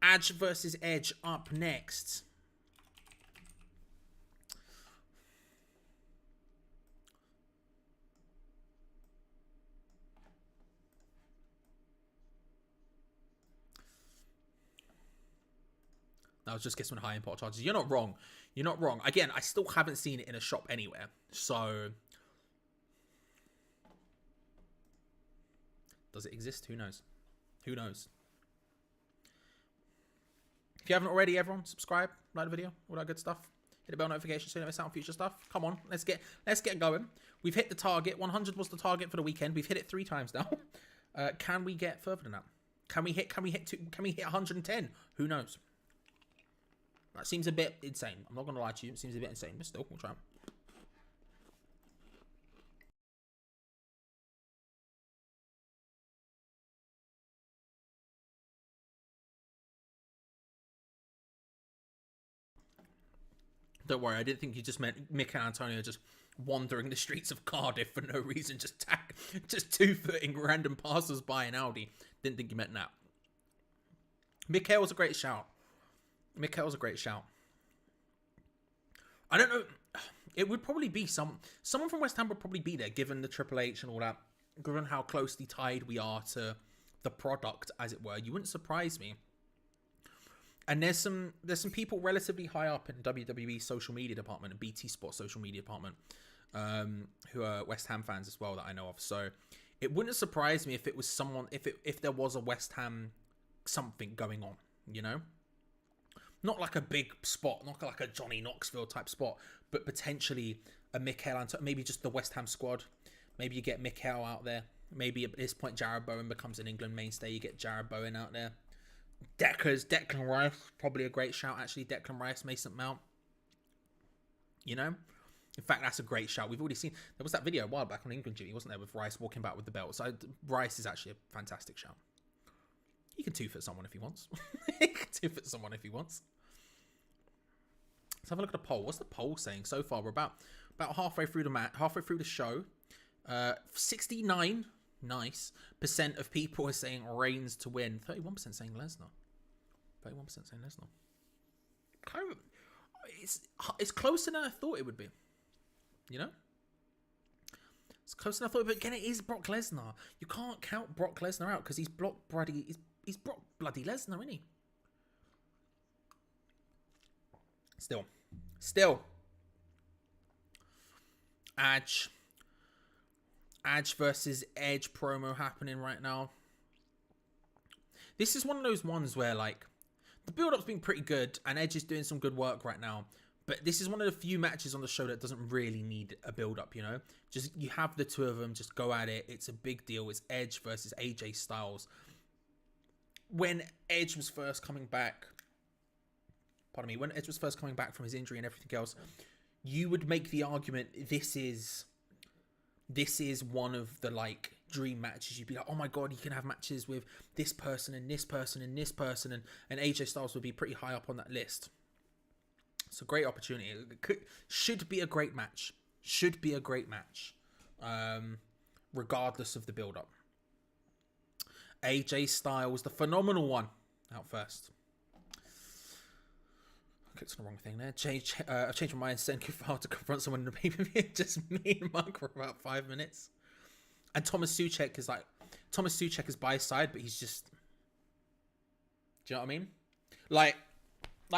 Edge versus Edge up next. I was just guessing high import charges. You're not wrong. You're not wrong. Again, I still haven't seen it in a shop anywhere. So, does it exist? Who knows? Who knows? If you haven't already, everyone, subscribe, like the video, all that good stuff. Hit the bell notification so you don't miss out on future stuff. Come on, let's get going. We've hit the target. 100 was the target for the weekend. We've hit it 3 times now. Can we get further than that? Can we hit 110? Who knows? That seems a bit insane. I'm not going to lie to you. It seems a bit insane, but still, we'll try. Don't worry, I didn't think you just meant Mick and Antonio just wandering the streets of Cardiff for no reason, just two-footing random passers-by in Audi. Didn't think you meant that. Mikhail's a great shout. Mikhail's a great shout. I don't know. It would probably be someone from West Ham would probably be there, given the Triple H and all that. Given how closely tied we are to the product, as it were, you wouldn't surprise me. And there's some people relatively high up in WWE social media department and BT Sport social media department, who are West Ham fans as well that I know of. So it wouldn't surprise me if it was someone, if there was a West Ham something going on, you know. Not like a big spot, not like a Johnny Knoxville type spot, but potentially a Mikhail, maybe just the West Ham squad. Maybe you get Mikhail out there. Maybe at this point, Jared Bowen becomes an England mainstay. You get Jared Bowen out there. Declan Rice, probably a great shout, actually. Declan Rice, Mason Mount. You know? In fact, that's a great shout. We've already seen, there was that video a while back on England Duty, wasn't there, with Rice walking back with the belt. So Rice is actually a fantastic shout. He can two-foot someone if he wants. He can two-foot someone if he wants. Let's have a look at the poll. What's the poll saying so far? We're about halfway through the match, halfway through the show. 69% of people are saying Reigns to win. 31% saying Lesnar. 31% saying Lesnar. Kind of, it's closer than I thought it would be. You know? It's closer than I thought, but again, it is Brock Lesnar. You can't count Brock Lesnar out because he's Brock bloody Lesnar, isn't he? Still. Edge versus Edge promo happening right now. This is one of those ones where, like, the build-up's been pretty good and Edge is doing some good work right now. But this is one of the few matches on the show that doesn't really need a build-up, you know? Just, you have the two of them, just go at it. It's a big deal. It's Edge versus AJ Styles. When Edge was first coming back... when Edge was first coming back from his injury and everything else, you would make the argument this is one of the, like, dream matches. You'd be like, oh my god, you can have matches with this person and this person and this person, and AJ Styles would be pretty high up on that list. It's a great opportunity. Should be a great match. Should be a great match. Regardless of the build-up. AJ Styles, the phenomenal one, out first. I clicked on the wrong thing there. I've changed my mind. Send Kofi to confront someone in the pay-per-view. Just me and Mark for about 5 minutes. And Thomas Suchek is by his side, but he's just... Do you know what I mean? Like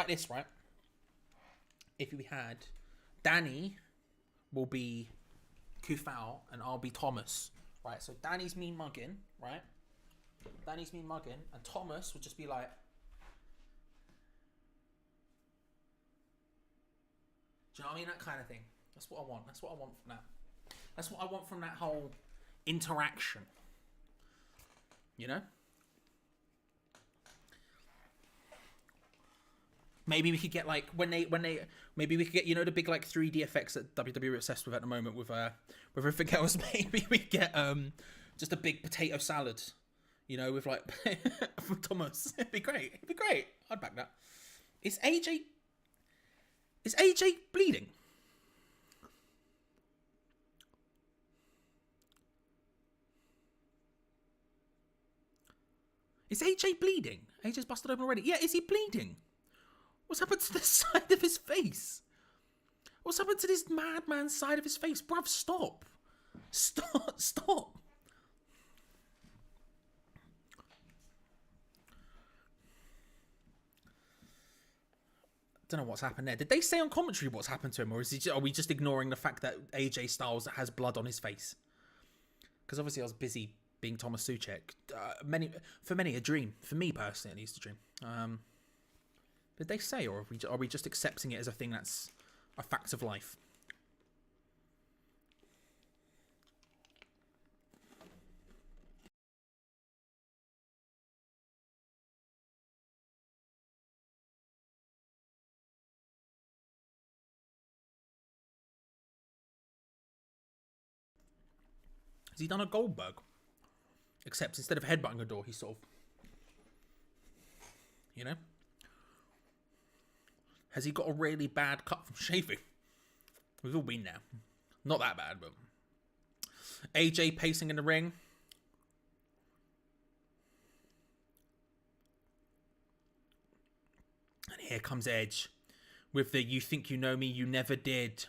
this, right? If we had Danny will be Kufal and I'll be Thomas, right? So Danny's mean mugging, right? Danny's mean mugging, and Thomas would just be like, do you know what I mean? That kind of thing. That's what I want. That's what I want from that. That's what I want from that whole interaction. You know? Maybe we could get like maybe we could get, you know, the big like 3D effects that WWE are obsessed with at the moment with everything else. Maybe we get just a big potato salad, you know, with like from Thomas. It'd be great. It'd be great. I'd back that. Is AJ bleeding? Is AJ bleeding? AJ's busted open already. Yeah, is he bleeding? What's happened to the side of his face? What's happened to this madman's side of his face? Bruv, stop. Stop. Don't know what's happened there. Did they say on commentary what's happened to him, or are we just ignoring the fact that AJ Styles has blood on his face? Because obviously I was busy being Thomas Suchek. For many a dream. For me personally, at least a dream. Did they say, or are we just accepting it as a thing that's a fact of life? Has he done a Goldberg? Except instead of headbutting a door, he's sort of, you know? Has he got a really bad cut from shaving? We've all been there. Not that bad, but... AJ pacing in the ring. And here comes Edge. With the, you think you know me, you never did.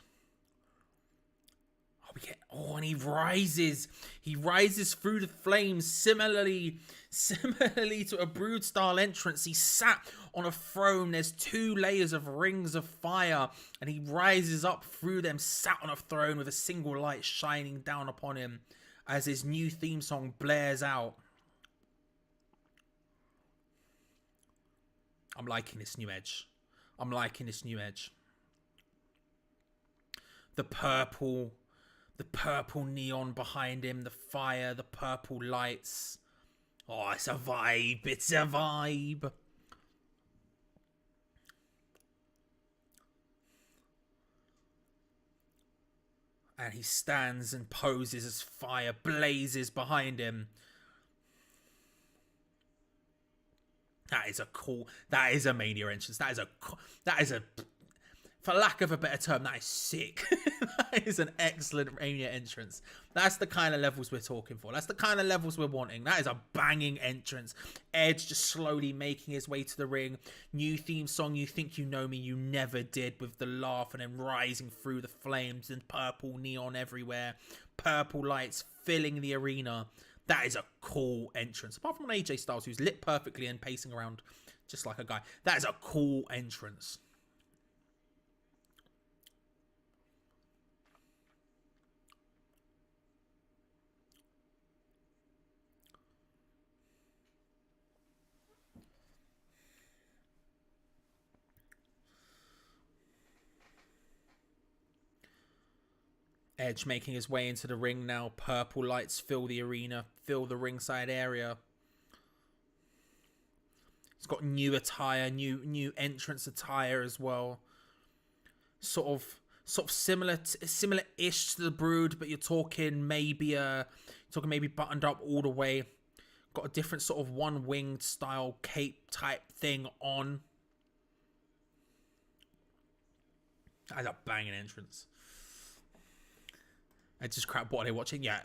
And he rises. He rises through the flames. Similarly to a Brood style entrance, he sat on a throne. There's 2 layers of rings of fire, and he rises up through them, sat on a throne with a single light shining down upon him as his new theme song blares out. I'm liking this new Edge. I'm liking this new Edge. The purple neon behind him, the fire, the purple lights. Oh, it's a vibe. It's a vibe. And he stands and poses as fire blazes behind him. That is a Mania entrance. That is a, for lack of a better term, that is sick. That is an excellent Mania entrance. That's the kind of levels we're talking for. That's the kind of levels we're wanting. That is a banging entrance. Edge just slowly making his way to the ring. New theme song, You Think You Know Me, You Never Did, with the laugh and then rising through the flames and purple neon everywhere. Purple lights filling the arena. That is a cool entrance. Apart from an AJ Styles who's lit perfectly and pacing around just like a guy. That is a cool entrance. Edge making his way into the ring now. Purple lights fill the arena, fill the ringside area. He's got new attire, new entrance attire as well. Sort of similar-ish to the Brood, but you're talking maybe buttoned up all the way. Got a different sort of one-winged style cape type thing on. That's a banging entrance. I just crap. What are they watching? Yeah,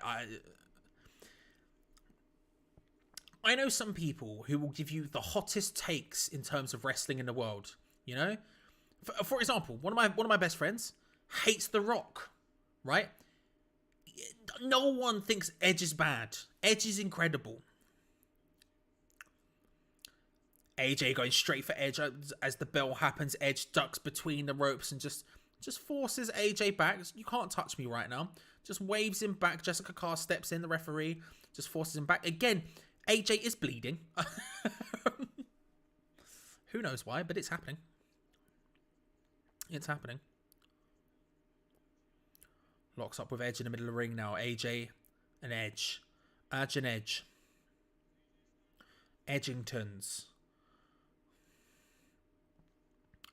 I know some people who will give you the hottest takes in terms of wrestling in the world. You know, for example, one of my best friends hates The Rock. Right? No one thinks Edge is bad. Edge is incredible. AJ going straight for Edge as the bell happens. Edge ducks between the ropes and just forces AJ back. You can't touch me right now. Just waves him back. Jessica Carr steps in, the referee. Just forces him back. Again, AJ is bleeding. Who knows why, but it's happening. It's happening. Locks up with Edge in the middle of the ring now. AJ and Edge. Edge and Edge. Edgingtons.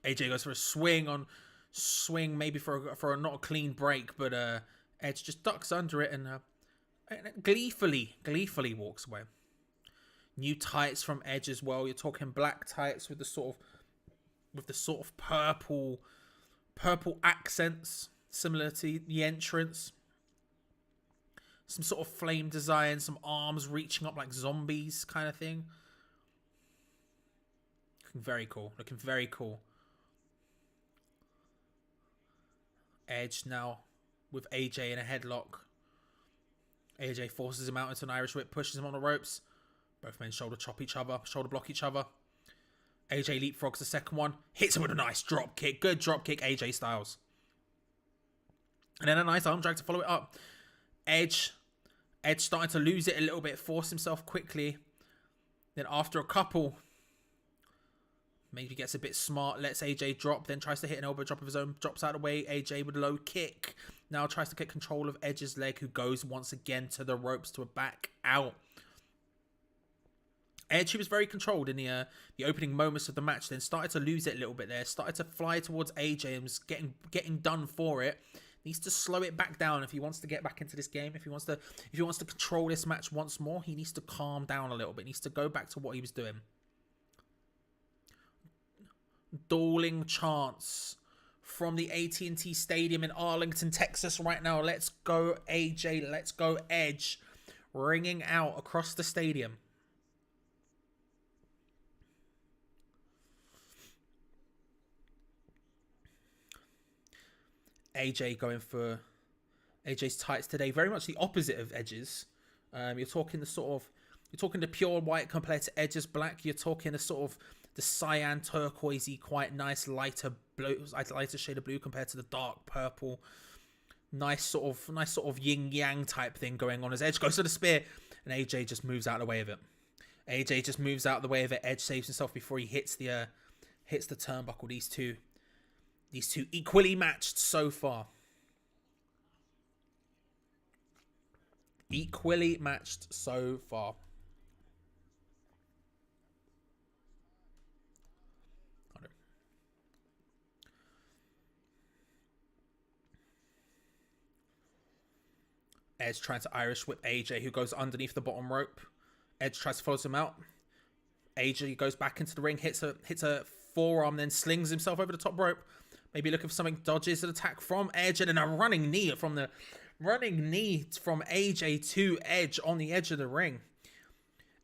AJ goes for a swing, maybe for a not a clean break, but Edge just ducks under it and gleefully walks away. New tights from Edge as well. You're talking black tights with the sort of purple accents similar to the entrance. Some sort of flame design, some arms reaching up like zombies kind of thing. Looking very cool. Edge now with AJ in a headlock. AJ forces him out into an Irish whip, pushes him on the ropes. Both men shoulder block each other. AJ leapfrogs the second one, hits him with a nice drop kick. Good drop kick, AJ Styles. And then a nice arm drag to follow it up. Edge starting to lose it a little bit, force himself quickly. Then after a couple, maybe gets a bit smart, lets AJ drop, then tries to hit an elbow drop of his own, drops out of the way. AJ with a low kick. Now tries to get control of Edge's leg, who goes once again to the ropes to a back out. Edge, who was very controlled in the opening moments of the match, then started to lose it a little bit there. Started to fly towards AJ and was getting done for it. Needs to slow it back down if he wants to get back into this game. If he wants to control this match once more, he needs to calm down a little bit. He needs to go back to what he was doing. Dueling chants from the AT&T Stadium in Arlington, Texas right now. Let's go AJ, let's go Edge, ringing out across the stadium. AJ going for AJ's tights today, very much the opposite of Edge's. You're talking the pure white compared to Edge's black. You're talking the cyan turquoisey, quite nice lighter shade of blue compared to the dark purple. Nice sort of yin yang type thing going on as Edge goes to the spear, and AJ just moves out of the way of it. Edge saves himself before he hits the turnbuckle. These two equally matched so far. Edge trying to Irish whip AJ, who goes underneath the bottom rope. Edge tries to follow him out. AJ goes back into the ring, hits a forearm, then slings himself over the top rope. Maybe looking for something, dodges an attack from Edge, and then a running knee from AJ to Edge on the edge of the ring.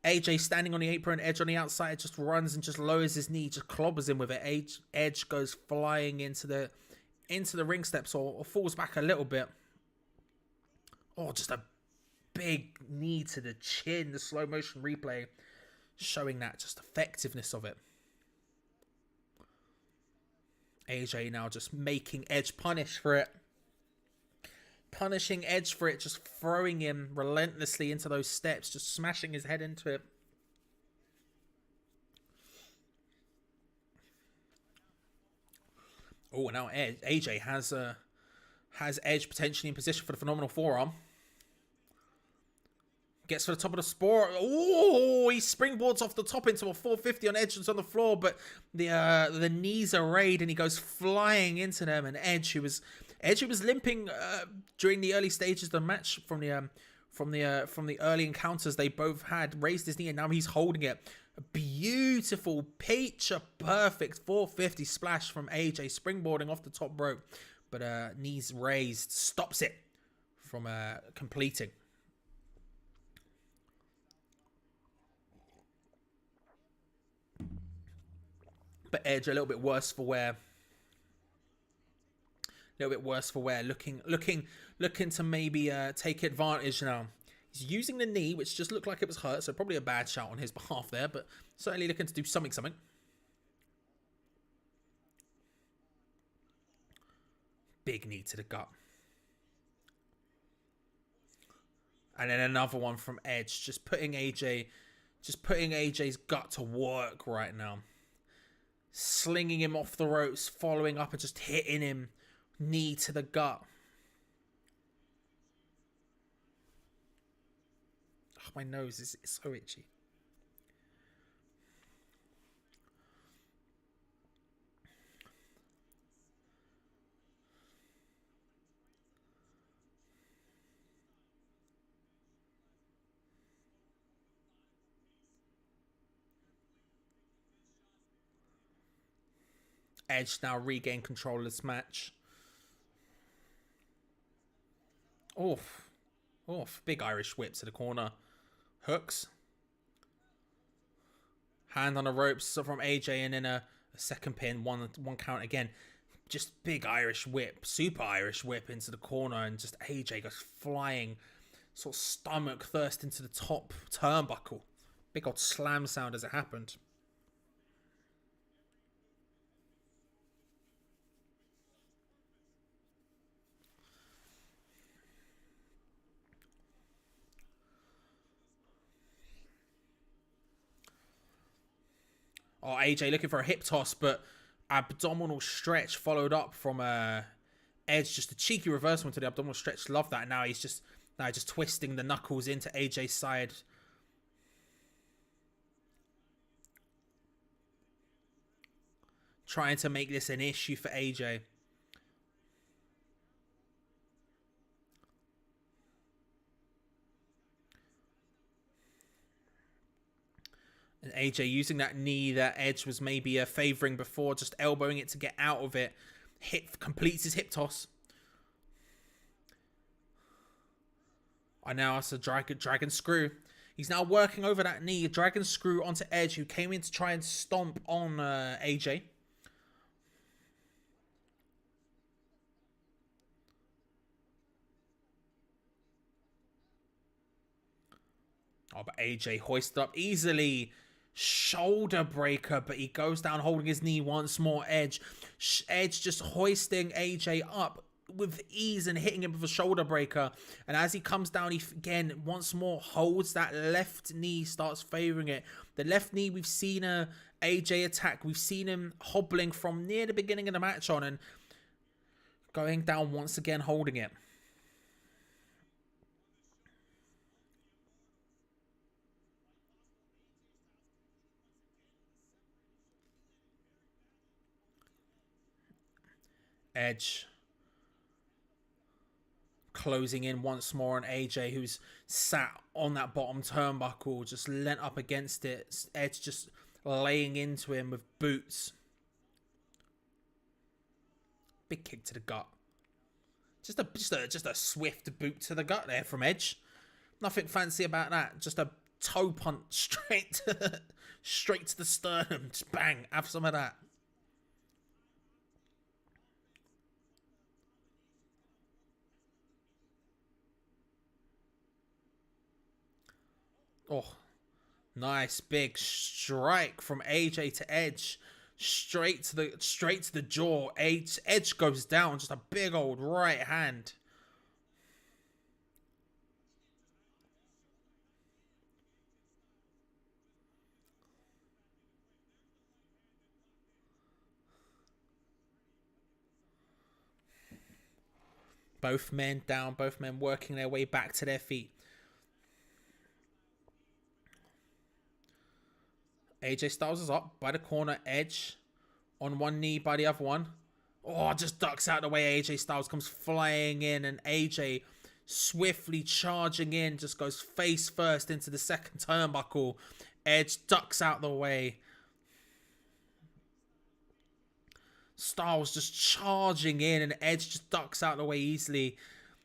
AJ standing on the apron, Edge on the outside, just runs and just lowers his knee, just clobbers him with it. Edge goes flying into the ring steps or falls back a little bit. Oh, just a big knee to the chin. The slow motion replay showing that just effectiveness of it. AJ now just making Edge punish for it. Punishing Edge for it, just throwing him relentlessly into those steps, just smashing his head into it. Oh, now AJ has Has Edge potentially in position for the phenomenal forearm. Gets for the top of the sport. Oh, he springboards off the top into a 450 on Edge that's on the floor, but the knees are raid and he goes flying into them. And Edge, who was limping during the early stages of the match from the early encounters they both had, raised his knee and now he's holding it. A beautiful, picture perfect 450 splash from AJ, springboarding off the top rope, but knees raised stops it from completing. But Edge a little bit worse for wear. Looking to maybe take advantage now. He's using the knee, which just looked like it was hurt, so probably a bad shout on his behalf there, but certainly looking to do something. Big knee to the gut. And then another one from Edge, just putting AJ's gut to work right now. Slinging him off the ropes, following up and just hitting him knee to the gut. Oh, my nose is so itchy. Edge now regain control of this match. Oof. Big Irish whip to the corner. Hooks. Hand on the ropes from AJ and then a second pin. One count again. Just big Irish whip. Super Irish whip into the corner. And just AJ goes flying. Sort of stomach first into the top turnbuckle. Big old slam sound as it happened. Oh, AJ looking for a hip toss, but abdominal stretch followed up from Edge. Just a cheeky reversal into the abdominal stretch. Love that. Now he's just twisting the knuckles into AJ's side. Trying to make this an issue for AJ. And AJ using that knee that Edge was maybe favouring before, just elbowing it to get out of it. Completes his hip toss. And now it's a dragon screw. He's now working over that knee. Dragon screw onto Edge, who came in to try and stomp on AJ. Oh, but AJ hoisted up easily. Shoulder breaker, but he goes down holding his knee once more. Edge just hoisting AJ up with ease and hitting him with a shoulder breaker. And as he comes down, he again once more holds that left knee, starts favoring it. The left knee we've seen AJ attack. We've seen him hobbling from near the beginning of the match on and going down once again holding it. Edge closing in once more on AJ, who's sat on that bottom turnbuckle, just leant up against it. Edge just laying into him with boots. Big kick to the gut. Just a swift boot to the gut there from Edge. Nothing fancy about that. Just a toe punch straight to the sternum. Just bang. Have some of that. Oh, nice big strike from AJ to Edge, straight to the jaw. Edge goes down, just a big old right hand. Both men down, both men working their way back to their feet. AJ Styles is up by the corner. Edge on one knee by the other one. Oh, just ducks out the way. AJ Styles comes flying in, and AJ swiftly charging in, just goes face first into the second turnbuckle. Edge ducks out the way. Styles just charging in, and Edge just ducks out the way easily.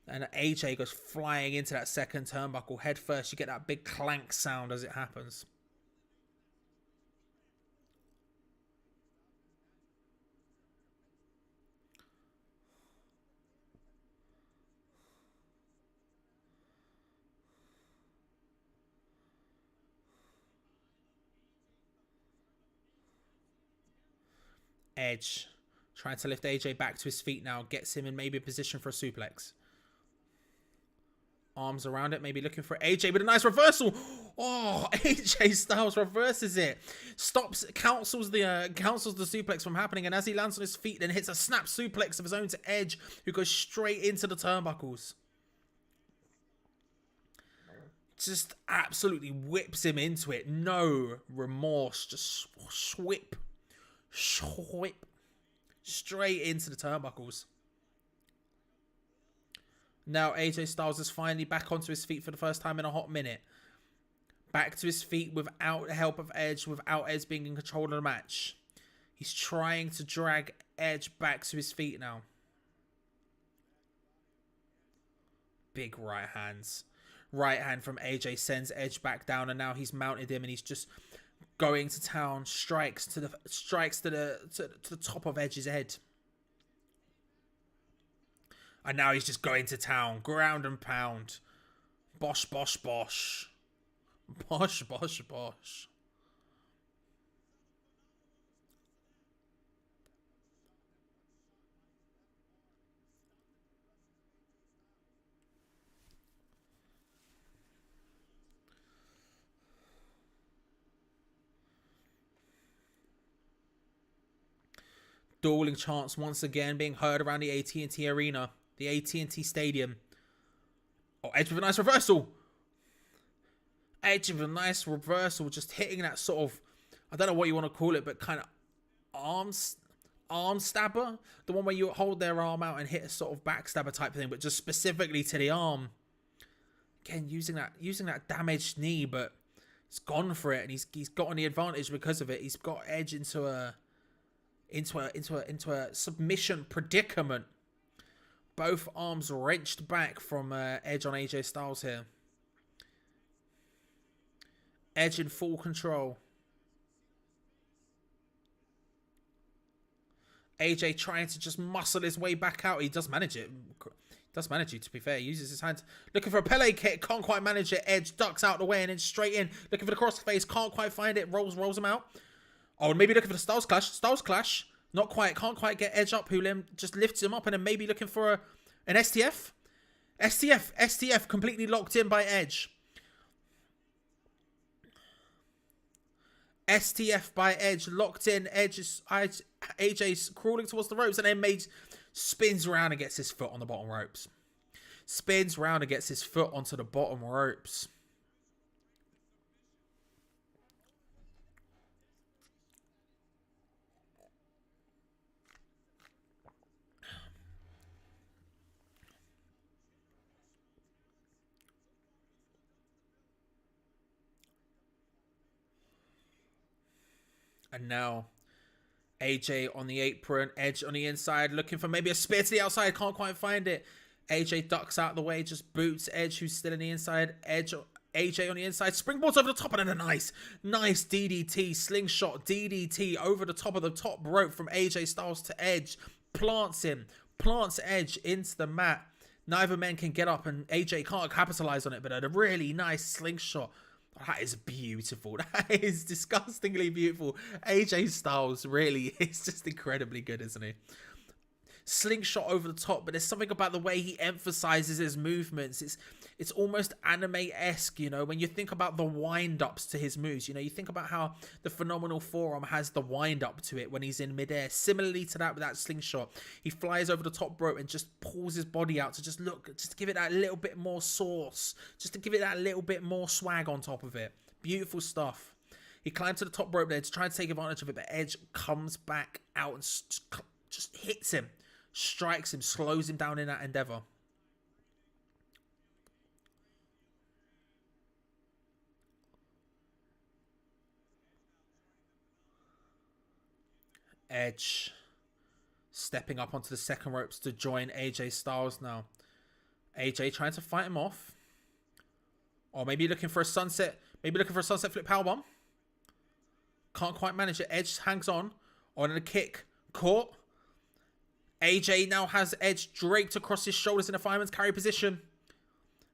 And AJ goes flying into that second turnbuckle head first. You get that big clank sound as it happens. Edge trying to lift AJ back to his feet now. Gets him in maybe a position for a suplex. Arms around it. Maybe looking for AJ with a nice reversal. Oh, AJ Styles reverses it. Stops, counsels the suplex from happening. And as he lands on his feet, then hits a snap suplex of his own to Edge, who goes straight into the turnbuckles. Just absolutely whips him into it. No remorse. Just swip. Straight into the turnbuckles. Now AJ Styles is finally back onto his feet for the first time in a hot minute. Back to his feet without the help of Edge, without Edge being in control of the match. He's trying to drag Edge back to his feet now. Big right hands. Right hand from AJ sends Edge back down, and now he's mounted him, and he's just going to town. Strikes to the top of Edge's head. And now he's just going to town. Ground and pound. Bosh, bosh, bosh. Bosh, bosh, bosh. Dueling chants once again being heard around the AT&T Arena. The AT&T Stadium. Oh, Edge with a nice reversal. Edge with a nice reversal. Just hitting that sort of, I don't know what you want to call it, but kind of arm stabber. The one where you hold their arm out and hit a sort of backstabber type thing, but just specifically to the arm. Again, using that damaged knee, but he's gone for it, and he's gotten the advantage because of it. He's got Edge into a submission predicament. Both arms wrenched back from Edge on AJ Styles here. Edge in full control. AJ trying to just muscle his way back out. He does manage it. To be fair. He uses his hands. Looking for a Pele kick. Can't quite manage it. Edge ducks out the way and then straight in. Looking for the crossface. Can't quite find it. Rolls him out. Oh, and maybe looking for the Styles Clash. Not quite. Can't quite get Edge up. Who just lifts him up, and then maybe looking for an STF. STF completely locked in by Edge. STF by Edge locked in. AJ's crawling towards the ropes, and then spins around and gets his foot on the bottom ropes. Spins around and gets his foot onto the bottom ropes. And now, AJ on the apron, Edge on the inside, looking for maybe a spear to the outside, can't quite find it. AJ ducks out of the way, just boots Edge, who's still on the inside. AJ on the inside, springboards over the top, and then a nice DDT, slingshot DDT over the top of the top rope from AJ Styles to Edge. Plants Edge into the mat. Neither man can get up, and AJ can't capitalize on it, but a really nice slingshot. That is beautiful. That is disgustingly beautiful. AJ Styles really is just incredibly good, isn't he? slingshot over the top, but there's something about the way he emphasizes his movements. It's almost anime-esque, you know, when you think about the wind-ups to his moves. You know, you think about how the phenomenal forearm has the wind-up to it when he's in midair. Similarly to that with that slingshot, he flies over the top rope and just pulls his body out to just give it that little bit more sauce, just to give it that little bit more swag on top of it. Beautiful stuff. He climbed to the top rope there to try and take advantage of it, but Edge comes back out and just hits him, strikes him, slows him down in that endeavor. Edge stepping up onto the second ropes to join AJ Styles now. AJ trying to fight him off. Or maybe looking for a sunset. Maybe looking for a sunset flip powerbomb. Can't quite manage it. Edge hangs on. On a kick. Caught. AJ now has Edge draped across his shoulders in a fireman's carry position.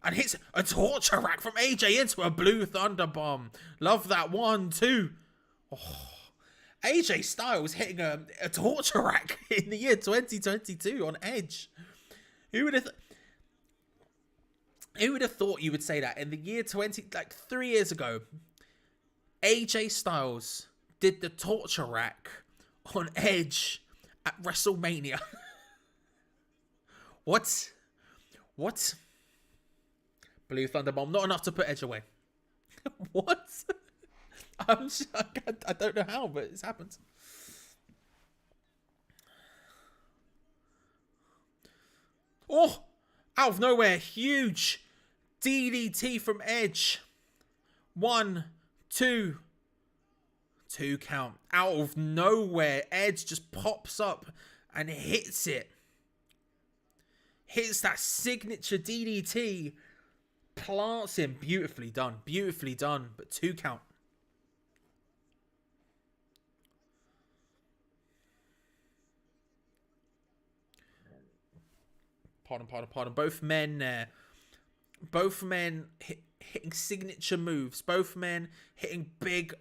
And hits a torture rack from AJ into a blue thunder bomb. Love that. 1, 2. Oh. AJ Styles hitting a torture rack in the year 2022 on Edge. Who would have thought you would say that in the year 3 years ago? AJ Styles did the torture rack on Edge at WrestleMania. What? Blue Thunder Bomb, not enough to put Edge away. What? I don't know how, but it's happened. Oh, out of nowhere, huge DDT from Edge. 1, 2. 2 count. Out of nowhere, Edge just pops up and hits it. Hits that signature DDT. Plants him. Beautifully done. Beautifully done. But 2 count. Pardon. Both men hitting signature moves. Both men hitting big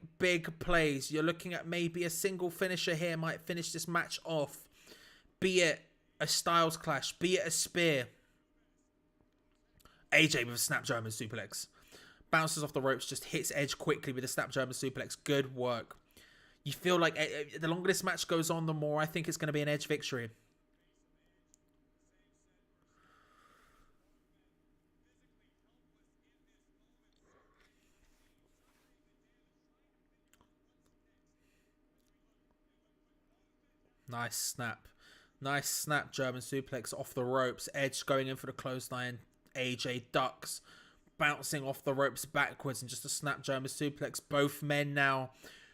plays. You're looking at maybe a single finisher here might finish this match off. Be it a Styles Clash. Be it a spear. AJ with a snap German suplex. Bounces off the ropes, just hits Edge quickly with a snap German suplex. Good work. You feel like the longer this match goes on, the more I think it's going to be an Edge victory. Nice snap. Nice snap German suplex off the ropes. Edge going in for the clothesline. AJ ducks. Bouncing off the ropes backwards and just a snap German suplex. Both men now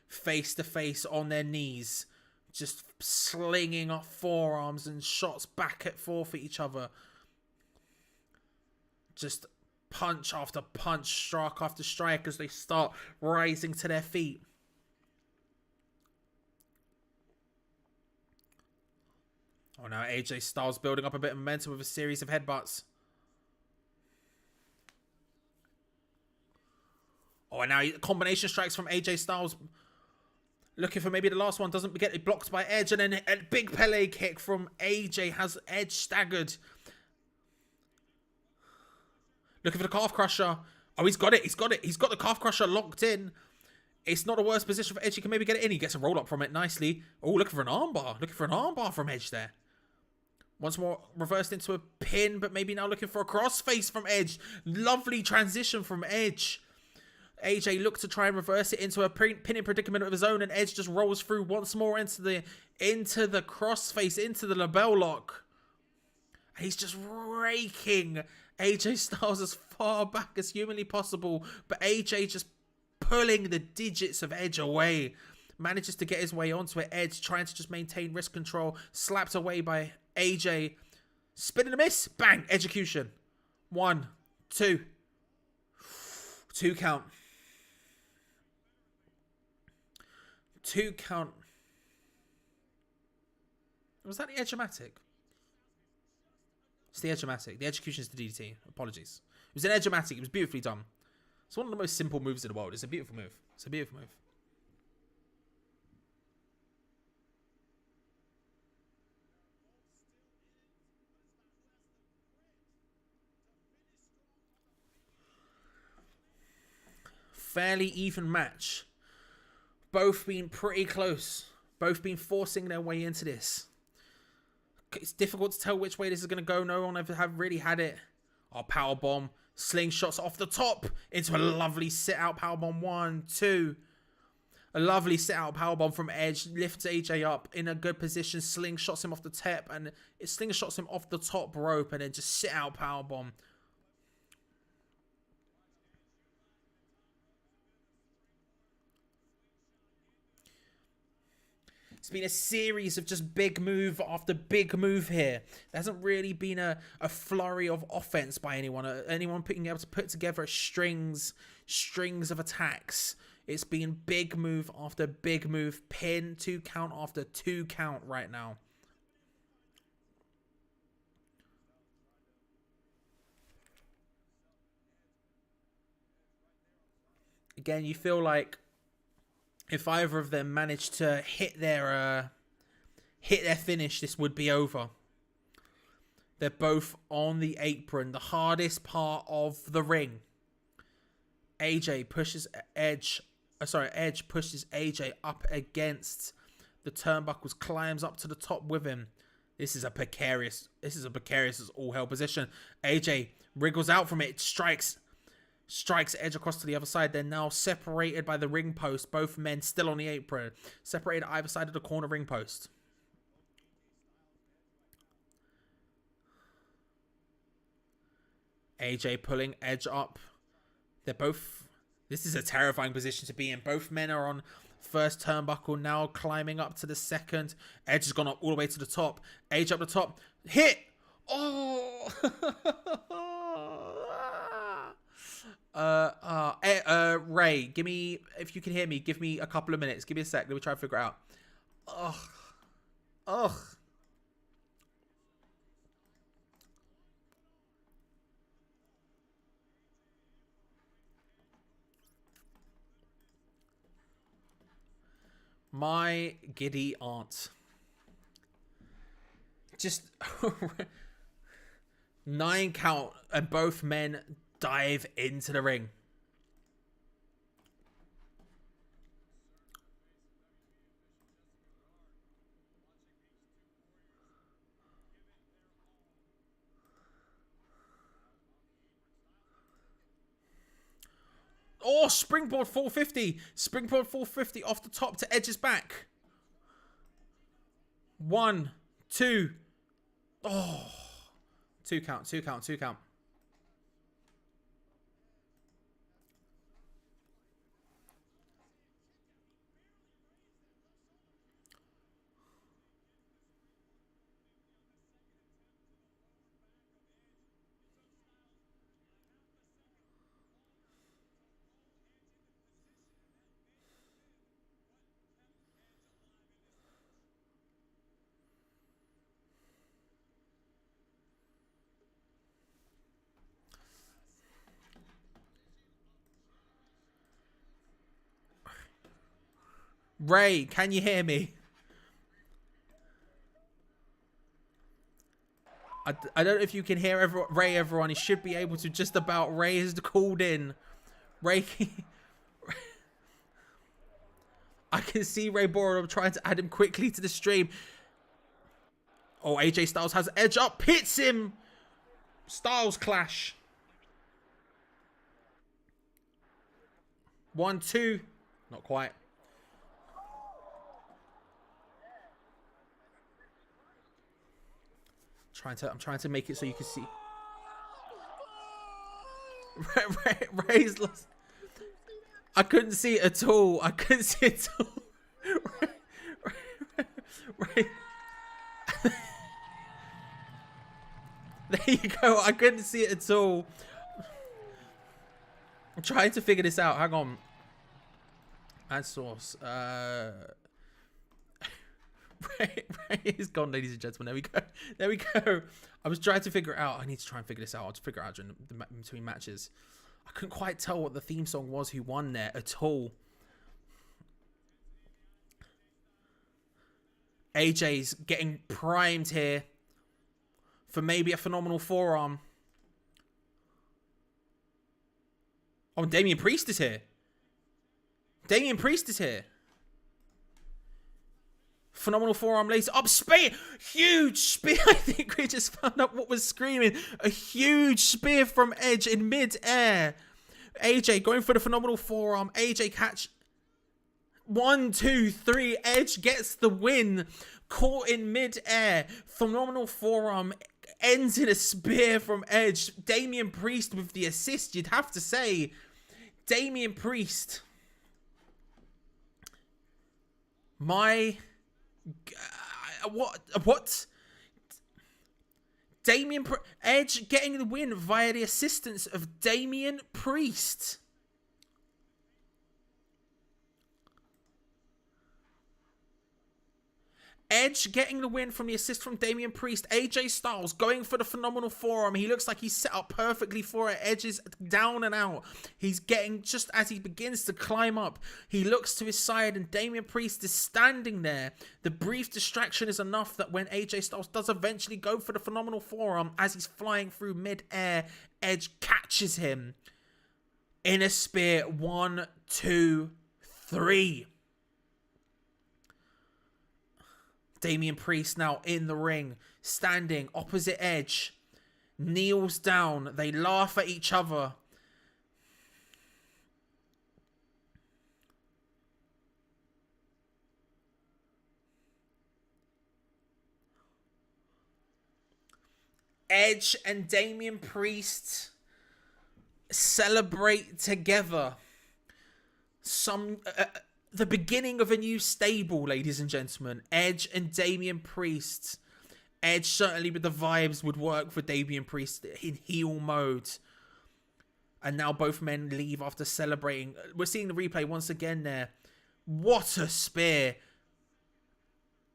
face to face on their knees. Just slinging off forearms and shots back and forth at each other. Just punch after punch, strike after strike as they start rising to their feet. Oh, now AJ Styles building up a bit of momentum with a series of headbutts. Oh, and now combination strikes from AJ Styles. Looking for maybe the last one. Doesn't get it blocked by Edge. And then a big Pele kick from AJ has Edge staggered. Looking for the calf crusher. Oh, he's got it. He's got the calf crusher locked in. It's not a worse position for Edge. He can maybe get it in. He gets a roll up from it nicely. Oh, looking for an armbar. Looking for an armbar from Edge there. Once more reversed into a pin, but maybe now looking for a crossface from Edge. Lovely transition from Edge. AJ looked to try and reverse it into a pinning predicament of his own, and Edge just rolls through once more into the crossface, into the label lock. And he's just raking AJ Styles as far back as humanly possible, but AJ just pulling the digits of Edge away. Manages to get his way onto it. Edge trying to just maintain wrist control. Slapped away by AJ. Spin and a miss. Bang. Execution. 1, 2. 2 count. 2 count. Was that the Edge-o-matic? It's the Edge-o-matic. The execution is the DDT. Apologies. It was an Edge-o-matic. It was beautifully done. It's one of the most simple moves in the world. It's a beautiful move. It's a beautiful move. fairly even match. Both being pretty close. Both been forcing their way into this. It's difficult to tell which way this is going to go. No one ever have really had it. Oh, powerbomb. Slingshots off the top into a lovely sit-out powerbomb. 1, 2. A lovely sit-out powerbomb from Edge. Lifts AJ up in a good position. Slingshots him off the top. And it slingshots him off the top rope. And then just sit-out powerbomb. It's been a series of just big move after big move here. There hasn't really been a flurry of offense by anyone. Anyone being able to put together strings of attacks. It's been big move after big move. Pin, 2 count after 2 count right now. Again, you feel like if either of them managed to hit their finish, this would be over. They're both on the apron, the hardest part of the ring. Edge pushes Edge pushes AJ up against the turnbuckles, climbs up to the top with him. This is a precarious as all hell position. AJ wriggles out from it, strikes Edge across to the other side. They're now separated by the ring post. Both men still on the apron. Separated either side of the corner ring post. AJ pulling Edge up. They're both... This is a terrifying position to be in. Both men are on first turnbuckle, now climbing up to the second. Edge has gone up all the way to the top. Edge up the top. Hit! Oh! Ray, give me, if you can hear me, give me a couple of minutes. Give me a sec. Let me try and figure it out. Ugh. My giddy aunt. Just 9 count and both men dive into the ring. Oh, springboard 450. Springboard 450 off the top to Edge's back. 1, 2. Oh. 2 count, 2 count, 2 count. Ray, can you hear me? I don't know if you can hear Ray, everyone. He should be able to just about. Ray has called in. Ray... I can see Ray Borum trying to add him quickly to the stream. Oh, AJ Styles has Edge up. Hits him. Styles clash. 1, 2. Not quite. I'm trying to make it so you can see. Ray's lost. I couldn't see it at all. I couldn't see it at all. Ray. There you go. I couldn't see it at all. I'm trying to figure this out. Hang on. Add source. Ray is gone, ladies and gentlemen. There we go. There we go. I was trying to figure it out. I need to try and figure this out. I'll just figure it out during between matches. I couldn't quite tell what the theme song was, who won there at all. AJ's getting primed here for maybe a phenomenal forearm. Oh, Damian Priest is here. Damian Priest is here. Phenomenal forearm laser up spear. Huge spear. I think we just found out what was screaming. A huge spear from Edge in mid-air. AJ going for the phenomenal forearm. AJ catch. 1, 2, 3. Edge gets the win. Caught in mid-air. Phenomenal forearm. Ends in a spear from Edge. Damian Priest with the assist, you'd have to say. Damian Priest. What? Edge getting the win via the assistance of Damian Priest. Edge getting the win from the assist from Damian Priest. AJ Styles going for the phenomenal forearm. He looks like he's set up perfectly for it. Edge is down and out. He's getting, just as he begins to climb up, he looks to his side and Damian Priest is standing there. The brief distraction is enough that when AJ Styles does eventually go for the phenomenal forearm, as he's flying through mid-air, Edge catches him in a spear. 1, 2, 3. Damian Priest now in the ring, standing opposite Edge, kneels down. They laugh at each other. Edge and Damian Priest celebrate together. The beginning of a new stable, ladies and gentlemen. Edge and Damian Priest. Edge certainly with the vibes would work for Damian Priest in heel mode. And now both men leave after celebrating. We're seeing the replay once again there. What a spear.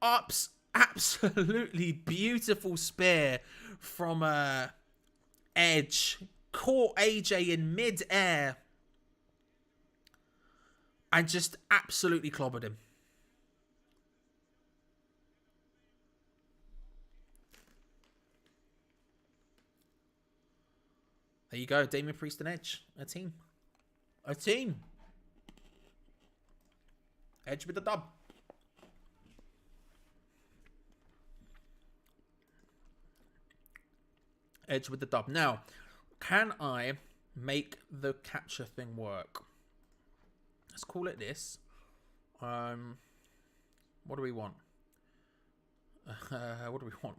Absolutely beautiful spear from Edge. Caught AJ in mid-air. And just absolutely clobbered him. There you go. Damian Priest and Edge. A team. A team. Edge with the dub. Edge with the dub. Now, can I make the capture thing work? Let's call it this. What do we want? What do we want?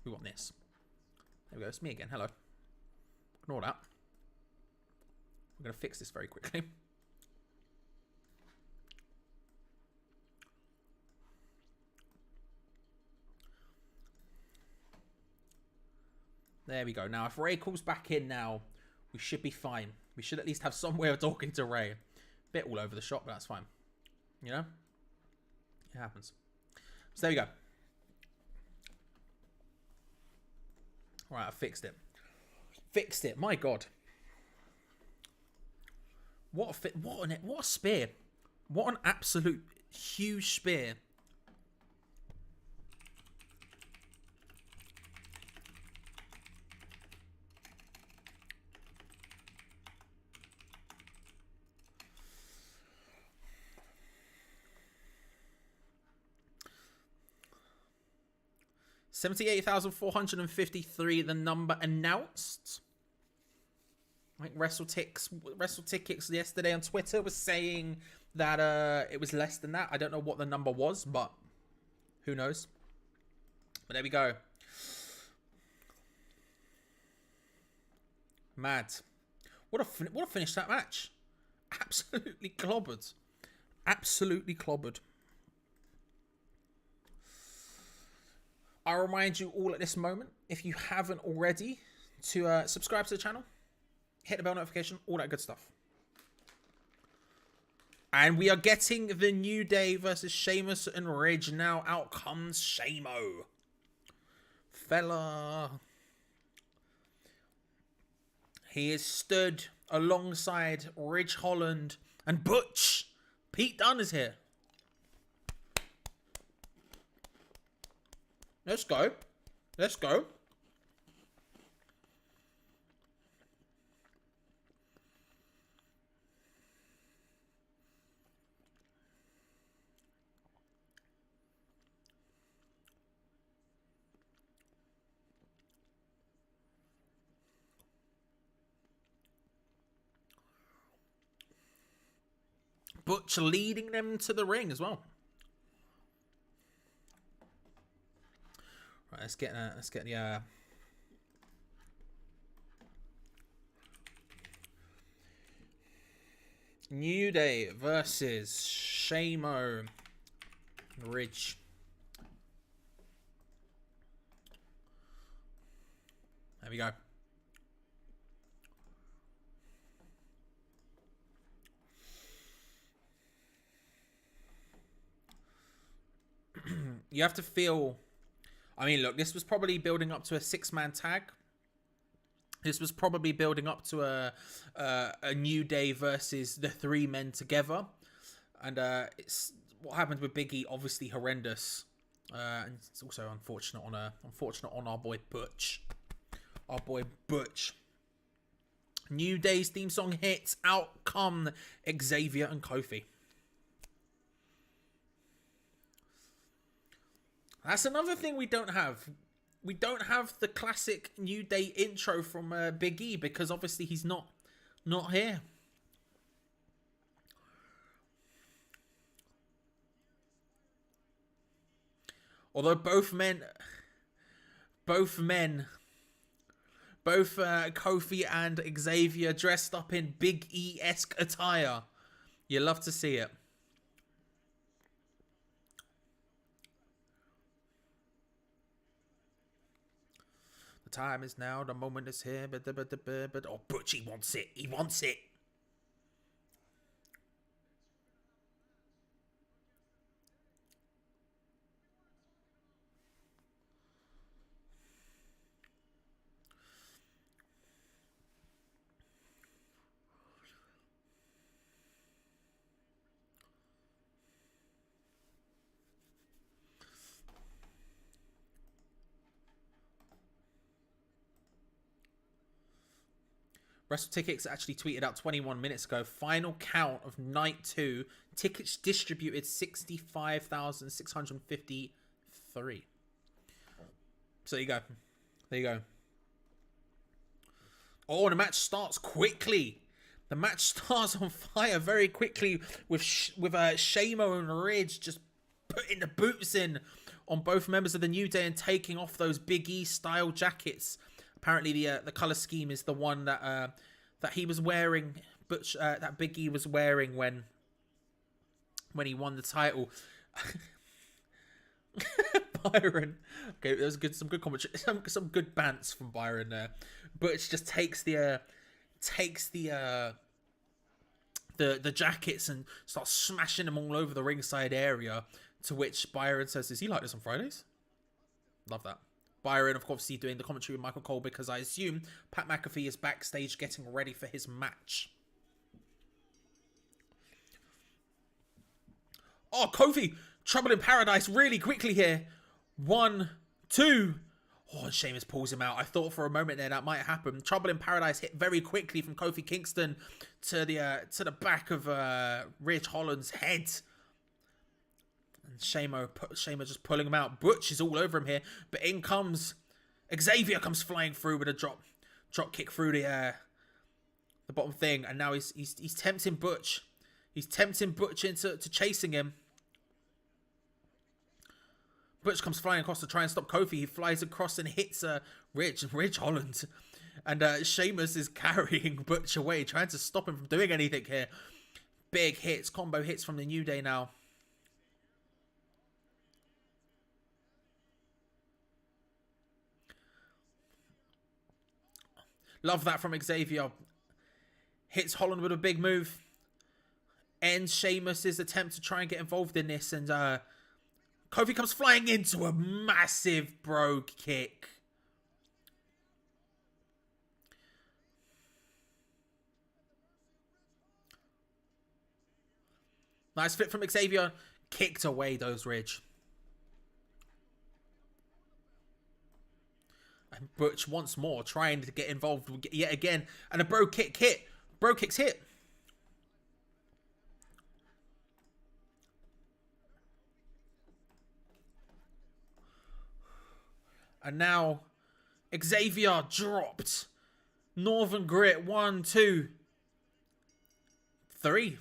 We want this. There we go. It's me again. Hello. Ignore that. We're going to fix this very quickly. There we go. Now, if Ray calls back in now, we should be fine. We should at least have some way of talking to Ray. Bit all over the shop, but that's fine. You know? It happens. So there we go. Alright, I fixed it. Fixed it. My God. What a spear. What an absolute huge spear. $78,453, the number announced. I think Wrestle Tickets yesterday on Twitter was saying that it was less than that. I don't know what the number was, but who knows? But there we go. Mad. What a finish that match. Absolutely clobbered. Absolutely clobbered. I remind you all at this moment, if you haven't already, to subscribe to the channel, hit the bell notification, all that good stuff. And we are getting the New Day versus Sheamus and Ridge. Now out comes Shamo. Fella. He is stood alongside Ridge Holland and Butch. Pete Dunne is here. Let's go. Let's go. Butch leading them to the ring as well. Right, let's get the New Day versus Shamo Ridge. There we go. You have to feel... I mean, look, this was probably building up to a 6-man tag. This was probably building up to a New Day versus the 3 men together. And it's what happened with Big E, obviously horrendous. And it's also unfortunate on our boy Butch. Our boy Butch. New Day's theme song hits. Out come Xavier and Kofi. That's another thing we don't have. We don't have the classic New Day intro from Big E because obviously he's not here. Although both Kofi and Xavier dressed up in Big E-esque attire. You love to see it. The time is now, the moment is here, but oh, Butch, he wants it. He wants it. WrestleTickets actually tweeted out 21 minutes ago. Final count of night 2. Tickets distributed 65,653. So there you go. There you go. Oh, the match starts quickly. The match starts on fire very quickly with Shamo and Ridge just putting the boots in on both members of the New Day and taking off those Big E style jackets. Apparently, the color scheme is the one that he was wearing, Butch, that Big E was wearing when he won the title. Byron, okay, there was some good commentary, some good bants from Byron there. Butch just takes the jackets and starts smashing them all over the ringside area. To which Byron says, "Is he like this on Fridays?" Love that. Byron, of course, he's doing the commentary with Michael Cole because I assume Pat McAfee is backstage getting ready for his match. Oh, Kofi, trouble in paradise really quickly here. 1, 2. Oh, and Sheamus pulls him out. I thought for a moment there that might happen. Trouble in paradise hit very quickly from Kofi Kingston to the back of Ridge Holland's head. And Shamo just pulling him out. Butch is all over him here. But in comes Xavier, comes flying through with a drop kick through the bottom thing. And now he's tempting Butch. He's tempting Butch into chasing him. Butch comes flying across to try and stop Kofi. He flies across and hits Ridge Holland. And Sheamus is carrying Butch away, trying to stop him from doing anything here. Big hits, combo hits from the New Day now. Love that from Xavier. Hits Holland with a big move. Ends Sheamus' attempt to try and get involved in this. And Kofi comes flying into a massive brogue kick. Nice flip from Xavier. Kicked away those Ridge. And Butch once more trying to get involved yet again. And a bro kick hit. Bro kicks hit. And now Xavier dropped. Northern Grit. 1, 2, 3.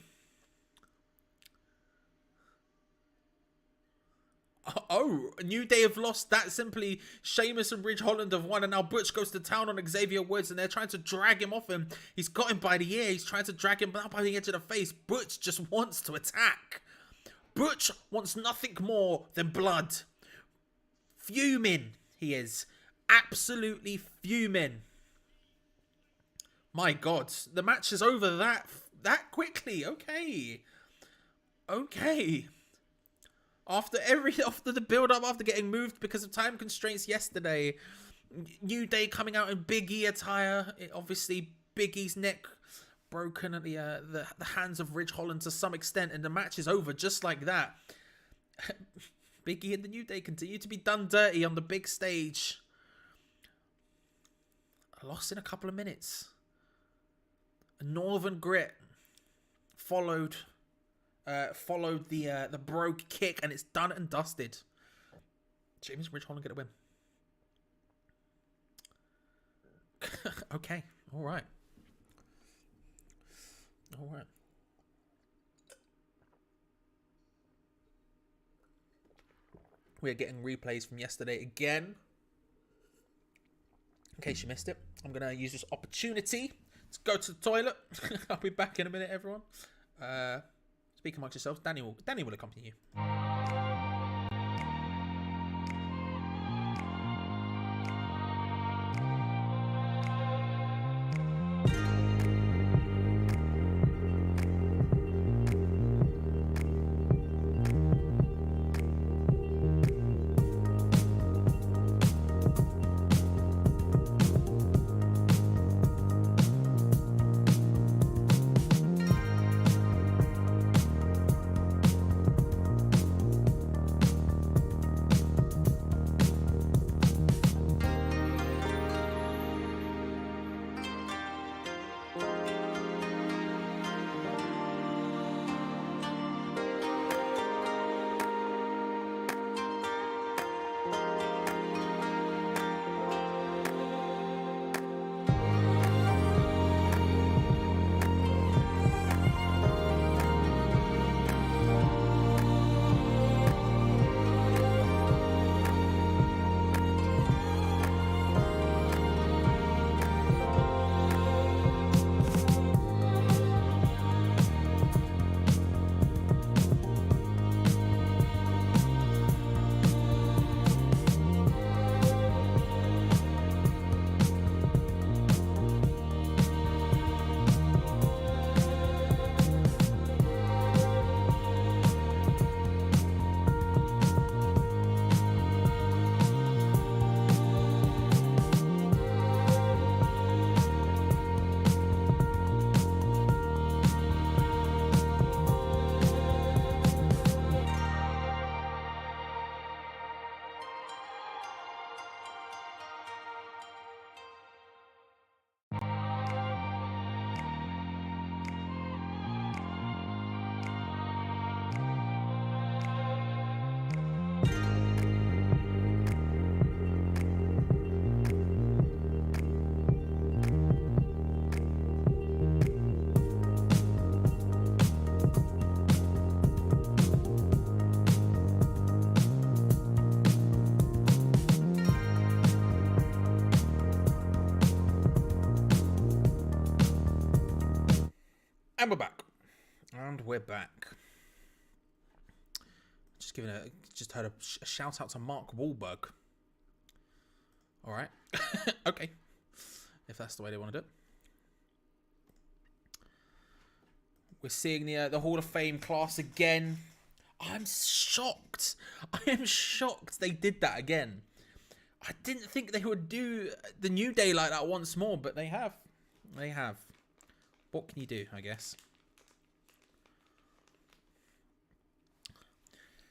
Oh, New Day have lost that simply. Sheamus and Ridge Holland have won, and now Butch goes to town on Xavier Woods, and they're trying to drag him off him. He's got him by the ear. He's trying to drag him down by the edge of the face. Butch just wants to attack. Butch wants nothing more than blood. Fuming, he is. Absolutely fuming. My God, the match is over that quickly. Okay. After the build-up, after getting moved because of time constraints yesterday, New Day coming out in Big E attire. Obviously, Big E's neck broken at the hands of Ridge Holland to some extent, and the match is over just like that. Big E and the New Day continue to be done dirty on the big stage. A loss in a couple of minutes. A Northern Grit followed the brogue kick, and it's done and dusted. James Ridge Holland get a win. Okay, all right. We're getting replays from yesterday again. In case you missed it, I'm gonna use this opportunity to go to the toilet. I'll be back in a minute, everyone. Speak amongst yourselves. Danny will accompany you. And we're back. Just heard a shout out to Mark Wahlberg. All right. Okay. If that's the way they want to do it. We're seeing the Hall of Fame class again. I'm shocked. I am shocked they did that again. I didn't think they would do the New Day like that once more, but they have. They have. What can you do, I guess?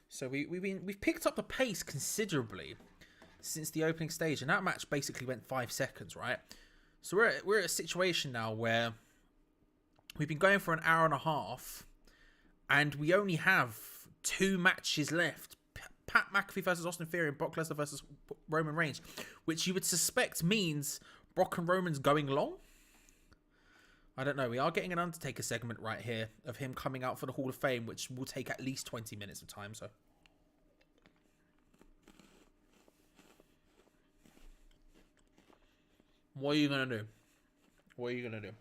So we've picked up the pace considerably since the opening stage, and that match basically went 5 seconds, right? So we're at a situation now where we've been going for an hour and a half, and we only have 2 matches left. Pat McAfee versus Austin Theory and Brock Lesnar versus Roman Reigns, which you would suspect means Brock and Roman's going long. I don't know. We are getting an Undertaker segment right here of him coming out for the Hall of Fame, which will take at least 20 minutes of time. So What are you going to do? What are you going to do?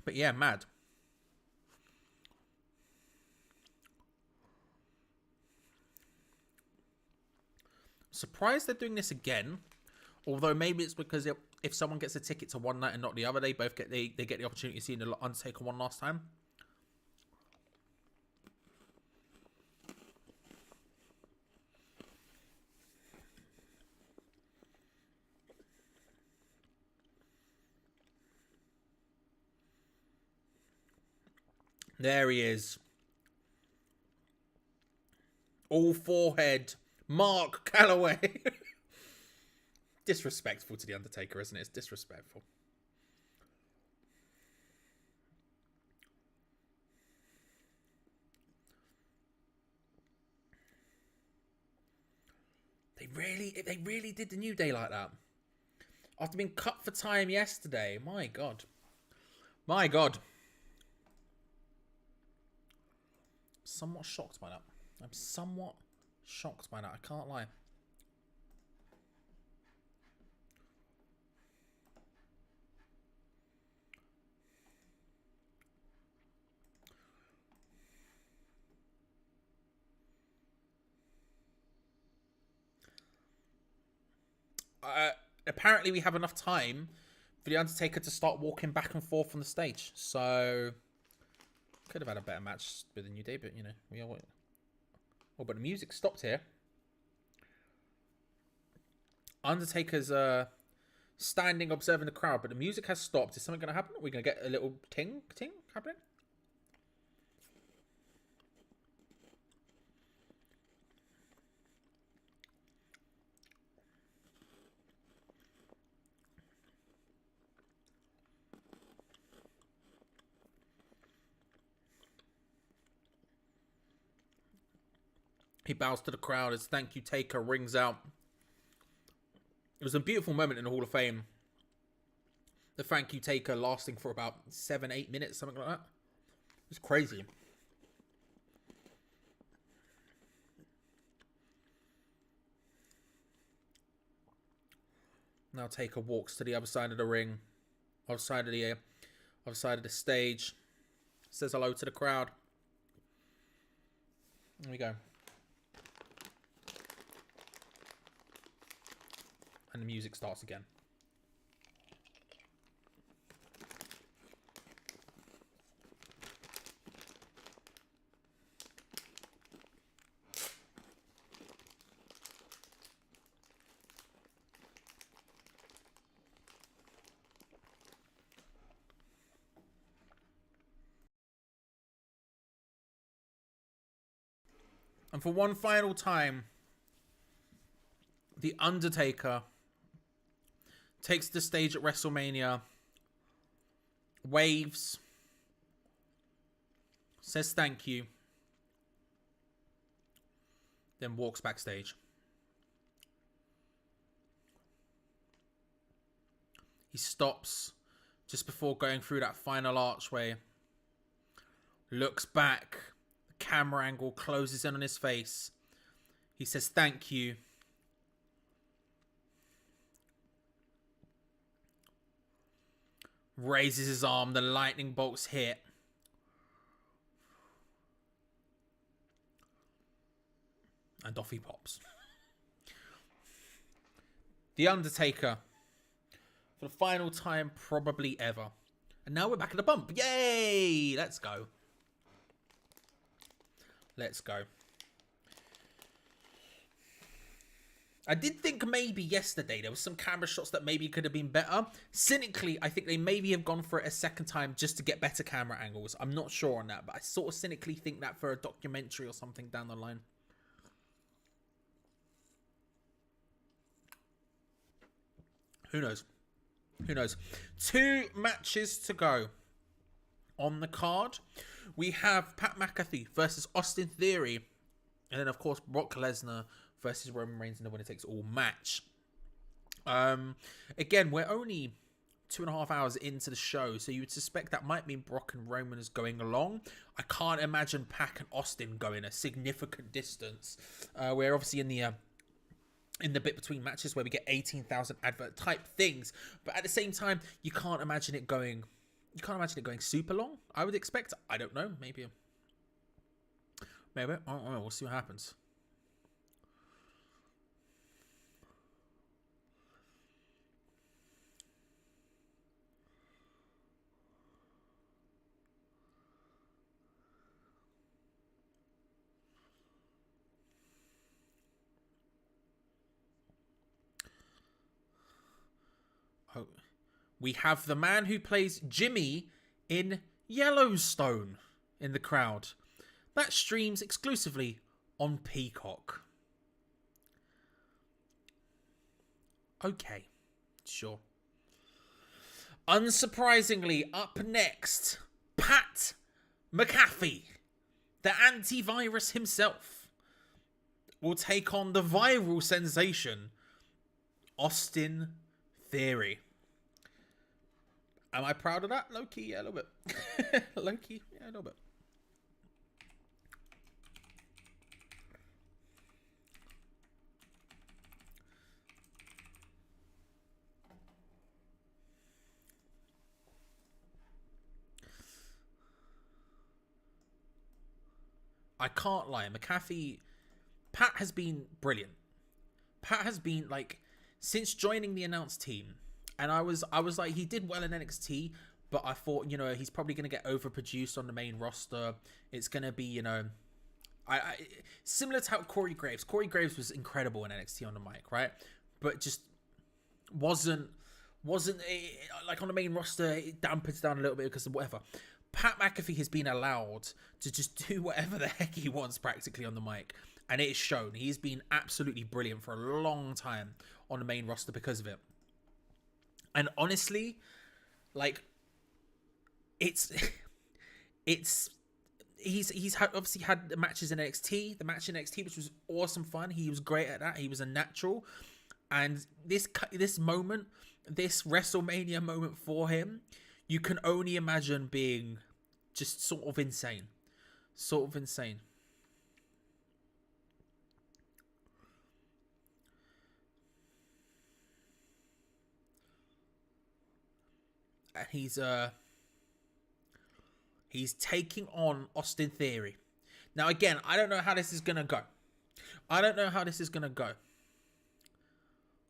But yeah, mad. Surprised they're doing this again. Although maybe it's because if someone gets a ticket to one night and not the other, they both get they get the opportunity to see the Undertaker one last time. There he is. All forehead. Mark Calloway. Disrespectful to the Undertaker, isn't it? It's disrespectful. They really did the New Day like that. After being cut for time yesterday. My God. My God. Somewhat shocked by that. I'm somewhat shocked by that. I can't lie. Apparently we have enough time for the Undertaker to start walking back and forth on the stage. So could have had a better match with the New Day, but you know, we all. Oh, but the music stopped here. Undertaker's standing observing the crowd, but the music has stopped. Is something going to happen? Are we going to get a little ting happening? He bows to the crowd as Thank You Taker rings out. It was a beautiful moment in the Hall of Fame. The Thank You Taker lasting for about 7-8 minutes, something like that. It was crazy. Now Taker walks to the other side of the ring, other side of the stage. Says hello to the crowd. There we go. And the music starts again. And for one final time, The Undertaker takes the stage at WrestleMania, waves, says thank you, then walks backstage. He stops just before going through that final archway, looks back, the camera angle closes in on his face. He says thank you. Raises his arm, the lightning bolts hit. And off he pops. The Undertaker, for the final time probably ever. And now we're back at the bump. Yay! Let's go. Let's go. I did think maybe yesterday there was some camera shots that maybe could have been better. Cynically, I think they maybe have gone for it a second time just to get better camera angles. I'm not sure on that, but I sort of cynically think that for a documentary or something down the line. Who knows? Who knows? 2 matches to go on the card. We have Pat McAfee versus Austin Theory. And then, of course, Brock Lesnar versus Roman Reigns in the winner takes all match. Again, we're only 2.5 hours into the show, so you would suspect that might mean Brock and Roman is going along. I can't imagine Pac and Austin going a significant distance. We're obviously in the bit between matches where we get 18,000 advert type things, but at the same time, you can't imagine it going super long. I would expect. I don't know. Maybe. I don't know. We'll see what happens. Oh, we have the man who plays Jimmy in Yellowstone in the crowd. That streams exclusively on Peacock. Okay, sure. Unsurprisingly, up next, Pat McAfee, the antivirus himself, will take on the viral sensation, Austin Theory. Am I proud of that? Low-key, yeah, a little bit. Low-key, yeah, a little bit. I can't lie. McAfee, Pat has been brilliant. Pat has been, like, since joining the announced team, and I was like, he did well in NXT, but I thought, you know, he's probably going to get overproduced on the main roster. It's going to be, you know, similar to how Corey Graves was incredible in NXT on the mic, right? But just wasn't like on the main roster. It dampens down a little bit because of whatever. Pat McAfee has been allowed to just do whatever the heck he wants practically on the mic. And it is shown. He's been absolutely brilliant for a long time on the main roster because of it. And honestly, like, he's obviously had the matches in NXT. The match in NXT, which was awesome fun. He was great at that. He was a natural. And this moment, this WrestleMania moment for him, you can only imagine being just sort of insane. Sort of insane. And he's taking on Austin Theory. Now, again, I don't know how this is going to go. I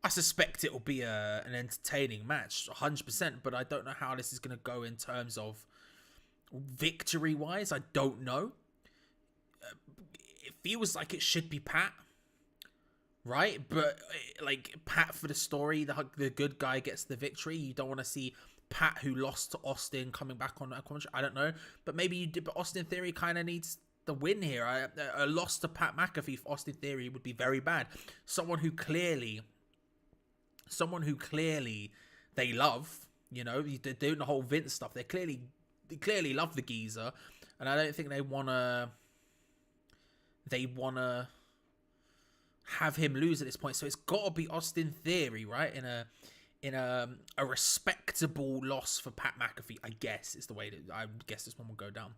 suspect it will be an entertaining match, 100%, but I don't know how this is going to go in terms of victory-wise. I don't know. It feels like it should be Pat, right? But, like, Pat for the story, the good guy gets the victory. You don't want to see Pat, who lost to Austin, coming back on that commentary. I don't know. But maybe you did. But Austin Theory kind of needs the win here. A loss to Pat McAfee for Austin Theory would be very bad. Someone who clearly they love, you know, they're doing the whole Vince stuff. They clearly love the geezer, and I don't think they wanna have him lose at this point. So it's got to be Austin Theory, right? In a respectable loss for Pat McAfee, I guess is the way that I guess this one will go down.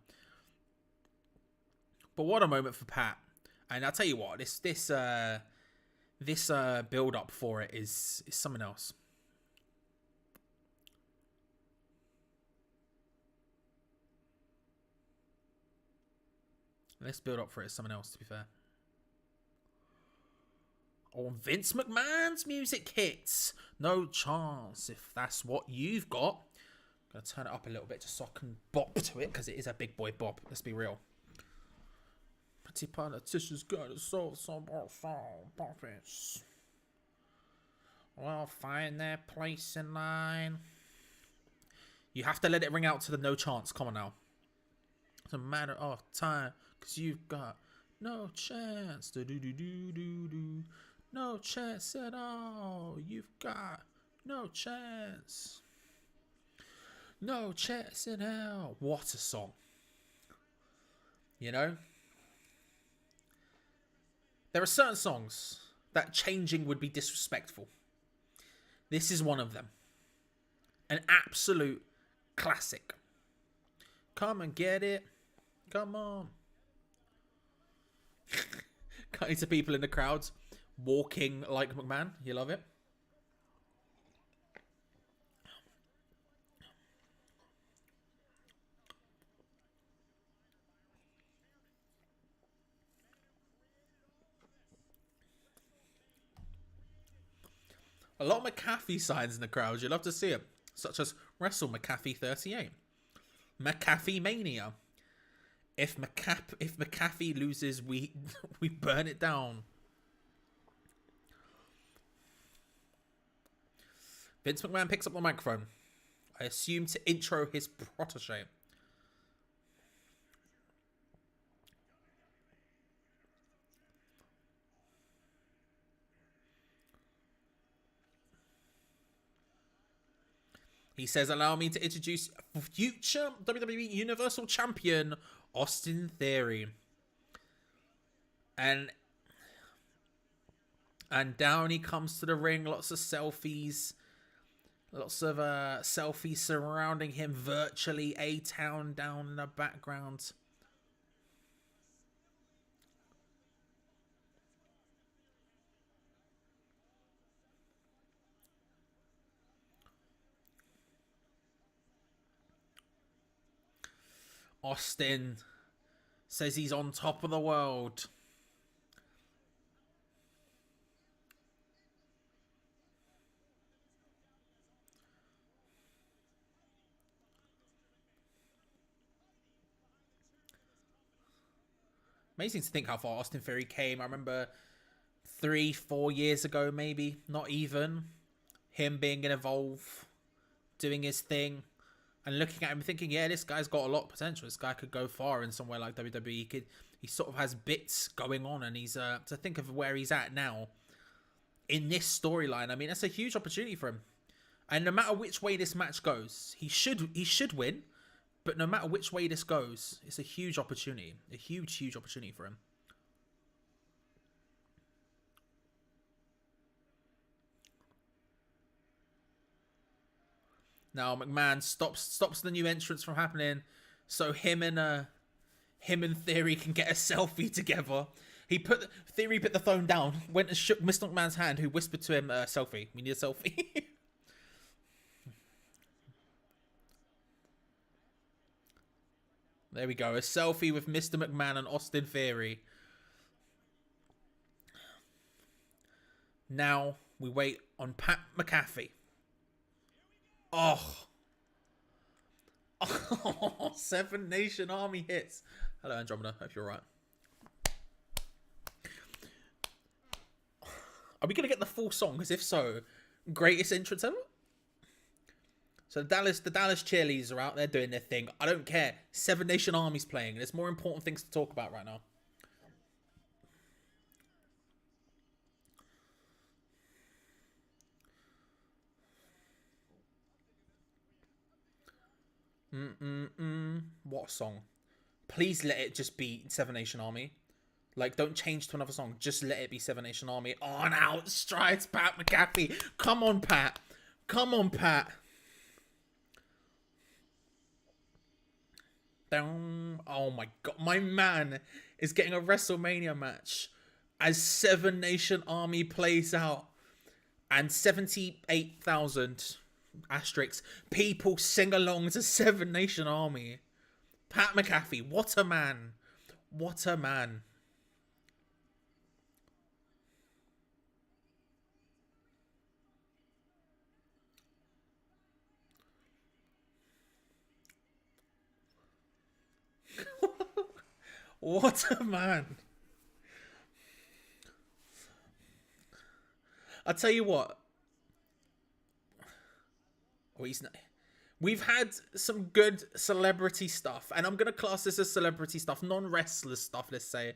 But what a moment for Pat! And I'll tell you what, this build up for it is something else. This build up for it is something else, to be fair. Oh, Vince McMahon's music hits. No chance if that's what you've got. I'm going to turn it up a little bit just so I can bop to it, because it is a big boy bop. Let's be real. Pretty politicians gotta solve some more puppets. Well, find their place in line. You have to let it ring out to the no chance. Come on now. It's a matter of time, because you've got no chance. Do-do-do-do-do-do. No chance at all. You've got no chance. No chance in hell. What a song. You know? There are certain songs that changing would be disrespectful. This is one of them. An absolute classic. Come and get it. Come on. Cutting to people in the crowds, walking like McMahon. You love it. A lot of McAfee signs in the crowd. You'd love to see it. Such as Wrestle McAfee 38. McAfee Mania. If McAfee loses, we burn it down. Vince McMahon picks up the microphone. I assume to intro his protege. He says, allow me to introduce future WWE Universal Champion, Austin Theory. And down he comes to the ring. Lots of selfies. Lots of selfies surrounding him virtually. A-Town down in the background. Austin says he's on top of the world. Amazing to think how far Austin Theory came. I remember 3-4 years ago, maybe, not even, him being in Evolve, doing his thing. And looking at him thinking, yeah, this guy's got a lot of potential. This guy could go far in somewhere like WWE. He sort of has bits going on. And he's, to think of where he's at now in this storyline, I mean, that's a huge opportunity for him. And no matter which way this match goes, he should win. But no matter which way this goes, it's a huge opportunity. A huge, huge opportunity for him. Now McMahon stops the new entrance from happening, so him and Theory can get a selfie together. Theory put the phone down, went and shook Mr. McMahon's hand, who whispered to him, "Selfie. We need a selfie." There we go, a selfie with Mr. McMahon and Austin Theory. Now we wait on Pat McAfee. Oh, 7 Nation Army hits. Hello, Andromeda. Hope you're alright. Are we going to get the full song? Because if so, greatest entrance ever? So the Dallas cheerleaders are out there doing their thing. I don't care. 7 Nation Army's playing. There's more important things to talk about right now. What song? Please let it just be 7 Nation Army. Like, don't change to another song. Just let it be 7 Nation Army. On out strides Pat McAfee. Come on, Pat. Come on, Pat. Down. Oh my god. My man is getting a WrestleMania match as 7 Nation Army plays out. And 78,000... asterisks. People sing along to 7 Nation Army. Pat McAfee, what a man. What a man. What a man. I'll tell you what. We've had some good celebrity stuff, and I'm going to class this as celebrity stuff, non-wrestler stuff, let's say.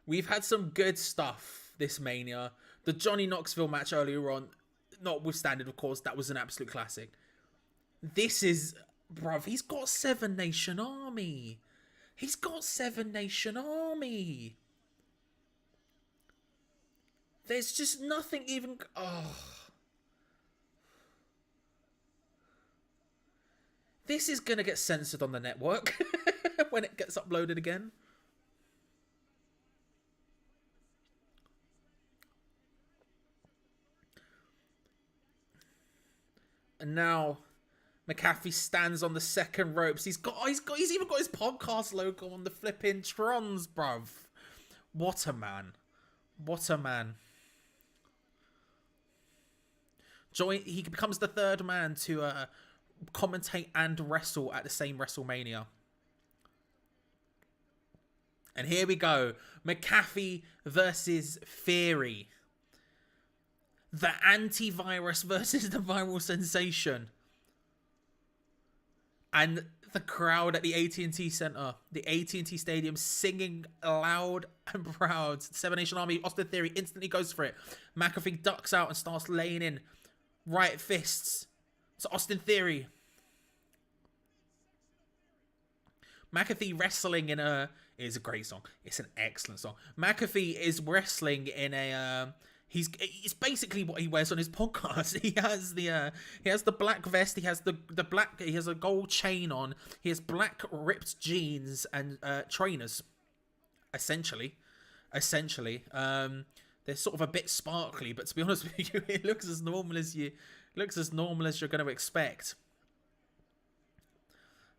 We've had some good stuff this Mania. The Johnny Knoxville match earlier on, notwithstanding, of course, that was an absolute classic. This is, bruv, he's got 7 Nation Army. He's got 7 Nation Army. There's just nothing even... Oh. This is going to get censored on the network when it gets uploaded again. And now McAfee stands on the second ropes. He's even got his podcast logo on the flipping Trons, bruv. What a man. What a man. He becomes the third man to commentate and wrestle at the same WrestleMania. And here we go. McAfee versus Theory. The antivirus versus the viral sensation. And the crowd at the AT&T Center, the AT&T Stadium, singing loud and proud. Seven Nation Army, Austin Theory instantly goes for it. McAfee ducks out and starts laying in right fists to Austin Theory. McAfee wrestling in a... It is a great song. It's an excellent song. McAfee is wrestling in a... It's basically what he wears on his podcast. He has the black vest. He has the black. He has a gold chain on. He has black ripped jeans and trainers. Essentially, they're sort of a bit sparkly, but to be honest with you, it looks as normal as you're going to expect.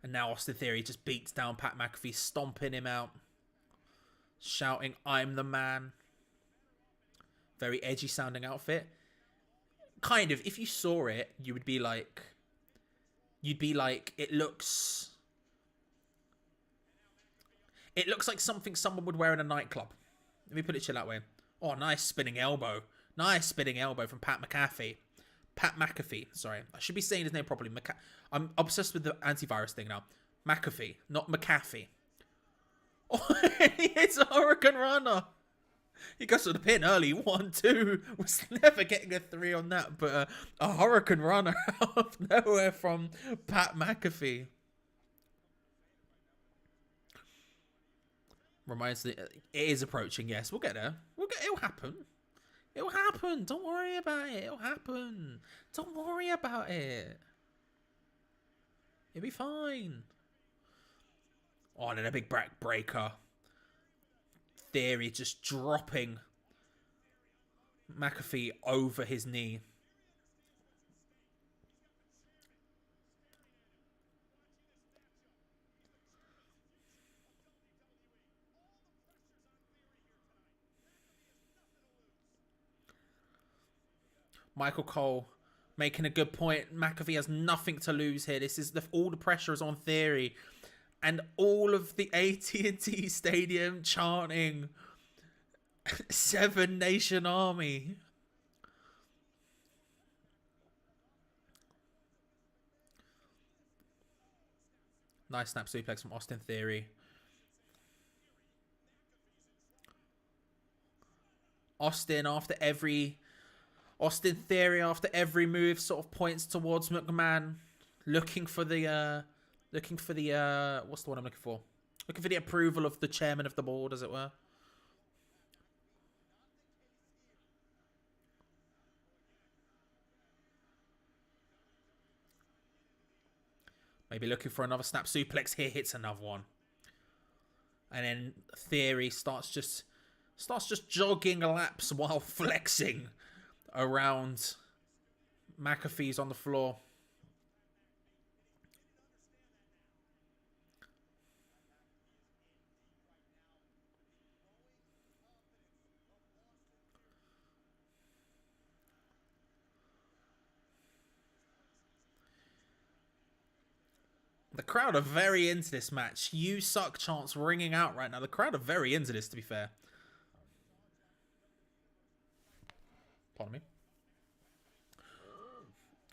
And now Austin Theory just beats down Pat McAfee, stomping him out, shouting, "I'm the man." Very edgy sounding outfit. Kind of, if you saw it, you'd be like, it looks like something someone would wear in a nightclub. Let me put it that way. Oh, nice spinning elbow. Nice spinning elbow from Pat McAfee. Pat McAfee, sorry. I should be saying his name properly. I'm obsessed with the antivirus thing now. McAfee, not McAfee. Oh, it's a Hurricane Runner. He goes to the pin early. 1, 2. Was never getting a 3 on that, but a Hurricane Runner out of nowhere from Pat McAfee. Reminds me, it is approaching. Yes, we'll get there. It'll happen. It'll happen. Don't worry about it. It'll happen. Don't worry about it. It'll be fine. Oh, and then a big breaker. Theory just dropping McAfee over his knee. Michael Cole making a good point. McAfee has nothing to lose here. This is all the pressure is on Theory. And all of the AT&T Stadium chanting Seven Nation Army. Nice snap suplex from Austin Theory. Austin Theory after every move sort of points towards McMahon, looking for the what's the one I'm looking for? Looking for the approval of the chairman of the board, as it were. Maybe looking for another snap suplex here, hits another one. And then Theory starts just jogging laps while flexing around. McAfee's on the floor. The crowd are very into this match. You suck chants ringing out right now. The crowd are very into this, to be fair. Pardon me.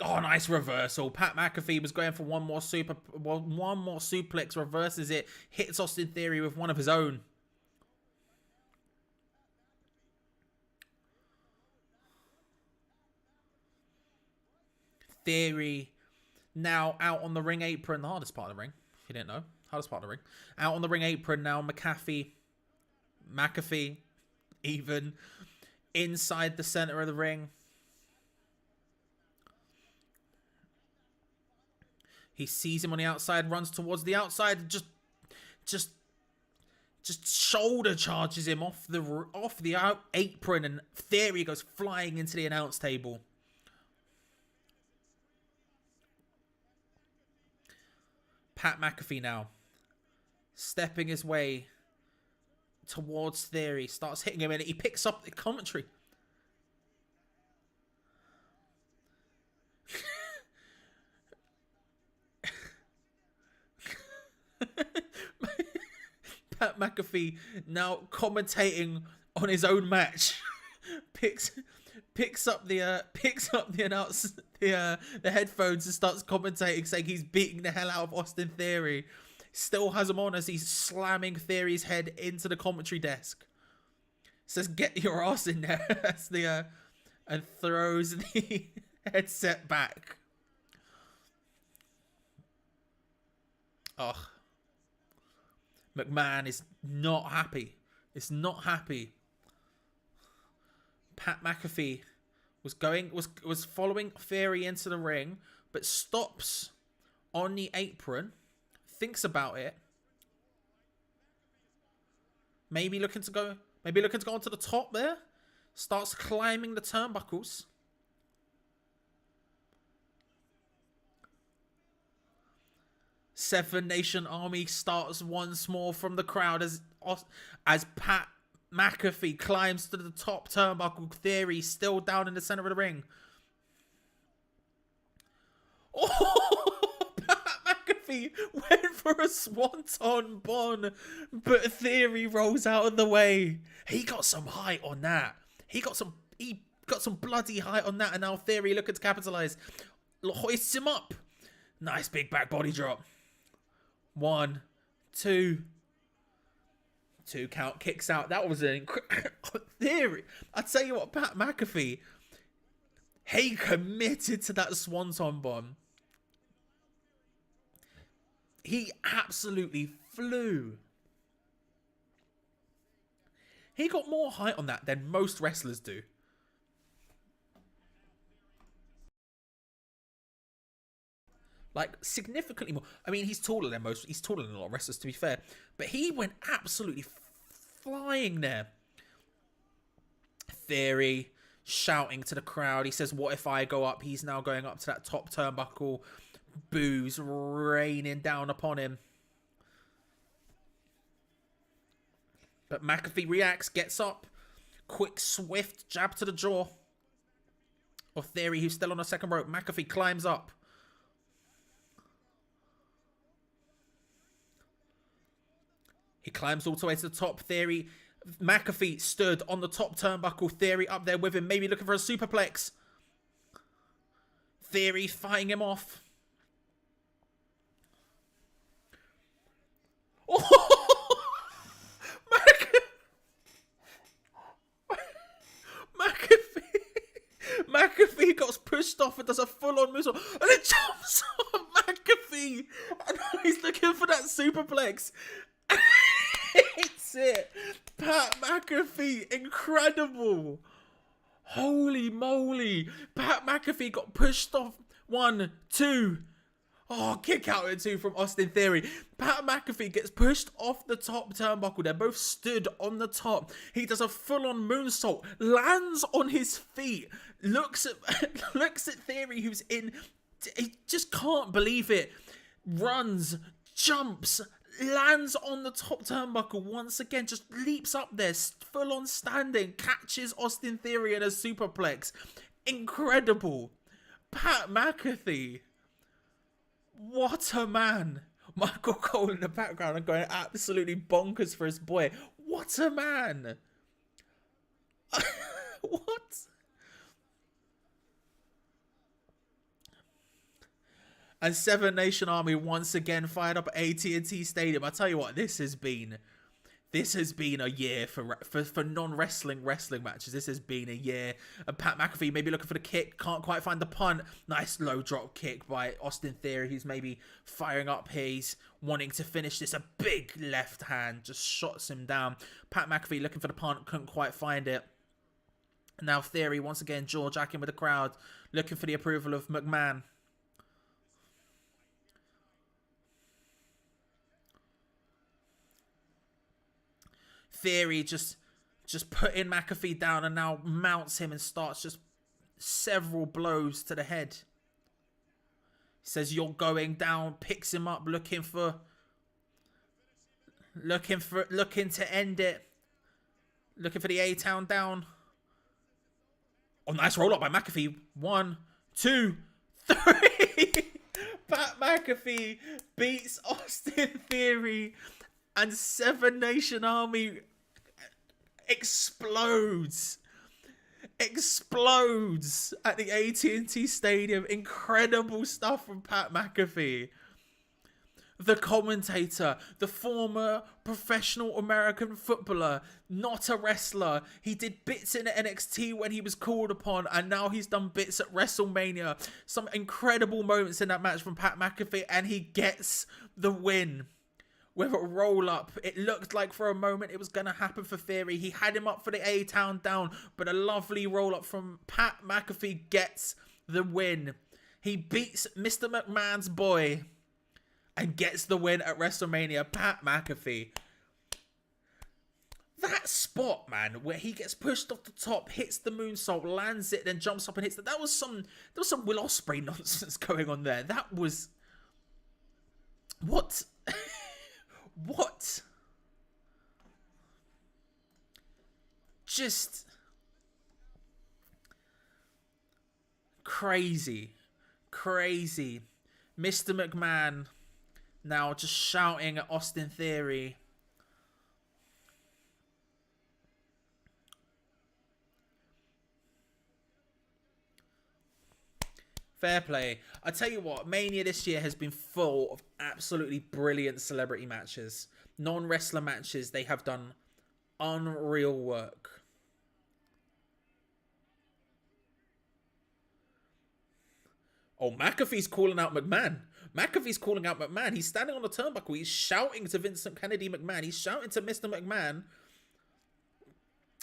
Oh, nice reversal. Pat McAfee was going for one more suplex, reverses it, hits Austin Theory with one of his own. Theory now out on the ring apron, the hardest part of the ring, if you didn't know. Hardest part of the ring. Out on the ring apron now, McAfee, even inside the center of the ring. He sees him on the outside, runs towards the outside, just shoulder charges him off the apron, and Theory goes flying into the announce table. Pat McAfee now stepping his way towards Theory, starts hitting him, and he picks up the commentary. Pat McAfee now commentating on his own match picks up the headphones and starts commentating, saying he's beating the hell out of Austin Theory. Still has him on as he's slamming Theory's head into the commentary desk. Says, "Get your ass in there." That's and throws the headset back. Ugh. McMahon is not happy. It's not happy. Pat McAfee was following Theory into the ring, but stops on the apron, thinks about it. Maybe looking to go onto the top there. Starts climbing the turnbuckles. Seven Nation Army starts once more from the crowd as Pat McAfee climbs to the top turnbuckle. Theory still down in the center of the ring. Oh, Pat McAfee went for a swanton bomb, but Theory rolls out of the way. He got some height on that. He got some bloody height on that, and now Theory looking to capitalize. Hoists him up. Nice big back body drop. 1, 2. 2 count, kicks out. That was an incredible Theory. I tell you what, Pat McAfee, he committed to that swanton bomb. He absolutely flew. He got more height on that than most wrestlers do. Like, significantly more. I mean, he's taller than a lot of wrestlers, to be fair. But he went absolutely flying there. Theory shouting to the crowd. He says, "What if I go up?" He's now going up to that top turnbuckle. Boos raining down upon him. But McAfee reacts, gets up. Quick, swift jab to the jaw of Theory, who's still on the second rope. McAfee climbs up. He climbs all the way to the top. Theory, McAfee stood on the top turnbuckle. Theory up there with him, maybe looking for a superplex. Theory fighting him off. Oh! McAfee got pushed off and does a full-on moonsault, and it jumps on McAfee, and he's looking for that superplex. Hits it. Pat McAfee, incredible. Holy moly. Pat McAfee got pushed off. 1, 2. Oh, kick out at 2 from Austin Theory. Pat McAfee gets pushed off the top turnbuckle. They're both stood on the top. He does a full-on moonsault, lands on his feet, looks at Theory, who's in. He just can't believe it. Runs, jumps, lands on the top turnbuckle once again, just leaps up there, full on standing, catches Austin Theory in a superplex. Incredible. Pat McAfee. What a man. Michael Cole in the background and going absolutely bonkers for his boy. What a man. What? And Seven Nation Army once again fired up at AT&T Stadium. I tell you what, this has been a year for non-wrestling matches. This has been a year. And Pat McAfee maybe looking for the kick, can't quite find the punt. Nice low drop kick by Austin Theory, who's maybe firing up here. He's wanting to finish this. A big left hand just shots him down. Pat McAfee looking for the punt, couldn't quite find it. Now Theory, once again, jaw-jacking with the crowd, looking for the approval of McMahon. Theory just putting McAfee down and now mounts him and starts just several blows to the head. He says, "You're going down," picks him up, looking to end it. Looking for the A-Town down. Oh, nice roll up by McAfee. 1, 2, 3. Pat McAfee beats Austin Theory, and Seven Nation Army explodes at the AT&T Stadium. Incredible stuff from Pat McAfee. The commentator, the former professional American footballer, not a wrestler. He did bits in NXT when he was called upon, and now he's done bits at WrestleMania. Some incredible moments in that match from Pat McAfee, and he gets the win with a roll-up. It looked like for a moment it was going to happen for Theory. He had him up for the A-Town down, but a lovely roll-up from Pat McAfee gets the win. He beats Mr. McMahon's boy and gets the win at WrestleMania. Pat McAfee. That spot, man, where he gets pushed off the top, hits the moonsault, lands it, then jumps up and hits it. There was some Will Ospreay nonsense going on there. That was... What? What? Just... Crazy. Mr. McMahon now just shouting at Austin Theory. Fair play. I tell you what, Mania this year has been full of absolutely brilliant celebrity matches. Non-wrestler matches. They have done unreal work. Oh, McAfee's calling out McMahon. He's standing on the turnbuckle. He's shouting to Vincent Kennedy McMahon. He's shouting to Mr. McMahon.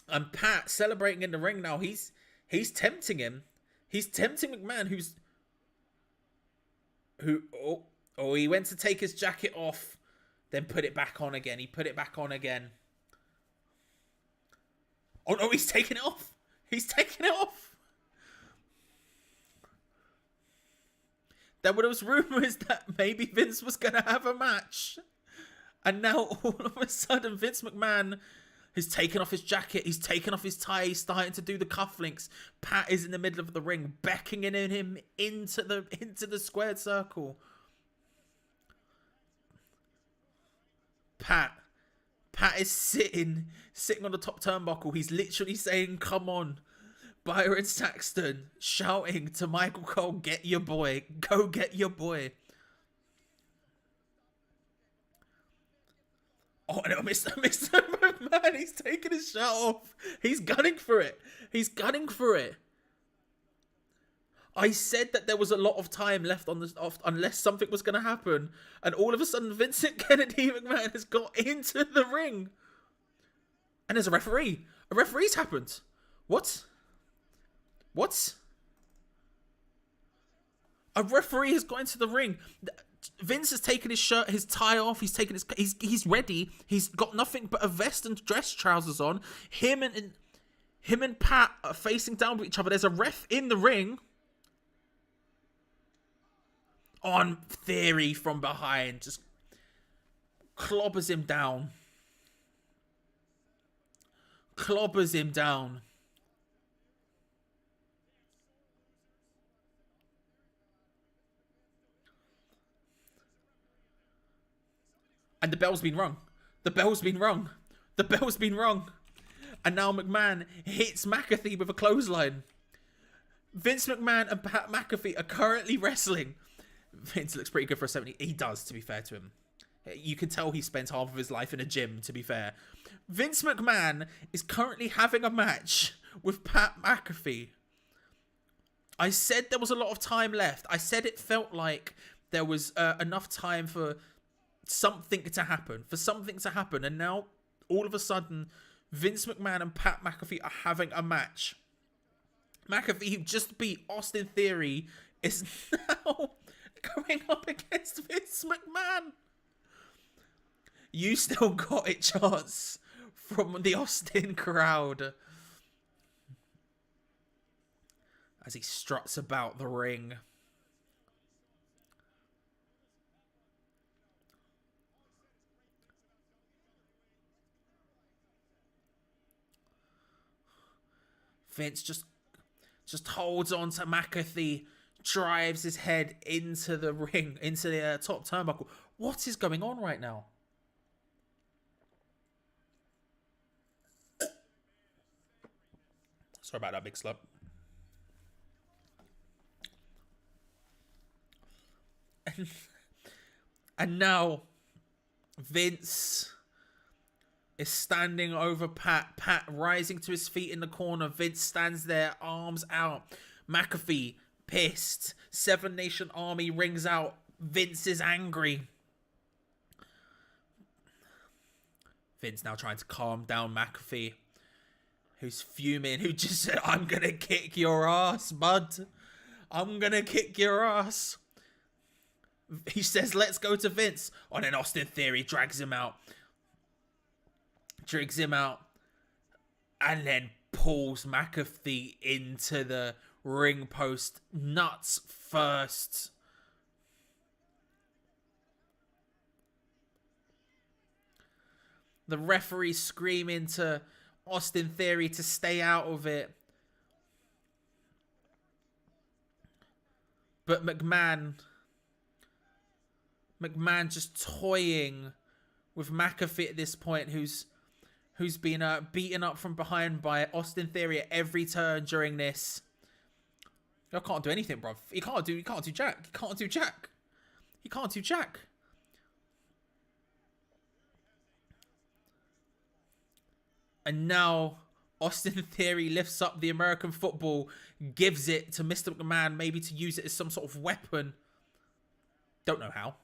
And Pat celebrating in the ring now. He's tempting him. He's tempting McMahon, he went to take his jacket off, then put it back on again. He put it back on again. Oh no, he's taking it off. There was rumours that maybe Vince was going to have a match. And now, all of a sudden, Vince McMahon has taken off his jacket. He's taken off his tie. He's starting to do the cufflinks. Pat is in the middle of the ring, beckoning him into the squared circle. Pat is sitting on the top turnbuckle. He's literally saying, "Come on." Byron Saxton shouting to Michael Cole, "Get your boy. Go get your boy." Oh no, Mr. McMahon, he's taking his shirt off. He's gunning for it. I said that there was a lot of time left on unless something was going to happen. And all of a sudden, Vincent Kennedy McMahon has got into the ring. And there's a referee. A referee's happened. What? A referee has got into the ring. Vince has taken his shirt, his tie off. He's ready. He's got nothing but a vest and dress trousers on. Him and Pat are facing down with each other. There's a ref in the ring. On Theory from behind, just clobbers him down. And the bell's been rung. And now McMahon hits McAfee with a clothesline. Vince McMahon and Pat McAfee are currently wrestling. Vince looks pretty good for a 70. He does, to be fair to him. You can tell he spends half of his life in a gym, to be fair. Vince McMahon is currently having a match with Pat McAfee. I said there was a lot of time left. I said it felt like there was enough time for something to happen. And now, all of a sudden, Vince McMahon and Pat McAfee are having a match. McAfee, who just beat Austin Theory, is now going up against Vince McMahon. You still got it, chance from the Austin crowd as he struts about the ring. Vince just holds on to McAfee, drives his head into the ring, into the top turnbuckle. What is going on right now? Sorry about that big slurp. And now Vince is standing over Pat. Pat rising to his feet in the corner. Vince stands there, arms out. McAfee, pissed. Seven Nation Army rings out. Vince is angry. Vince now trying to calm down McAfee, who's fuming, who just said, I'm going to kick your ass, bud. I'm going to kick your ass. He says, let's go to Vince. And then Austin Theory drags him out. And then pulls McAfee into the ring post, nuts first. The referee screaming to Austin Theory to stay out of it. But McMahon just toying with McAfee at this point, who's been beaten up from behind by Austin Theory at every turn during this. I can't do anything, bro. He can't do jack. And now Austin Theory lifts up the American football, gives it to Mr. McMahon, maybe to use it as some sort of weapon. Don't know how.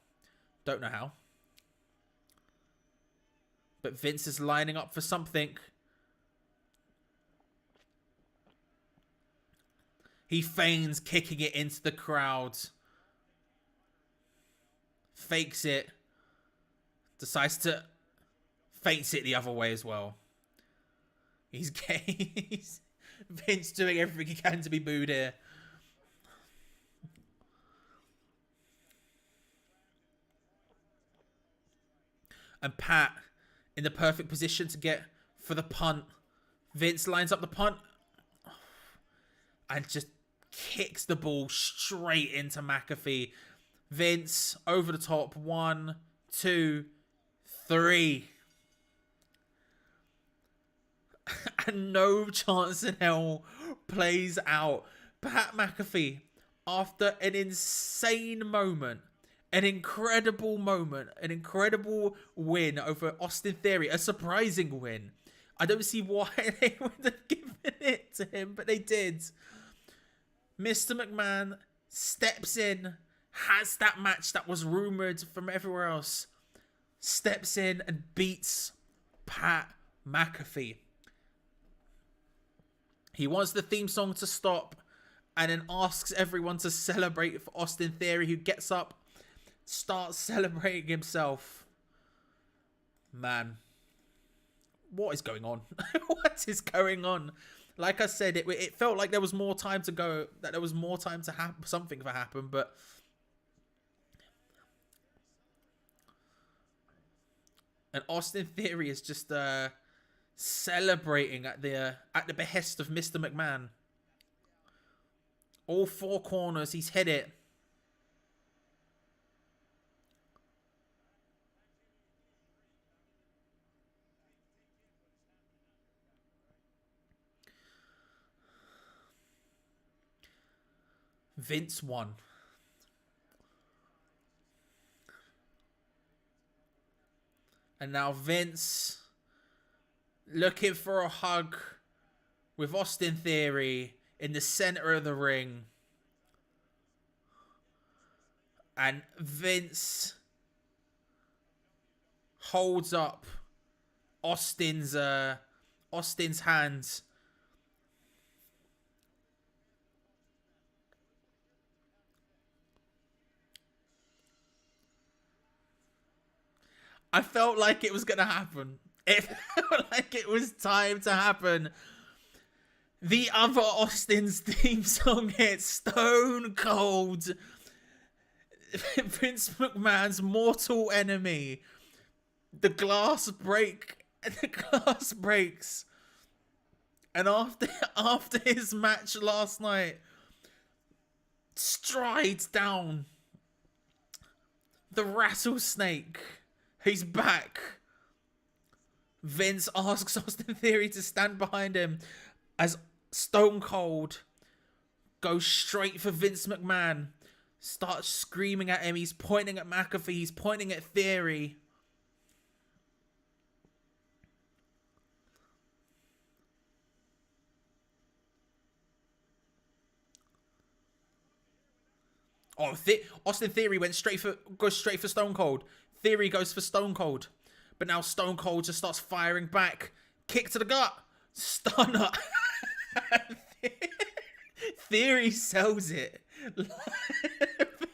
But Vince is lining up for something. He feigns kicking it into the crowd. Fakes it. Decides to feints it the other way as well. He's Vince doing everything he can to be booed here. And Pat in the perfect position to get for the punt. Vince lines up the punt and just kicks the ball straight into McAfee. Vince over the top. 1, 2, 3. And no chance in hell plays out. Pat McAfee, after an insane moment, an incredible win over Austin Theory, a surprising win. I don't see why they would have given it to him, but they did. Mr. McMahon steps in, has that match that was rumored from everywhere else, steps in and beats Pat McAfee. He wants the theme song to stop and then asks everyone to celebrate for Austin Theory, who gets up, starts celebrating himself. Man, what is going on? What is going on? Like I said, it felt like there was more time to go, that there was more time to have something to happen, but and Austin Theory is just celebrating at the behest of Mr. McMahon. All four corners, he's hit it. Vince won. And now Vince looking for a hug with Austin Theory in the center of the ring. And Vince holds up Austin's hands. I felt like it was going to happen. It felt like it was time to happen. The other Austin's theme song hits. Stone Cold. Vince McMahon's mortal enemy. The glass breaks. And after his match last night, strides down. The rattlesnake. He's back. Vince asks Austin Theory to stand behind him as Stone Cold goes straight for Vince McMahon. Starts screaming at him. He's pointing at McAfee. He's pointing at Theory. Oh, Austin Theory goes straight for Stone Cold. Theory goes for Stone Cold. But now Stone Cold just starts firing back. Kick to the gut. Stunner. Theory sells it.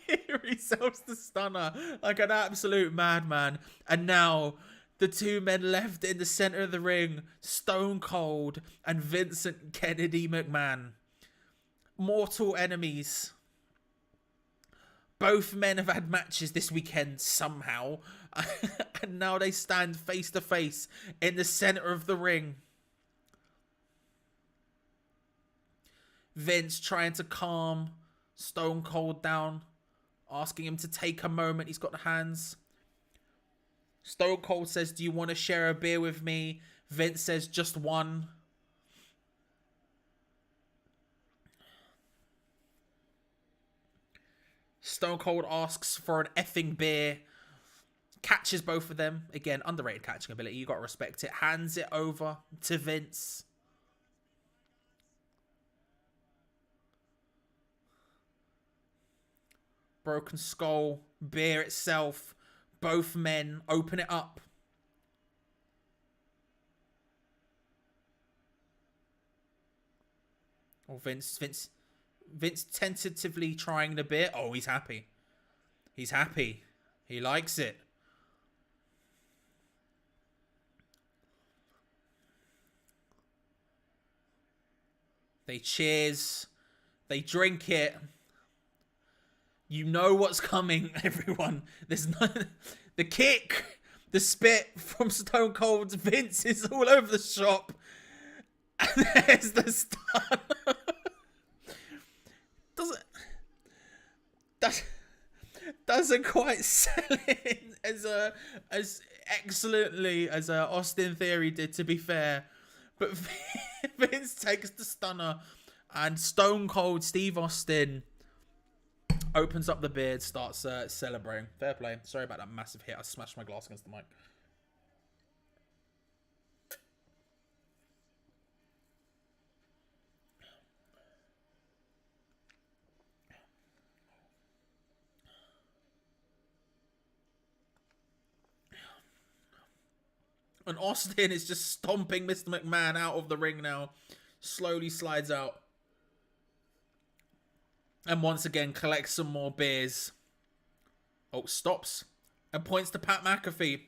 Theory sells the stunner like an absolute madman. And now the two men left in the center of the ring, Stone Cold and Vincent Kennedy McMahon. Mortal enemies. Both men have had matches this weekend somehow. And now they stand face to face in the center of the ring. Vince trying to calm Stone Cold down. Asking him to take a moment. He's got the hands. Stone Cold says, do you want to share a beer with me? Vince says, just one. Stone Cold asks for an effing beer. Catches both of them. Again, underrated catching ability. You got to respect it. Hands it over to Vince. Broken skull. Beer itself. Both men open it up. Oh, Vince tentatively trying the beer. Oh, he's happy. He's happy. He likes it. They cheers. They drink it. You know what's coming, everyone. There's no... The kick. The spit from Stone Cold. Vince is all over the shop. And there's the stun. Doesn't quite sell it as excellently as Austin Theory did, to be fair. But Vince takes the stunner, and Stone Cold Steve Austin opens up the beard, starts celebrating. Fair play. Sorry about that massive hit. I smashed my glass against the mic. And Austin is just stomping Mr. McMahon out of the ring now. Slowly slides out. And once again collects some more beers. Oh, stops. And points to Pat McAfee.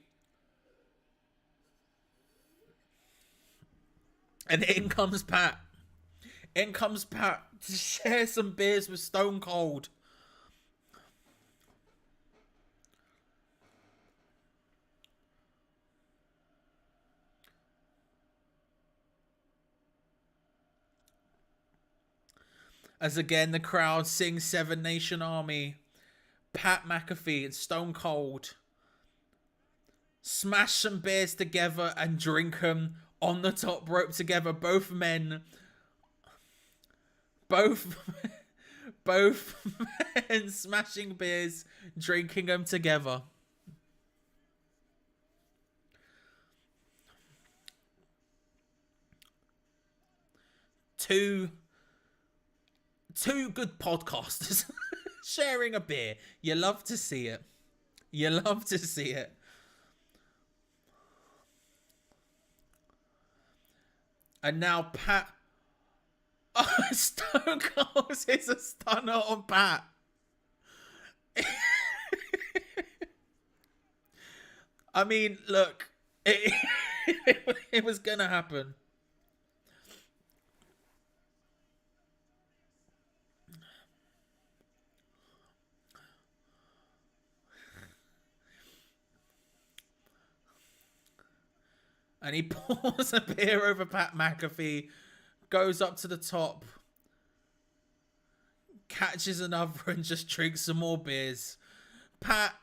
And in comes Pat. In comes Pat to share some beers with Stone Cold. As again, the crowd sings Seven Nation Army. Pat McAfee and Stone Cold smash some beers together and drink them on the top rope together. Both men. Both men smashing beers, drinking them together. Two good podcasters sharing a beer. You love to see it. You love to see it. And now Pat... Oh, Stone Cold is a stunner on Pat. I mean, look, it was gonna happen. And he pours a beer over Pat McAfee, goes up to the top, catches another and just drinks some more beers. Pat,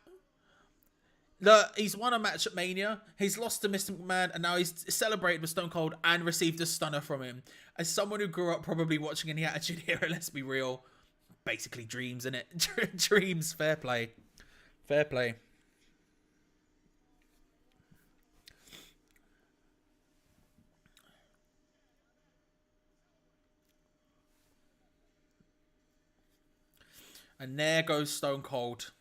look, he's won a match at Mania. He's lost to Mr McMahon, and now he's celebrated with Stone Cold and received a stunner from him. As someone who grew up probably watching in the Attitude Era, let's be real, basically dreams, innit? Dreams, fair play. Fair play. And there goes Stone Cold.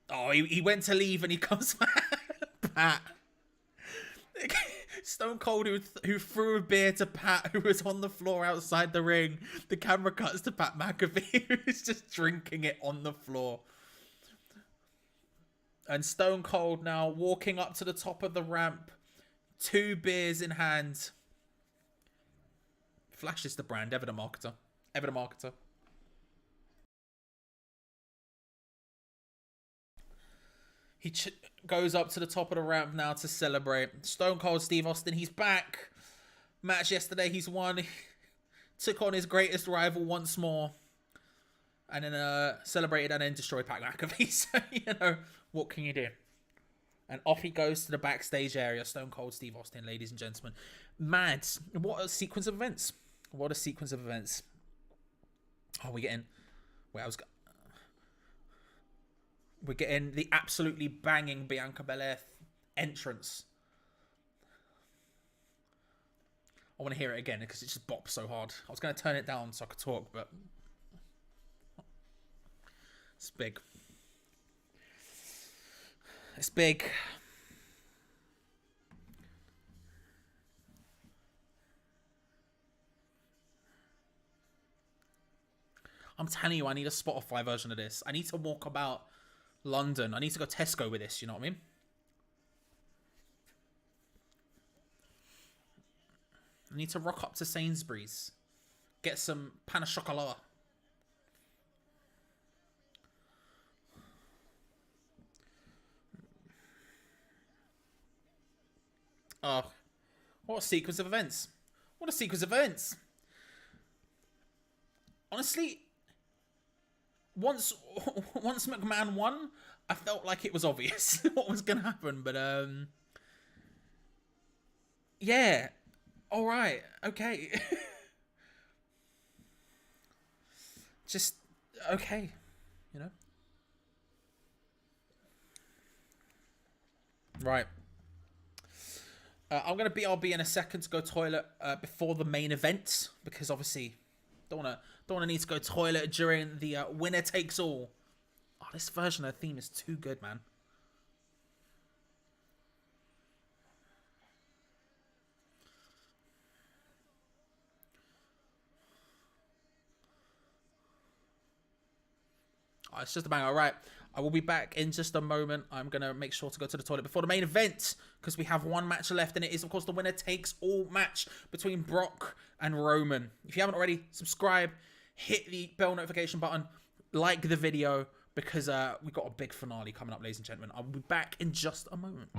Oh, he went to leave and he comes back. Pat. Stone Cold who threw a beer to Pat, who was on the floor outside the ring. The camera cuts to Pat McAfee, who's just drinking it on the floor. And Stone Cold now walking up to the top of the ramp. 2 beers in hand. Flash is the brand, ever the marketer. Ever the marketer. He goes up to the top of the ramp now to celebrate. Stone Cold Steve Austin, he's back. Match yesterday, he's won. He took on his greatest rival once more. And then celebrated and then destroyed Pat McAfee. So, you know, what can you do? And off he goes to the backstage area. Stone Cold Steve Austin, ladies and gentlemen. Mad. What a sequence of events. What a sequence of events. Oh, we're getting... We're getting the absolutely banging Bianca Belair entrance. I want to hear it again because it just bops so hard. I was going to turn it down so I could talk, but... It's big. It's big. I'm telling you, I need a Spotify version of this. I need to walk about London. I need to go Tesco with this, you know what I mean? I need to rock up to Sainsbury's. Get some pain au chocolat. Oh, what a sequence of events. What a sequence of events. Honestly, once McMahon won, I felt like it was obvious what was going to happen. But, yeah. All right. Okay. Just, okay. You know? Right. I'm going to BRB in a second to go toilet before the main event. Because, obviously, don't want to need to go toilet during the winner takes all. Oh, this version of the theme is too good, man. Oh, it's just a banger. All right, I will be back in just a moment. I'm going to make sure to go to the toilet before the main event because we have one match left, and it is, of course, the winner takes all match between Brock and Roman. If you haven't already, subscribe, hit the bell notification button, like the video, because we've got a big finale coming up, ladies and gentlemen. I'll be back in just a moment.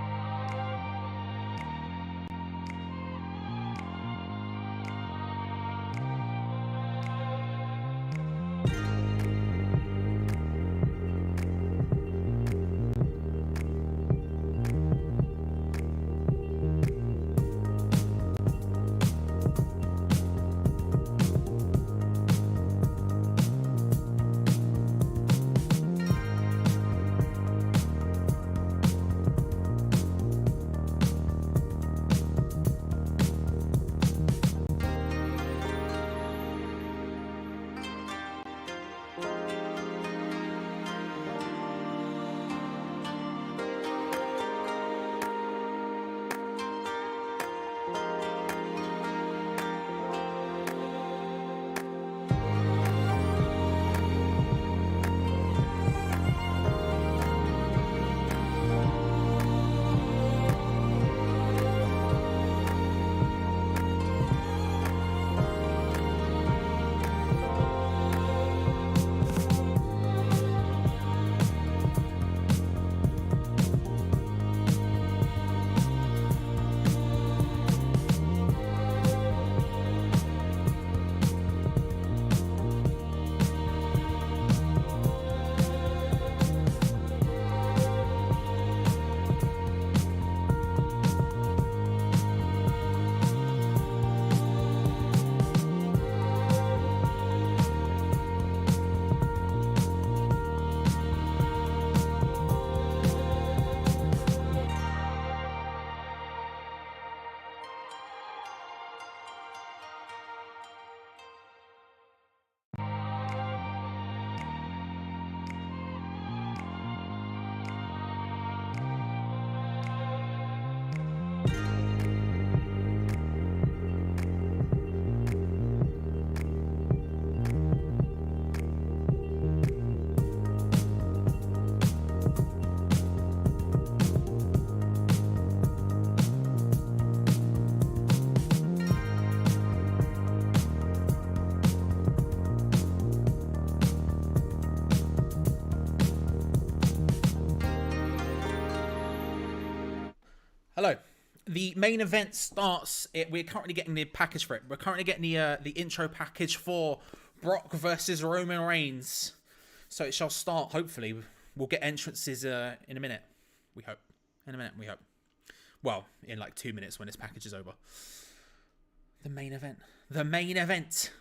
Hello. The main event starts. We're currently getting the package for it. We're currently getting the intro package for Brock versus Roman Reigns. So it shall start. Hopefully, we'll get entrances in a minute. We hope. In a minute, we hope. Well, in like 2 minutes when this package is over. The main event. The main event.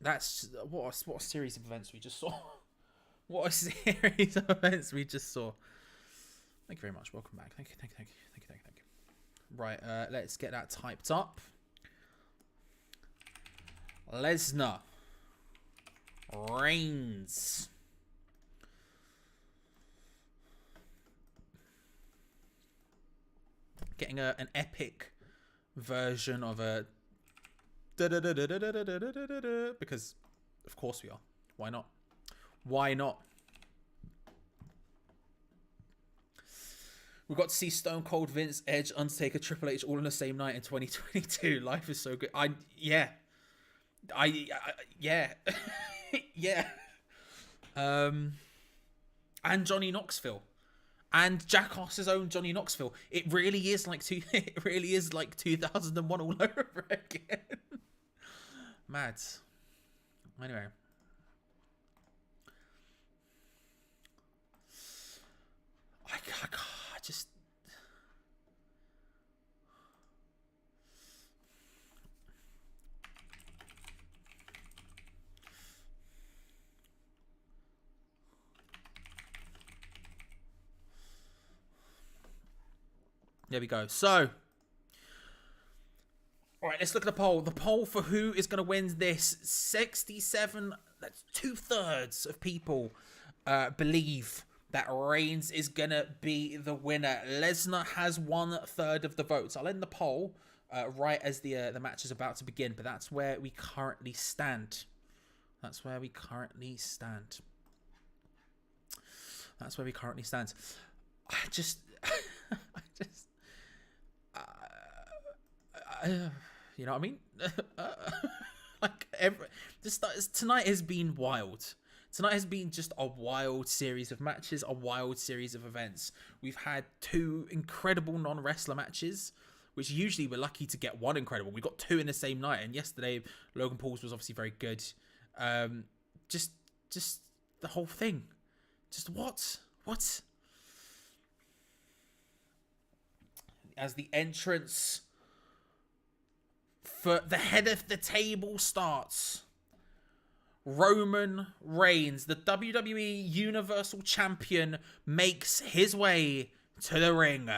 That's what a series of events we just saw. What a series of events we just saw. Thank you very much. Welcome back. Thank you. Right, let's get that typed up. Lesnar. Reigns. Getting an epic version of a because of course we are. Why not? Why not? We got to see Stone Cold, Vince, Edge, Undertaker, Triple H all on the same night in 2022. Life is so good. Yeah. Yeah. And Johnny Knoxville. And Jackass's own Johnny Knoxville. It really is like 2001 all over again. Mad. Anyway. I just... There we go. So, all right, let's look at the poll. The poll for who is going to win this, 67, that's 2/3 of people believe that Reigns is going to be the winner. Lesnar has 1/3 of the votes. I'll end the poll right as the match is about to begin, but that's where we currently stand. That's where we currently stand. That's where we currently stand. I just... you know what I mean? Tonight has been wild. Tonight has been just a wild series of matches, a wild series of events. We've had 2 incredible non-wrestler matches, which usually we're lucky to get 1 incredible. We got 2 in the same night, and yesterday Logan Paul's was obviously very good. Just the whole thing. Just what? As the entrance for the head of the table starts, Roman Reigns, the WWE Universal Champion, makes his way to the ring.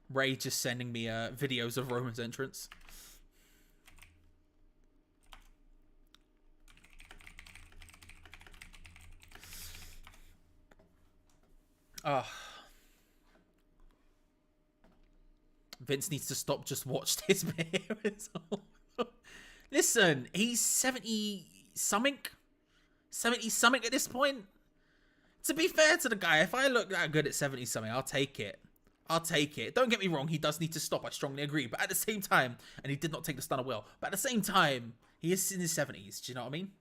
Ray just sending me videos of Roman's entrance. Vince needs to stop just watched his videos. Listen, he's 70 something at this point. To be fair to the guy, if I look that good at 70 something, I'll take it. Don't get me wrong, he does need to stop. I strongly agree. But at the same time, and he did not take the stunner well. But at the same time, he is in his 70s. Do you know what I mean?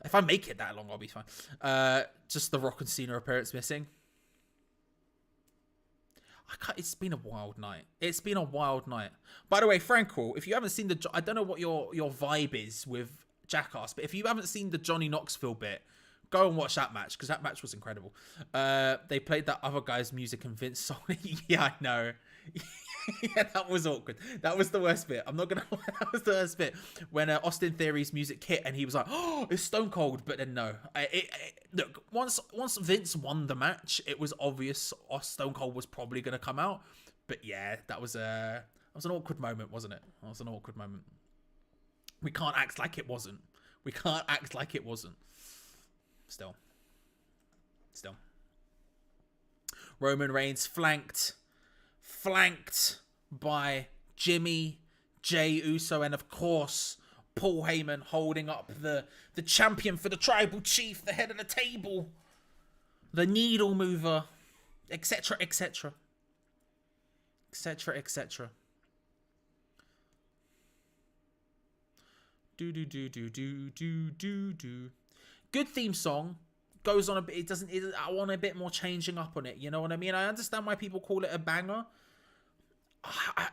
If I make it that long, I'll be fine. Just the Rock and Cena appearance missing. It's been a wild night. By the way, Frankel, if you haven't seen I don't know what your vibe is with Jackass, but if you haven't seen the Johnny Knoxville bit, go and watch that match, because that match was incredible. They played that other guy's music and Vince song. Yeah, I know. Yeah, that was awkward. That was the worst bit. I'm not gonna lie, that was the worst bit. When Austin Theory's music hit and he was like, "Oh, it's Stone Cold," but then no. Look, once Vince won the match, it was obvious Stone Cold was probably gonna come out. But yeah, that was an awkward moment, wasn't it? That was an awkward moment. We can't act like it wasn't. Still. Roman Reigns flanked by Jimmy, Jey Uso, and of course Paul Heyman holding up the champion for the tribal chief, the head of the table, the needle mover, etc. Do do do do do do do do. Good theme song. Goes on a bit. It doesn't. I want a bit more changing up on it. You know what I mean? I understand why people call it a banger.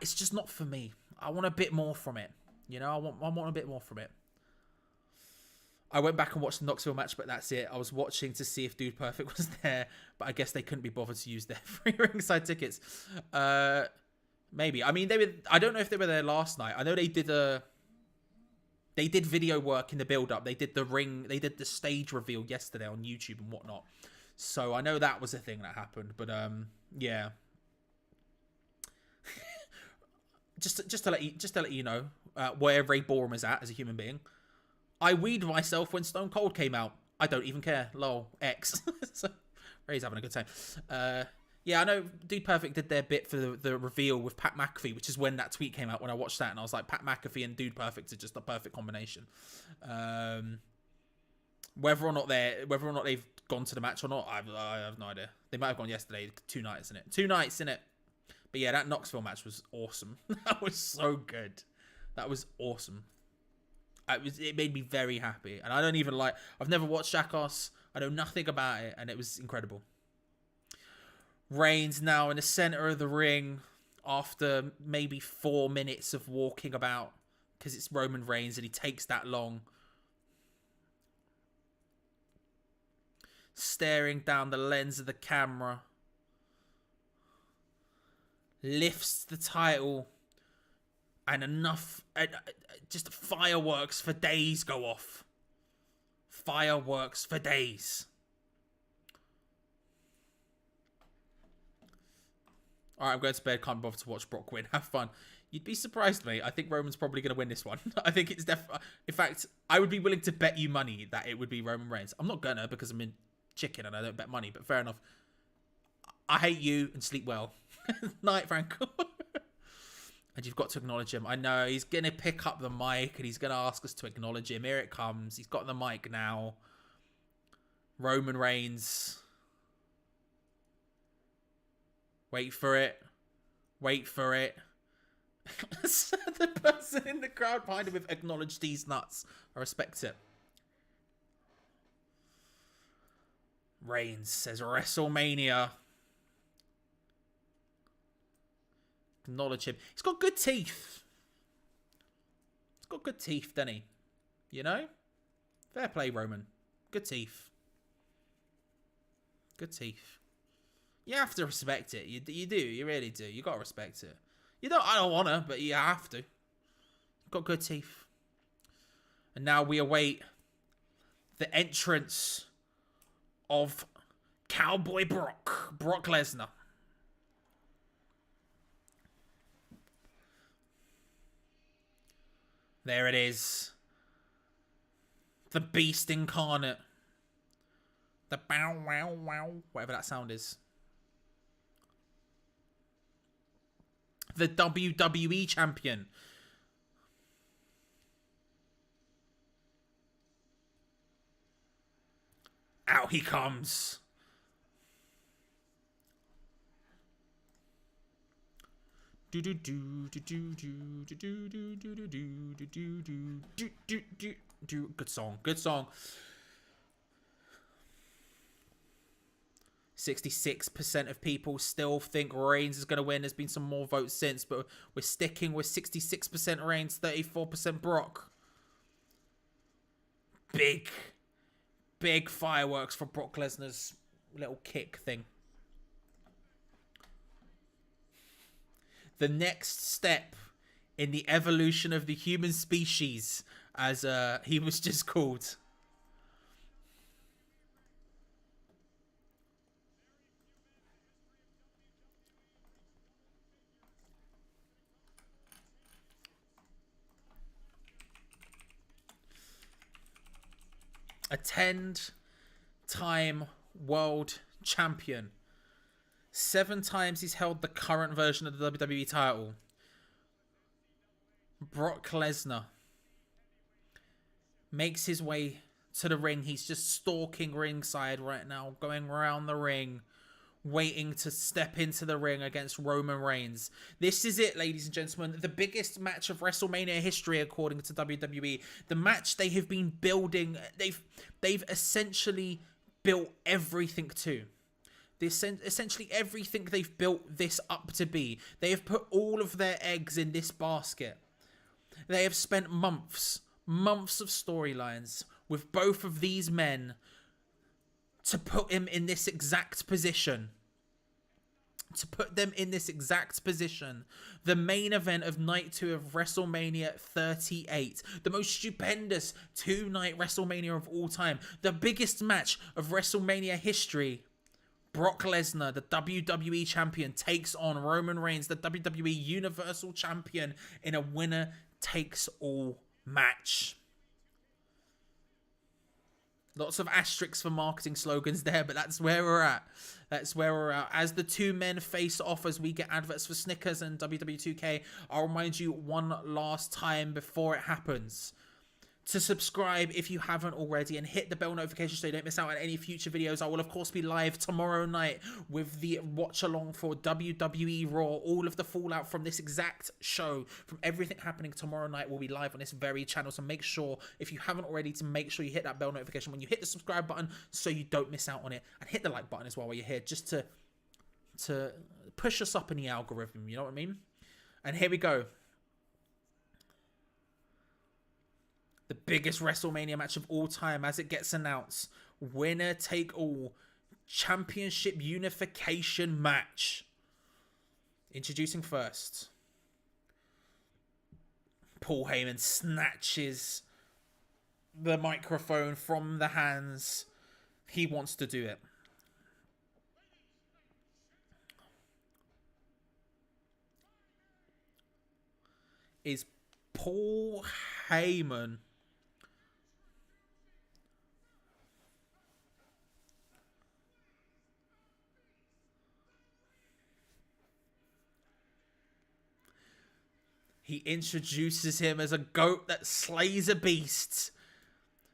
It's just not for me. I want a bit more from it. You know, I want a bit more from it. I went back and watched the Knoxville match, but that's it. I was watching to see if Dude Perfect was there, but I guess they couldn't be bothered to use their free ringside tickets. Maybe. I mean, they were. I don't know if they were there last night. I know they did They did video work in the build-up. They did the ring. They did the stage reveal yesterday on YouTube and whatnot. So I know that was a thing that happened. But yeah. just to let you know where Ray Borum is at as a human being. I weed myself when Stone Cold came out. I don't even care. Lol. X. So Ray's having a good time. Yeah, I know Dude Perfect did their bit for the reveal with Pat McAfee, which is when that tweet came out when I watched that, and I was like, Pat McAfee and Dude Perfect are just a perfect combination. Whether or not they've gone to the match or not, I have no idea. They might have gone yesterday. 2 nights in it. 2 nights in it. But yeah, that Knoxville match was awesome. That was so good. That was awesome. It made me very happy. And I don't even I've never watched Jackass. I know nothing about it, and it was incredible. Reigns now in the center of the ring after maybe 4 minutes of walking about, because it's Roman Reigns and he takes that long. Staring down the lens of the camera. Lifts the title, and just fireworks for days go off. Fireworks for days. Alright, I'm going to bed. Can't bother to watch Brock win. Have fun. You'd be surprised, mate. I think Roman's probably going to win this one. I think it's definitely... In fact, I would be willing to bet you money that it would be Roman Reigns. I'm not gonna, because I'm in chicken and I don't bet money, but fair enough. I hate you and sleep well. Night, Franco. And you've got to acknowledge him. I know, he's going to pick up the mic and he's going to ask us to acknowledge him. Here it comes. He's got the mic now. Roman Reigns... Wait for it. Wait for it. The person in the crowd behind him with acknowledge these nuts. I respect it. Reigns says WrestleMania. Acknowledge him. He's got good teeth. He's got good teeth, doesn't he? You know? Fair play, Roman. Good teeth. Good teeth. You have to respect it. You do. You really do. You got to respect it. You don't. I don't want to, but you have to. Got good teeth. And now we await the entrance of Cowboy Brock Lesnar. There it is. The Beast Incarnate. The bow wow wow. Whatever that sound is. The WWE Champion. Out he comes. Do do do do do do do do do do do do do do do do. Good song. Good song. 66% of people still think Reigns is going to win. There's been some more votes since, but we're sticking with 66% Reigns, 34% Brock. Big fireworks for Brock Lesnar's little kick thing. The next step in the evolution of the human species, as he was just called. A 10-time world champion. 7 times he's held the current version of the WWE title. Brock Lesnar makes his way to the ring. He's just stalking ringside right now, going around the ring, waiting to step into the ring against Roman Reigns. This is it, ladies and gentlemen. The biggest match of WrestleMania history, according to WWE. The match they have been building. They've essentially built everything to. Essentially everything they've built this up to be. They have put all of their eggs in this basket. They have spent months of storylines with both of these men to put him in this exact position. To put them in this exact position. The main event of night 2 of WrestleMania 38. The most stupendous 2-night WrestleMania of all time. The biggest match of WrestleMania history. Brock Lesnar, the WWE Champion, takes on Roman Reigns, the WWE Universal Champion, in a winner-takes-all match. Lots of asterisks for marketing slogans there, but that's where we're at. That's where we're at. As the two men face off, as we get adverts for Snickers and WWE 2K, I'll remind you one last time before it happens to subscribe if you haven't already and hit the bell notification so you don't miss out on any future videos. I will, of course, be live tomorrow night with the watch-along for WWE Raw. All of the fallout from this exact show, from everything happening tomorrow night, will be live on this very channel. So make sure, if you haven't already, to make sure you hit that bell notification when you hit the subscribe button so you don't miss out on it. And hit the like button as well while you're here, just to push us up in the algorithm, you know what I mean? And here we go. The biggest WrestleMania match of all time as it gets announced. Winner take all. Championship unification match. Introducing first. Paul Heyman snatches the microphone from the hands. He wants to do it. Is Paul Heyman he introduces him as a goat that slays a beast.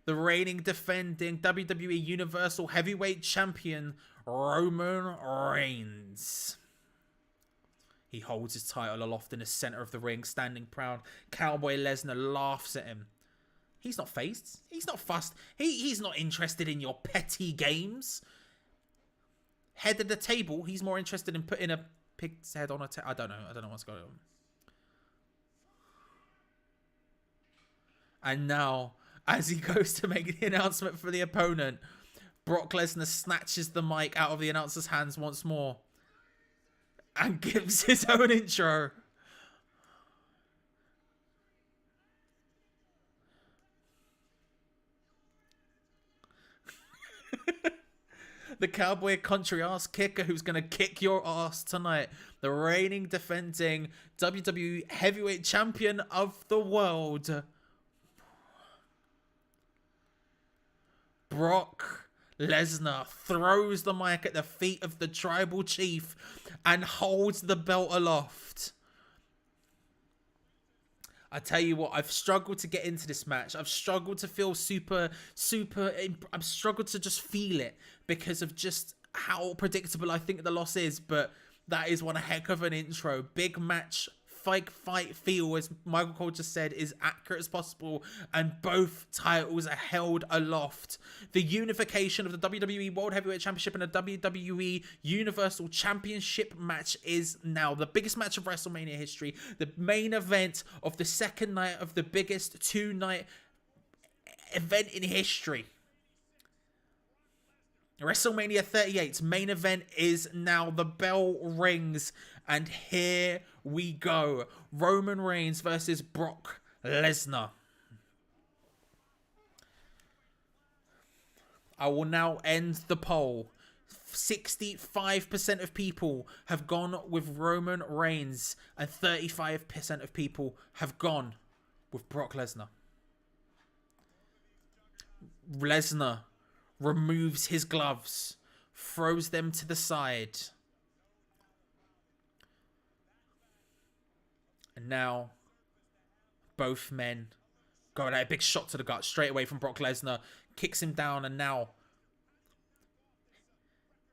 The reigning defending WWE Universal Heavyweight Champion, Roman Reigns. He holds his title aloft in the center of the ring, standing proud. Cowboy Lesnar laughs at him. He's not fazed. He's not fussed. He's not interested in your petty games. Head of the table, he's more interested in putting a pig's head on a table. I don't know what's going on. And now, as he goes to make the announcement for the opponent, Brock Lesnar snatches the mic out of the announcer's hands once more and gives his own intro. The cowboy country ass kicker who's going to kick your ass tonight. The reigning defending WWE Heavyweight Champion of the world, Brock Lesnar, throws the mic at the feet of the tribal chief and holds the belt aloft. I tell you what, I've struggled to get into this match. I've struggled to feel I've struggled to just feel it because of just how predictable I think the loss is. But that is one heck of an intro. Big match. Fight feel, as Michael Cole just said, is accurate as possible, and both titles are held aloft. The unification of the WWE World Heavyweight Championship and the WWE Universal Championship match is now the biggest match of WrestleMania history, the main event of the second night of the biggest 2-night event in history. WrestleMania 38's main event is now. The bell rings, and here we go. Roman Reigns versus Brock Lesnar. I will now end the poll. 65% of people have gone with Roman Reigns, and 35% of people have gone with Brock Lesnar. Lesnar removes his gloves, throws them to the side. And now, both men go at a big shot to the gut straight away from Brock Lesnar, kicks him down, and now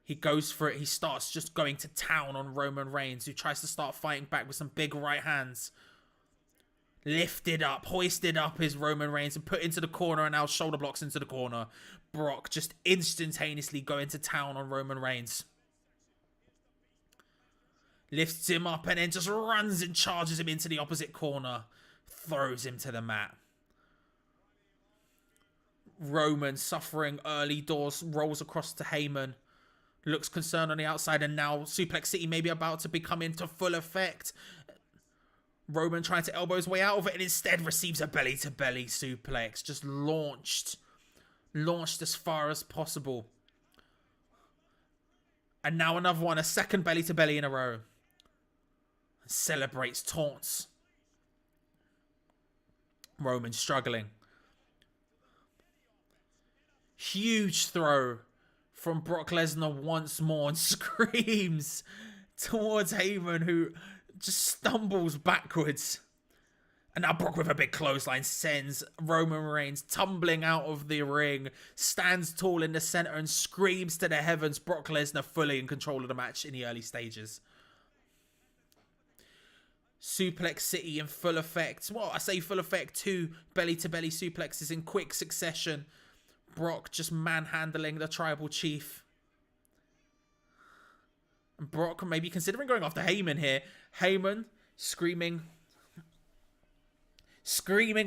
He goes for it. He starts just going to town on Roman Reigns, who tries to start fighting back with some big right hands. Lifted up, hoisted up is Roman Reigns and put into the corner, and now shoulder blocks into the corner. Brock just instantaneously going to town on Roman Reigns. Lifts him up and then just runs and charges him into the opposite corner. Throws him to the mat. Roman, suffering early doors, rolls across to Heyman. Looks concerned on the outside, and now Suplex City may be about to become into full effect. Roman trying to elbow his way out of it, and instead receives a belly-to-belly suplex. Just launched as far as possible. And now another one, a second belly-to-belly in a row. Celebrates, taunts. Roman struggling. Huge throw from Brock Lesnar once more, and screams towards Heyman, who just stumbles backwards. And now Brock with a big clothesline sends Roman Reigns tumbling out of the ring, stands tall in the center and screams to the heavens. Brock Lesnar fully in control of the match in the early stages. Suplex City in full effect. Well, I say full effect, 2 belly-to-belly suplexes in quick succession. Brock just manhandling the tribal chief. And Brock maybe considering going after Heyman here. Heyman screaming,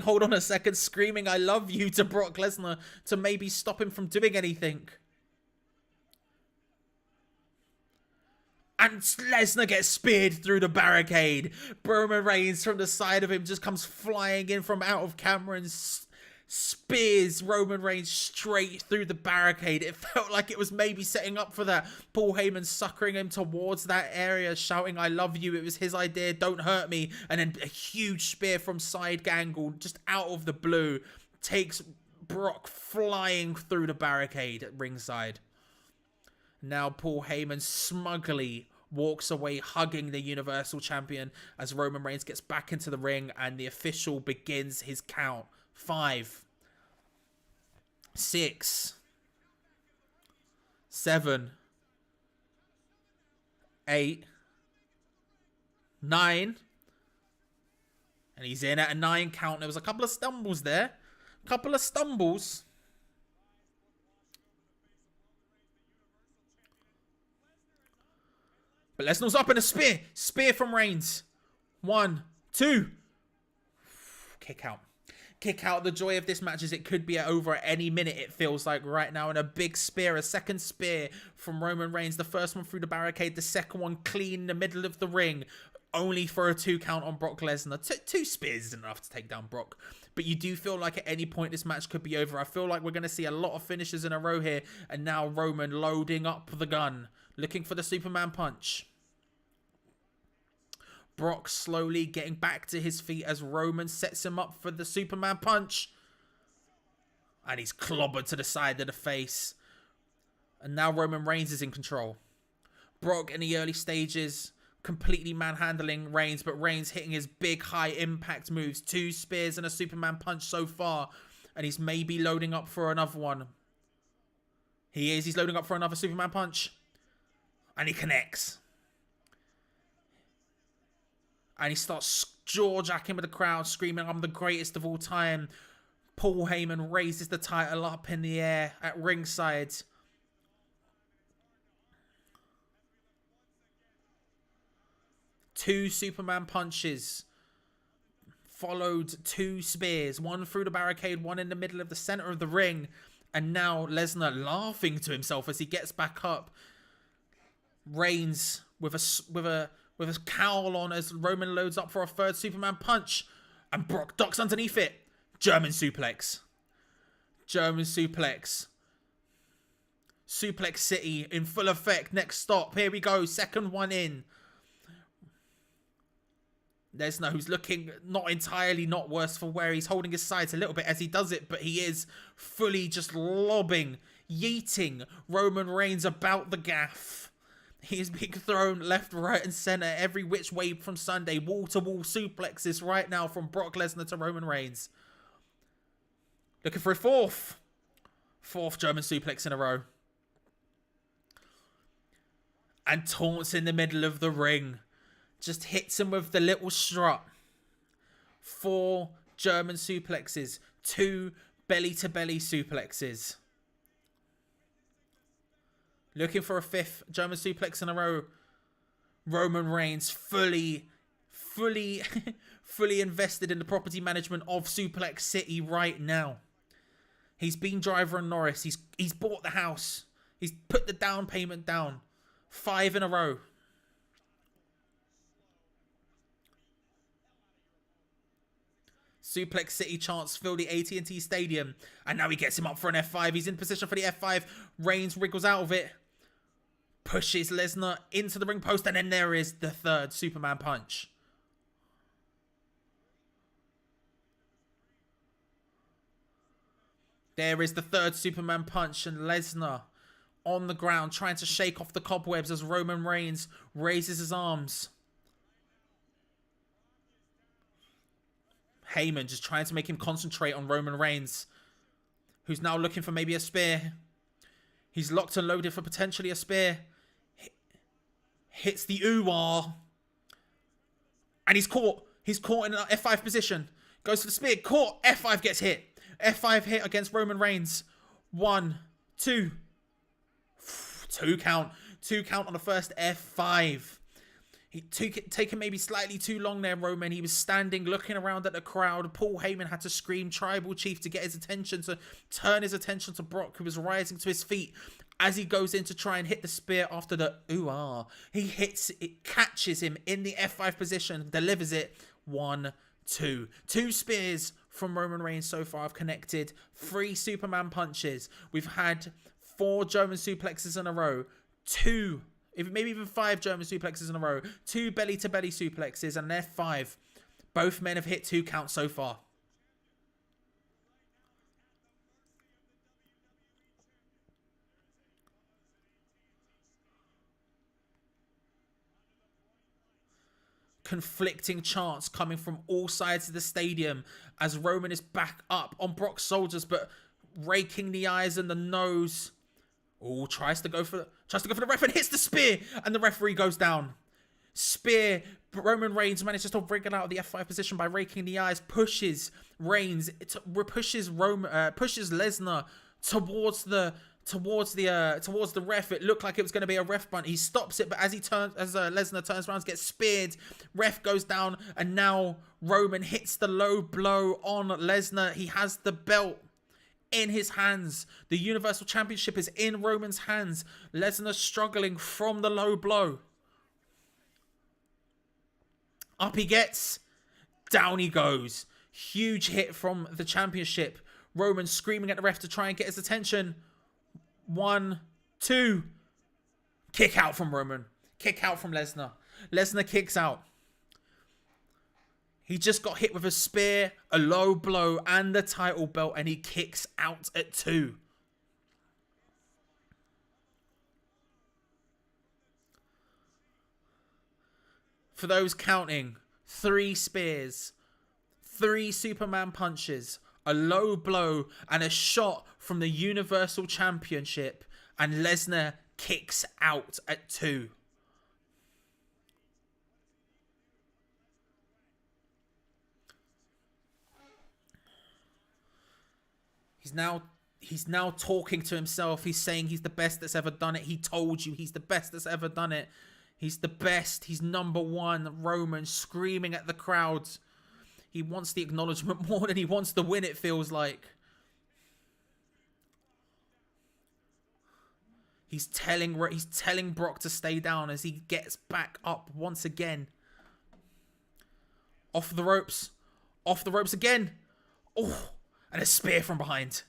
hold on a second, screaming, I love you to Brock Lesnar to maybe stop him from doing anything. And Lesnar gets speared through the barricade. Roman Reigns from the side of him just comes flying in from out of camera and spears Roman Reigns straight through the barricade. It felt like it was maybe setting up for that. Paul Heyman suckering him towards that area, shouting, I love you. It was his idea. Don't hurt me. And then a huge spear from side angle, just out of the blue, takes Brock flying through the barricade at ringside. Now Paul Heyman smugly walks away hugging the Universal Champion as Roman Reigns gets back into the ring and the official begins his count. 5, 6, 7, 8, 9. And he's in at a 9 count. There was a couple of stumbles there. But Lesnar's up in a spear. Spear from Reigns. 1, 2. Kick out. Kick out. The joy of this match is it could be over at any minute, it feels like right now. And a big spear, a second spear from Roman Reigns. The first one through the barricade, the second one clean in the middle of the ring. Only for a 2 count on Brock Lesnar. 2 spears isn't enough to take down Brock. But you do feel like at any point this match could be over. I feel like we're going to see a lot of finishes in a row here. And now Roman loading up the gun. Looking for the Superman punch. Brock slowly getting back to his feet as Roman sets him up for the Superman punch. And he's clobbered to the side of the face. And now Roman Reigns is in control. Brock in the early stages completely manhandling Reigns, but Reigns hitting his big high impact moves. 2 spears and a Superman punch so far. And he's maybe loading up for another one. He's loading up for another Superman punch. And he connects. And he starts jaw-jacking with the crowd, screaming, I'm the greatest of all time. Paul Heyman raises the title up in the air at ringside. Two Superman punches. Followed 2 spears. One through the barricade, one in the middle of the center of the ring. And now Lesnar laughing to himself as he gets back up. Reigns with a cowl on as Roman loads up for a 3rd Superman punch. And Brock ducks underneath it. German suplex. Suplex City in full effect. Next stop. Here we go. Second one in. Lesnar, who's looking not worse for wear. He's holding his sides a little bit as he does it. But he is fully just lobbing, yeeting Roman Reigns about the gaff. He is being thrown left, right, and center every which way from Sunday. Wall-to-wall suplexes right now from Brock Lesnar to Roman Reigns. Looking for a 4th. 4th German suplex in a row. and taunts in the middle of the ring. Just hits him with the little strut. 4 German suplexes. 2 belly-to-belly suplexes. Looking for a 5th German suplex in a row. Roman Reigns fully invested in the property management of Suplex City right now. He's been driver and Norris. He's bought the house. He's put the down payment down. 5 in a row. Suplex City chants fill the AT&T Stadium. And now he gets him up for an F5. He's in position for the F5. Reigns wriggles out of it. Pushes Lesnar into the ring post. And then there is the 3rd Superman punch. There is the 3rd Superman punch. And Lesnar on the ground trying to shake off the cobwebs as Roman Reigns raises his arms. Heyman just trying to make him concentrate on Roman Reigns, who's now looking for maybe a spear. He's locked and loaded for potentially a spear. Hits the ooh-ah. And he's caught. He's caught in an F5 position. Goes for the spear. Caught. F5 gets hit. F5 hit against Roman Reigns. 1, 2. 2 count. 2 count on the first F5. He taken maybe slightly too long there, Roman. He was standing, looking around at the crowd. Paul Heyman had to scream Tribal Chief to get his attention, to turn his attention to Brock, who was rising to his feet as he goes in to try and hit the spear after the ooh-ah. He hits, it catches him in the F5 position, delivers it. 1, 2. 2 spears from Roman Reigns so far have connected. 3 Superman punches. We've had 4 German suplexes in a row. 2, maybe even 5 German suplexes in a row. 2 belly-to-belly suplexes and an F5. Both men have hit 2 counts so far. Conflicting chants coming from all sides of the stadium as Roman is back up on Brock's shoulders, but raking the eyes and the nose. Oh, tries to go for the ref and hits the spear, and the referee goes down. Spear, but Roman Reigns manages to wriggle out of the F5 position by raking the eyes, pushes Reigns, pushes Lesnar towards the ref. It looked like it was going to be a ref bunt. He stops it, but as Lesnar turns around, gets speared. Ref goes down, and now Roman hits the low blow on Lesnar. He has the belt in his hands. The Universal Championship is in Roman's hands. Lesnar struggling from the low blow. Up he gets. Down he goes. Huge hit from the championship. Roman screaming at the ref to try and get his attention. 1, 2. Kick out from Roman. Kick out from Lesnar. Lesnar kicks out. He just got hit with a spear, a low blow, and the title belt, and he kicks out at 2. For those counting, 3 spears, 3 Superman punches, a low blow, and a shot from the Universal Championship, and Lesnar kicks out at 2. He's now talking to himself. He's saying he's the best that's ever done it. He told you he's the best that's ever done it. He's the best. He's number 1. Roman screaming at the crowd. He wants the acknowledgement more than he wants the win, it feels like. He's telling Brock to stay down as he gets back up once again. Off the ropes. Off the ropes again. Oh, and a spear from behind.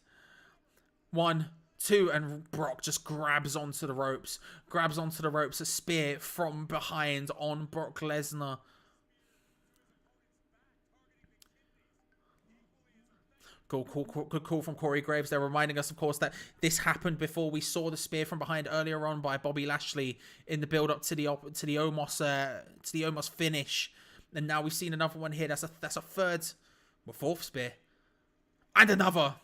1, 2, and Brock just grabs onto the ropes. Grabs onto the ropes. A spear from behind on Brock Lesnar. Good call from Corey Graves. They're reminding us, of course, that this happened before we saw the spear from behind earlier on by Bobby Lashley in the build-up to the Omos finish. And now we've seen another one here. That's a fourth spear. And another.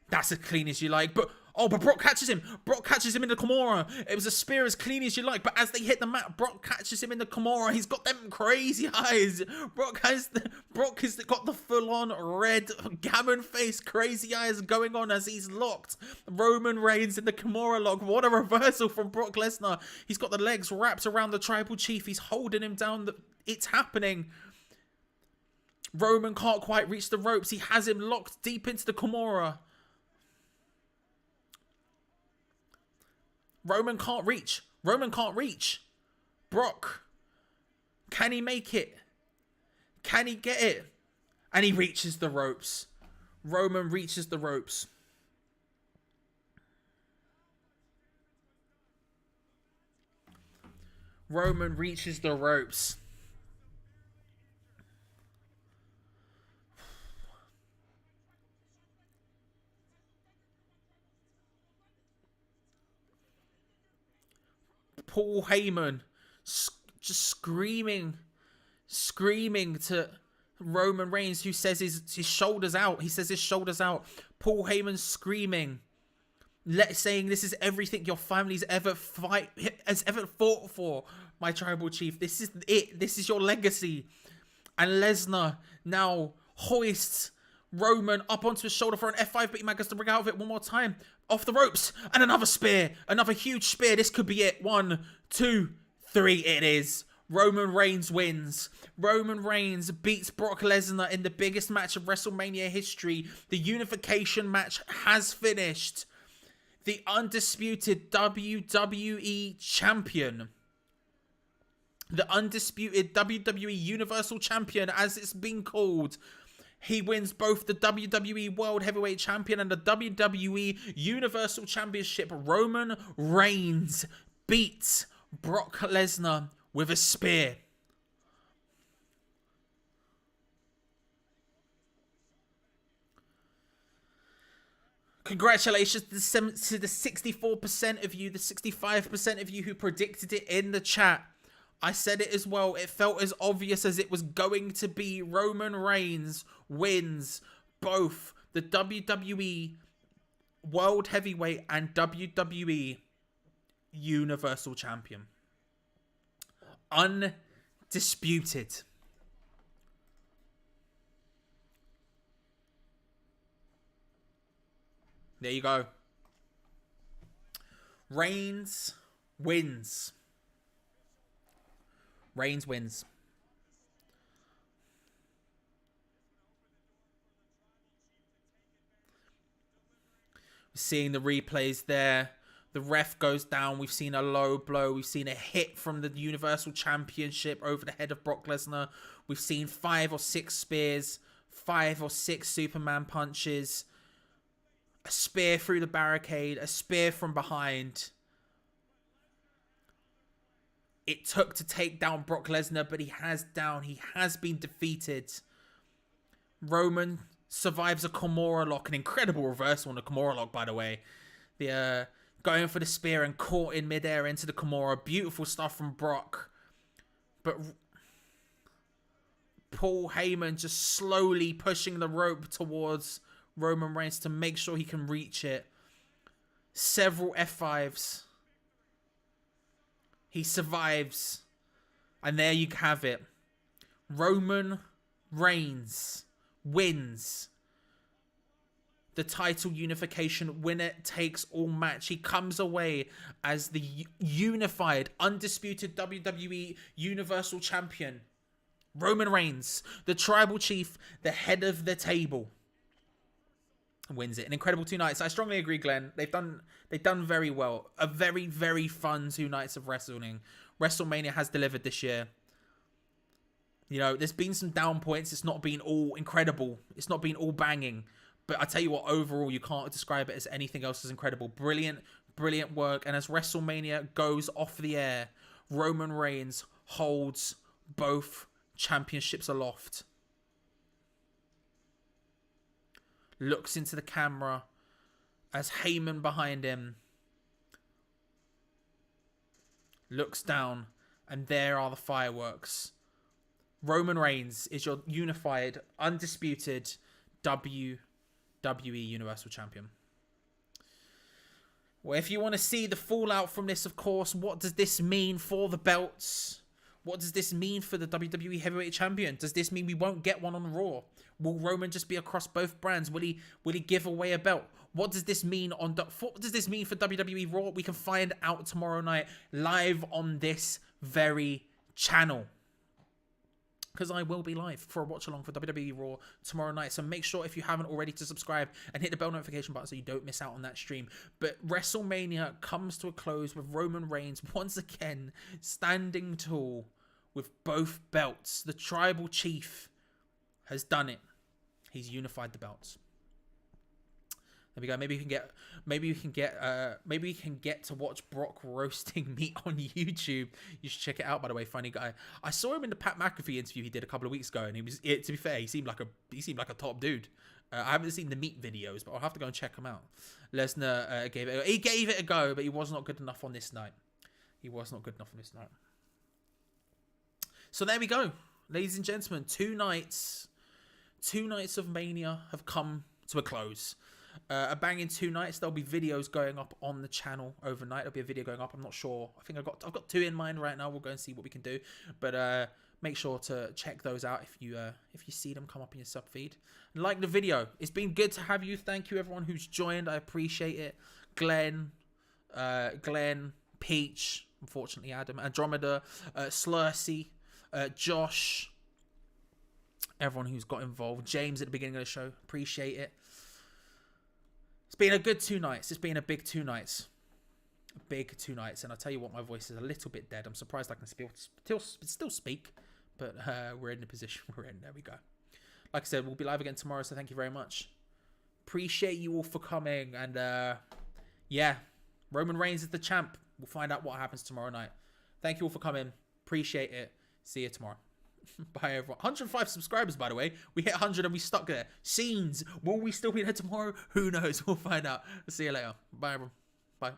That's as clean as you like. But, Oh, but Brock catches him. Brock catches him in the Kimura. It was a spear as clean as you like, but as they hit the mat, Brock catches him in the Kimura. He's got them crazy eyes. Brock has got the full-on red gammon face, crazy eyes going on as he's locked Roman Reigns in the Kimura lock. What a reversal from Brock Lesnar. He's got the legs wrapped around the Tribal Chief. He's holding him down. It's happening. Roman can't quite reach the ropes. He has him locked deep into the Kimura. Roman can't reach. Roman can't reach. Brock. Can he make it? Can he get it? And he reaches the ropes. Roman reaches the ropes. Roman reaches the ropes. Paul Heyman just screaming to Roman Reigns, who says his shoulders out. He says his shoulders out. Paul Heyman screaming, saying this is everything your family's ever fought for, my Tribal Chief. This is it. This is your legacy. And Lesnar now hoists Roman up onto his shoulder for an F5, but he manages to bring out of it one more time. Off the ropes. And another spear. Another huge spear. This could be it. 1, 2, 3. It is. Roman Reigns wins. Roman Reigns beats Brock Lesnar in the biggest match of WrestleMania history. The unification match has finished. The undisputed WWE Champion. The undisputed WWE Universal Champion, as it's been called. He wins both the WWE World Heavyweight Champion and the WWE Universal Championship. Roman Reigns beats Brock Lesnar with a spear. Congratulations to the 64% of you, the 65% of you who predicted it in the chat. I said it as well. It felt as obvious as it was going to be. Roman Reigns wins both the WWE World Heavyweight and WWE Universal Champion. Undisputed. There you go. Reigns wins. Reigns wins. We're seeing the replays there. The ref goes down. We've seen a low blow. We've seen a hit from the Universal Championship over the head of Brock Lesnar. We've seen 5 or 6 spears, 5 or 6 Superman punches, a spear through the barricade, a spear from behind. It took to take down Brock Lesnar, but he has been defeated. Roman survives a Kimura lock, an incredible reversal on the Kimura lock, by the way. The going for the spear and caught in midair into the Kimura. Beautiful stuff from Brock. But Paul Heyman just slowly pushing the rope towards Roman Reigns to make sure he can reach it. Several F5s. He survives. And there you have it. Roman Reigns wins the title unification winner takes all match. He comes away as the unified, undisputed WWE Universal Champion. Roman Reigns, the Tribal Chief, the head of the table, wins it. An incredible 2 nights. I strongly agree, Glenn. They've done very well. A very, very fun 2 nights of wrestling. WrestleMania has delivered this year. You know, there's been some down points. It's not been all incredible. It's not been all banging. But I tell you what, overall, you can't describe it as anything else as incredible. Brilliant, brilliant work. And as WrestleMania goes off the air, Roman Reigns holds both championships aloft. Looks into the camera as Heyman behind him looks down, and there are the fireworks. Roman Reigns is your unified, undisputed WWE Universal Champion. Well, if you want to see the fallout from this, of course, what does this mean for the belts? What does this mean for the WWE Heavyweight Champion? Does this mean we won't get one on Raw? Will Roman just be across both brands? Will he give away a belt? What does this mean for WWE Raw? We can find out tomorrow night live on this very channel. Because I will be live for a watch along for WWE Raw tomorrow night. So make sure if you haven't already to subscribe and hit the bell notification button so you don't miss out on that stream. But WrestleMania comes to a close with Roman Reigns once again standing tall with both belts. The tribal chief has done it. He's unified the belts. There we go. Maybe we can get to watch Brock roasting meat on YouTube. You should check it out, by the way. Funny guy. I saw him in the Pat McAfee interview he did a couple of weeks ago, and to be fair, he seemed like a top dude. I haven't seen the meat videos, but I'll have to go and check them out. Lesnar gave it a go, but he was not good enough on this night. So there we go, ladies and gentlemen. Two nights of Mania have come to a close. A banging 2 nights. There'll be videos going up on the channel overnight. There'll be a video going up. I'm not sure. I think I've got 2 in mind right now. We'll go and see what we can do. But make sure to check those out if you see them come up in your sub feed. And like the video. It's been good to have you. Thank you everyone who's joined. I appreciate it. Glenn, Peach, unfortunately Adam, Andromeda, Slurcy, Josh, everyone who's got involved. James at the beginning of the show. Appreciate it. It's been a good 2 nights. It's been a big 2 nights. And I'll tell you what, my voice is a little bit dead. I'm surprised I can still speak. But we're in the position we're in. There we go. Like I said, we'll be live again tomorrow. So thank you very much. Appreciate you all for coming. And yeah, Roman Reigns is the champ. We'll find out what happens tomorrow night. Thank you all for coming. Appreciate it. See you tomorrow. Bye everyone. 105 subscribers, by the way. We hit 100 and we stuck there. Scenes. Will we still be there tomorrow? Who knows? We'll find out. See you later. Bye everyone. Bye.